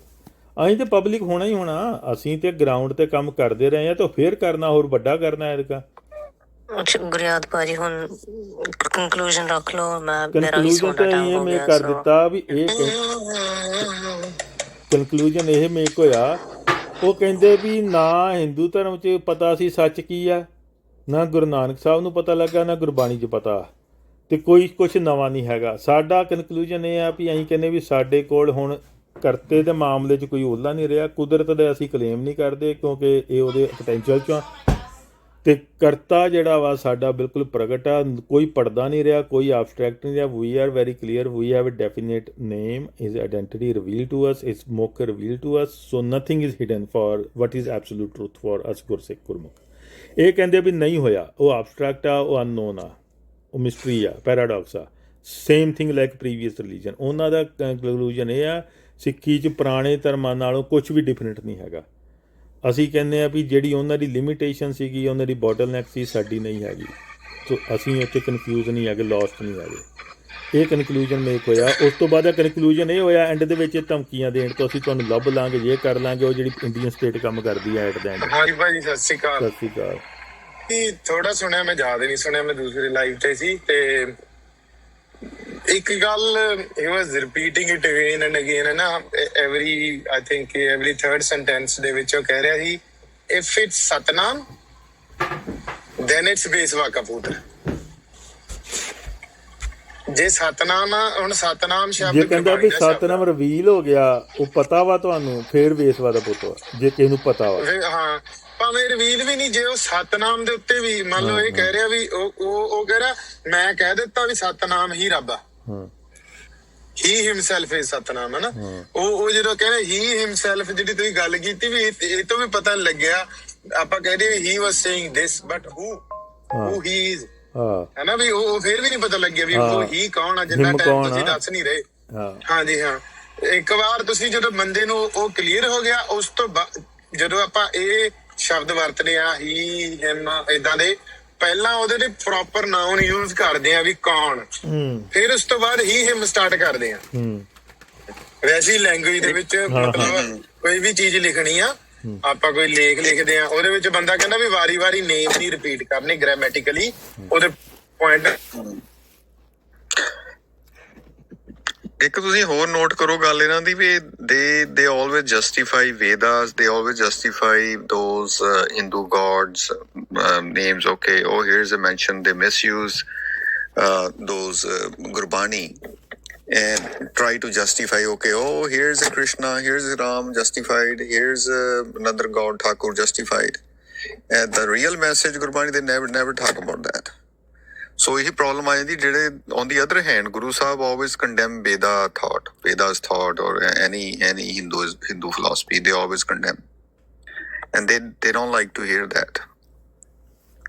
[SPEAKER 2] ਅਸੀਂ ਤਾਂ ਪਬਲਿਕ ਹੋਣਾ ਹੀ ਹੋਣਾ, ਅਸੀਂ ਤਾਂ ਗਰਾਊਂਡ 'ਤੇ ਕੰਮ ਕਰਦੇ ਰਹੇ ਹਾਂ, ਤਾਂ ਫਿਰ ਕਰਨਾ, ਹੋਰ ਵੱਡਾ ਕਰਨਾ ਐਤਕਾਂ.
[SPEAKER 1] ਗੁਰਿਆਦ ਭਾਜੀ ਹੁਣ ਕੰਕਲੂਜਨ ਰੱਖ ਲਓ.
[SPEAKER 2] ਕੰਕਲੂਜਨ ਤਾਂ ਇਹ ਮੇਕ ਕਰ ਦਿੱਤਾ ਵੀ ਇਹ ਕੰਕਲੂਜਨ ਇਹ ਮੇਕ ਹੋਇਆ. ਉਹ ਕਹਿੰਦੇ ਵੀ ਨਾ ਹਿੰਦੂ ਧਰਮ 'ਚ ਪਤਾ ਸੀ ਸੱਚ ਕੀ ਆ, ਨਾ ਗੁਰੂ ਨਾਨਕ ਸਾਹਿਬ ਨੂੰ ਪਤਾ ਲੱਗਾ, ਨਾ ਗੁਰਬਾਣੀ 'ਚ ਪਤਾ, ਅਤੇ ਕੋਈ ਕੁਛ ਨਵਾਂ ਨਹੀਂ ਹੈਗਾ. ਸਾਡਾ ਕਨਕਲੂਜਨ ਇਹ ਆ ਵੀ ਅਸੀਂ ਕਹਿੰਦੇ ਵੀ ਸਾਡੇ ਕੋਲ ਹੁਣ ਕਰਤੇ ਦੇ ਮਾਮਲੇ 'ਚ ਕੋਈ ਓਹਲਾ ਨਹੀਂ ਰਿਹਾ. ਕੁਦਰਤ ਦਾ ਅਸੀਂ ਕਲੇਮ ਨਹੀਂ ਕਰਦੇ, ਕਿਉਂਕਿ ਇਹ ਉਹਦੇ ਪੋਟੈਂਸ਼ੀਅਲ 'ਚੋਂ ਆ, ਅਤੇ ਕਰਤਾ ਜਿਹੜਾ ਵਾ ਸਾਡਾ ਬਿਲਕੁਲ ਪ੍ਰਗਟ ਆ, ਕੋਈ ਪੜਦਾ ਨਹੀਂ ਰਿਹਾ, ਕੋਈ ਐਬਸਟਰੈਕਟ ਨਹੀਂ ਰਿਹਾ. We are very clear, we have a definite name, his identity reveal to us, it's ਮੁੱਖ reveal to us. So nothing is hidden for what is absolute truth for us Gursikh Gurmukh. ਇਹ ਕਹਿੰਦੇ ਵੀ ਨਹੀਂ ਹੋਇਆ, ਉਹ ਐਬਸਟਰੈਕਟ ਆ, ਉਹ ਅਨਨੋਨ ਆ, ਉਹ ਮਿਸਟਰੀ ਆ, ਪੈਰਾਡੌਕਸ ਆ. Same thing like previous religion. ਉਹਨਾਂ ਦਾ ਕੰਕਲੂਜਨ ਇਹ ਆ, ਸਿੱਖੀ 'ਚ ਪੁਰਾਣੇ ਧਰਮਾਂ ਨਾਲੋਂ ਕੁਛ ਵੀ ਡਿਫਰੈਂਟ ਨਹੀਂ ਹੈਗਾ. ਅਸੀਂ ਕਹਿੰਦੇ ਹਾਂ ਵੀ ਜਿਹੜੀ ਉਹਨਾਂ ਦੀ ਲਿਮੀਟੇਸ਼ਨ ਸੀਗੀ, ਉਹਨਾਂ ਦੀ ਬੋਟਲਨੈਕ ਸੀ, ਸਾਡੀ ਨਹੀਂ ਹੈਗੀ. ਸੋ ਅਸੀਂ ਉੱਥੇ ਕਨਫਿਊਜ਼ ਨਹੀਂ ਹੈਗੇ, ਲੋਸਟ ਨਹੀਂ ਹੈਗੇ. ਇਹ ਕਨਕਲੂਜਨ ਮੇਕ ਹੋਇਆ. ਉਸ ਤੋਂ ਬਾਅਦ ਕਨਕਲੂਜਨ ਇਹ ਹੋਇਆ ਐਂਡ ਦੇ ਵਿੱਚ ਧਮਕੀਆਂ ਦੇਣ ਤੋਂ, ਅਸੀਂ ਤੁਹਾਨੂੰ ਲੱਭ ਲਾਂਗੇ, ਇਹ ਕਰ ਲਾਂਗੇ, ਉਹ ਜਿਹੜੀ ਇੰਡੀਅਨ ਸਟੇਟ ਕੰਮ ਕਰਦੀ ਹੈ ਐਟ ਦਾ ਐਂਡ.
[SPEAKER 8] ਹਾਂਜੀ ਭਾਜੀ ਸਤਿ ਸ਼੍ਰੀ ਅਕਾਲ.
[SPEAKER 2] ਸਤਿ ਸ਼੍ਰੀ ਅਕਾਲ.
[SPEAKER 8] ਥੋੜਾ ਸੁਣਿਆ, ਮੈਂ ਜ਼ਿਆਦਾ ਨਹੀਂ ਸੁਣਿਆ, ਮੈਂ ਦੂਸਰੀ ਲਾਈਵ ਤੇ ਸੀ. ਤੇ ਇੱਕ ਗੱਲ he was repeating it again and again ਨਾ, every I think every third sentence ਦੇ ਵਿੱਚ ਉਹ ਕਹਿ ਰਿਹਾ ਸੀ, if it's Satnam then it's ਬੇਸਵਾ ਕਪੂਤਰ. ਜੇ ਸਤਨਾਮ ਆ, ਹੁਣ ਸਤਨਾਮ ਸ਼ਬਦ
[SPEAKER 2] ਜੇ ਕਹਿੰਦਾ ਵੀ ਸਤਨਾਮ ਰਿਵੀਲ ਹੋ ਗਿਆ, ਉਹ ਪਤਾ ਵਾ ਤੁਹਾਨੂੰ, ਫੇਰ ਬੇਸਵਾ ਦਾ ਪੁੱਤ ਵਾ. ਜੇ ਕਿਸੇ ਨੂੰ ਪਤਾ ਵਾ,
[SPEAKER 8] ਹਾਂ ਭਾਵੇਂ ਰਿਵੀਲ ਵੀ ਨਹੀਂ, ਜੇ ਉਹ ਸਤਨਾਮ ਦੇ ਉੱਤੇ ਵੀ ਮੰਨ ਲਓ ਇਹ ਕਹਿ ਰਿਹਾ ਵੀ ਉਹ ਕਹਿ ਰਿਹਾ ਮੈਂ ਕਹਿ ਦਿੱਤਾ ਵੀ ਸਤਨਾਮ ਹੀ ਰੱਬ ਆ, ਹੀ ਹਿਮਸੈਲਫ ਇਜ਼ ਸਤਨਾਮ, ਹਨਾ। ਉਹ ਜਦੋਂ ਕਹਿੰਦੇ ਹੀ ਹਿਮਸੈਲਫ, ਜਿਹੜੀ ਤੁਸੀਂ ਗੱਲ ਕੀਤੀ ਵੀ ਇਹ ਤੋਂ ਵੀ ਪਤਾ ਲੱਗਿਆ, ਆਪਾਂ ਕਹਿੰਦੇ he was saying this but who he is, ਹਨਾ ਵੀ ਉਹ ਫਿਰ ਵੀ ਨਹੀਂ ਪਤਾ ਲੱਗਿਆ ਵੀ ਉਹ ਹੀ ਕੌਣ ਆ, ਜਿੰਨਾ ਟਾਈਮ ਤੁਸੀਂ ਦੱਸ ਨਹੀਂ ਰਹੇ। ਹਾਂਜੀ ਹਾਂ, ਇੱਕ ਵਾਰ ਤੁਸੀਂ ਜਦੋਂ ਬੰਦੇ ਨੂੰ ਉਹ ਕਲੀਅਰ ਹੋ ਗਿਆ, ਉਸ ਤੋਂ ਬਾਅਦ ਜਦੋਂ ਆਪਾਂ ਇਹ ਸ਼ਬਦ ਵਰਤਦੇ ਆ ਹੀ ਹਿਮ ਏਦਾਂ ਦੇ, ਪਹਿਲਾਂ ਉਹਦੇ ਲਈ ਪ੍ਰੋਪਰ ਨਾਉਨ ਯੂਜ਼ ਕਰਦੇ ਆ ਵੀ ਕੌਣ, ਫਿਰ ਉਸ ਤੋਂ ਬਾਅਦ ਹੀ ਹਿਮ ਸਟਾਰਟ ਕਰਦੇ ਆ। ਵੈਸੇ ਲੈਂਗੁਏਜ ਦੇ ਵਿੱਚ ਮਤਲਬ ਕੋਈ ਵੀ ਚੀਜ਼ ਲਿਖਣੀ ਆ, ਆਪਾਂ ਕੋਈ ਲੇਖ ਲਿਖਦੇ ਆ, ਉਹਦੇ ਵਿੱਚ ਬੰਦਾ ਕਹਿੰਦਾ ਵੀ ਵਾਰੀ-ਵਾਰੀ ਨੇਮ ਨਹੀਂ ਰਿਪੀਟ ਕਰਨੀ ਗ੍ਰਾਮੈਟਿਕਲੀ, ਉਹਦੇ ਪੁਆਇੰਟ।
[SPEAKER 9] ਇੱਕ ਤੁਸੀਂ ਹੋਰ ਨੋਟ ਕਰੋ ਗੱਲ ਇਹਨਾਂ ਦੀ ਵੀ they always justify Vedas, they always justify those Hindu gods names. Okay, oh here's a mention, they misuse those Gurbani and try to justify, okay, oh here's a Krishna, here's a Ram justified, here's another god Thakur justified, and the real message Gurbani they never talk about that. So ਇਹ problem ਆ ਜਾਂਦੀ ਜਿਹੜੇ on the other hand Guru Sahib always condemn Veda's thought or any Hindu philosophy, they always condemn and they don't like to hear that.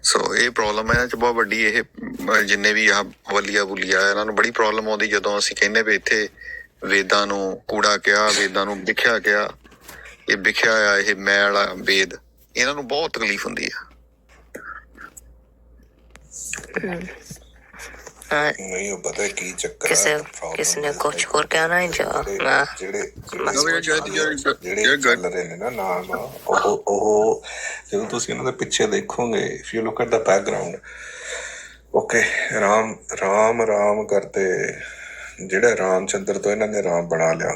[SPEAKER 9] So ਇਹ problem ਹੈ ਇਹਨਾਂ 'ਚ ਬਹੁਤ ਵੱਡੀ। ਇਹ ਜਿੰਨੇ ਵੀ ਆਹ ਵਲੀਆ ਬੁਲੀਆ ਇਹਨਾਂ ਨੂੰ ਬੜੀ ਪ੍ਰੋਬਲਮ ਆਉਂਦੀ ਜਦੋਂ ਅਸੀਂ ਕਹਿੰਦੇ ਵੀ ਇੱਥੇ ਵੇਦਾਂ ਨੂੰ ਕੂੜਾ ਕਿਹਾ, ਵੇਦਾਂ ਨੂੰ ਵਿਖਿਆ ਕਿਹਾ, ਇਹ ਵਿਖਿਆ ਆ, ਇਹ ਮੈਲ ਆ ਵੇਦ, ਇਹਨਾਂ ਨੂੰ ਬਹੁਤ ਤਕਲੀਫ ਹੁੰਦੀ ਆ।
[SPEAKER 7] ਨਹੀਂ ਉਹ ਪਤਾ ਕੀ ਚੱਕਰ
[SPEAKER 1] ਕਿਸੇ ਨੇ ਕੁਛ ਹੋਰ ਕਹਿਣਾ ਹੈ
[SPEAKER 7] ਜਿਹੜੇ ਚੱਲ ਰਹੇ ਨੇ ਨਾ ਨਾਮ, ਉਹ ਜਦੋਂ ਤੁਸੀਂ ਇਹਨਾਂ ਦੇ ਪਿੱਛੇ ਦੇਖੋਗੇ, if you look at the background, okay, Ram ਕਰਦੇ, ਜਿਹੜੇ ਰਾਮਚੰਦਰ ਤੋਂ ਇਹਨਾਂ ਨੇ ਰਾਮ ਬਣਾ ਲਿਆ,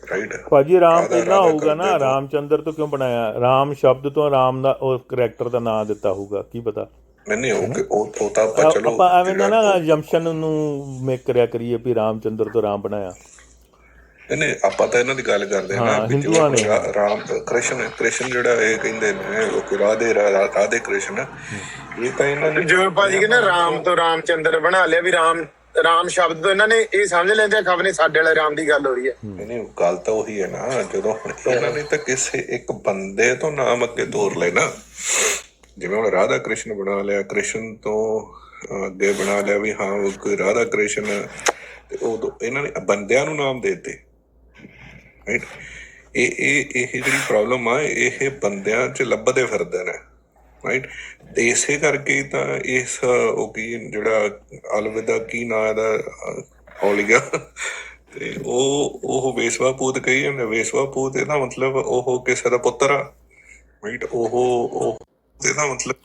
[SPEAKER 7] ਰਾਈਟ
[SPEAKER 2] ਭਾਜੀ। ਰਾਮ ਪਹਿਲਾਂ ਹੋਊਗਾ ਨਾ, ਰਾਮਚੰਦਰ ਤੋਂ ਕਿਉਂ ਬਣਾਇਆ? ਰਾਮ ਸ਼ਬਦ ਤੋਂ ਰਾਮ ਦਾ ਉਹ ਕਰੈਕਟਰ ਦਾ ਨਾਂ ਦਿੱਤਾ ਹੋਊਗਾ, ਕੀ ਪਤਾ।
[SPEAKER 7] ਨਹੀਂ ਉਹ ਤਾਂ ਆਪਾਂ ਚਲੋ
[SPEAKER 2] ਆਪਾਂ ਐਵੇਂ ਨਾ ਜੰਮਸ਼ਨ ਨੂੰ ਮੇਕ ਕਰਿਆ ਕਰੀਏ ਵੀ ਰਾਮਚੰਦਰ ਤੋਂ ਰਾਮ ਬਣਾਇਆ।
[SPEAKER 7] ਨਹੀਂ ਆਪਾਂ ਤਾਂ ਇਹਨਾਂ ਦੀ ਗੱਲ ਕਰਦੇ ਹਾਂ ਨਾ,
[SPEAKER 2] ਹਿੰਦੂਆਂ ਨੇ
[SPEAKER 7] ਰਾਮ ਕ੍ਰਿਸ਼ਨ ਜਿਹੜਾ ਇਹ ਕਹਿੰਦੇ ਨੇ ਰਾਧੇ ਕ੍ਰਿਸ਼ਨ, ਇਹ ਤਾਂ ਇਹਨਾਂ ਨੇ
[SPEAKER 8] ਜਿਵੇਂ ਭਾਜੀ ਕਹਿੰਦੇ ਰਾਮ ਤੋਂ ਰਾਮਚੰਦਰ ਬਣਾ ਲਿਆ, ਵੀ ਰਾਮ ਸ਼ਬਦ ਤੋਂ ਇਹਨਾਂ ਨੇ ਇਹ ਸਮਝ ਲੈਂਦੇ ਆ ਖਬਰ ਸਾਡੇ ਵਾਲੇ ਰਾਮ ਦੀ ਗੱਲ ਹੋ ਰਹੀ ਹੈ।
[SPEAKER 7] ਨਹੀਂ ਗੱਲ ਤਾਂ ਉਹੀ ਹੈ ਨਾ, ਜਦੋਂ ਹੁਣ ਇਹਨਾਂ ਨੇ ਤਾਂ ਕਿਸੇ ਇੱਕ ਬੰਦੇ ਤੋਂ ਨਾਮ ਅੱਗੇ ਤੋਰ ਲਏ ਨਾ, ਜਿਵੇਂ ਹੁਣ ਰਾਧਾ ਕ੍ਰਿਸ਼ਨ ਬਣਾ ਲਿਆ, ਕ੍ਰਿਸ਼ਨ ਤੋਂ ਅੱਗੇ ਬਣਾ ਲਿਆ ਵੀ ਹਾਂ ਉਹ ਕੋਈ ਰਾਧਾ ਕ੍ਰਿਸ਼ਨ, ਤੇ ਉਦੋਂ ਇਹਨਾਂ ਨੇ ਬੰਦਿਆਂ ਨੂੰ ਨਾਮ ਦੇ ਦਿੱਤੇ, ਰਾਈਟ। ਇਹ ਜਿਹੜੀ ਪ੍ਰੋਬਲਮ ਆ ਇਹ ਬੰਦਿਆਂ 'ਚ ਲੱਭਦੇ ਫਿਰਦੇ ਨੇ, ਰਾਈਟ। ਤੇ ਇਸੇ ਕਰਕੇ ਤਾਂ ਇਸ ਉਹ ਕੀ ਜਿਹੜਾ ਅਲਵਿਦਾ ਕੀ ਨਾਂ ਇਹਦਾ ਹੌਲੀਆ, ਤੇ ਉਹ ਵੇਸਵਾ ਪੂਤ ਕਹੀ ਜਾਂਦੇ। ਵੇਸਵਾ ਪੂਤ ਇਹਦਾ ਮਤਲਬ ਉਹ ਕਿਸੇ ਦਾ ਪੁੱਤਰ ਆ, ਰਾਈਟ। ਉਹ ਇਹਦਾ ਮਤਲਬ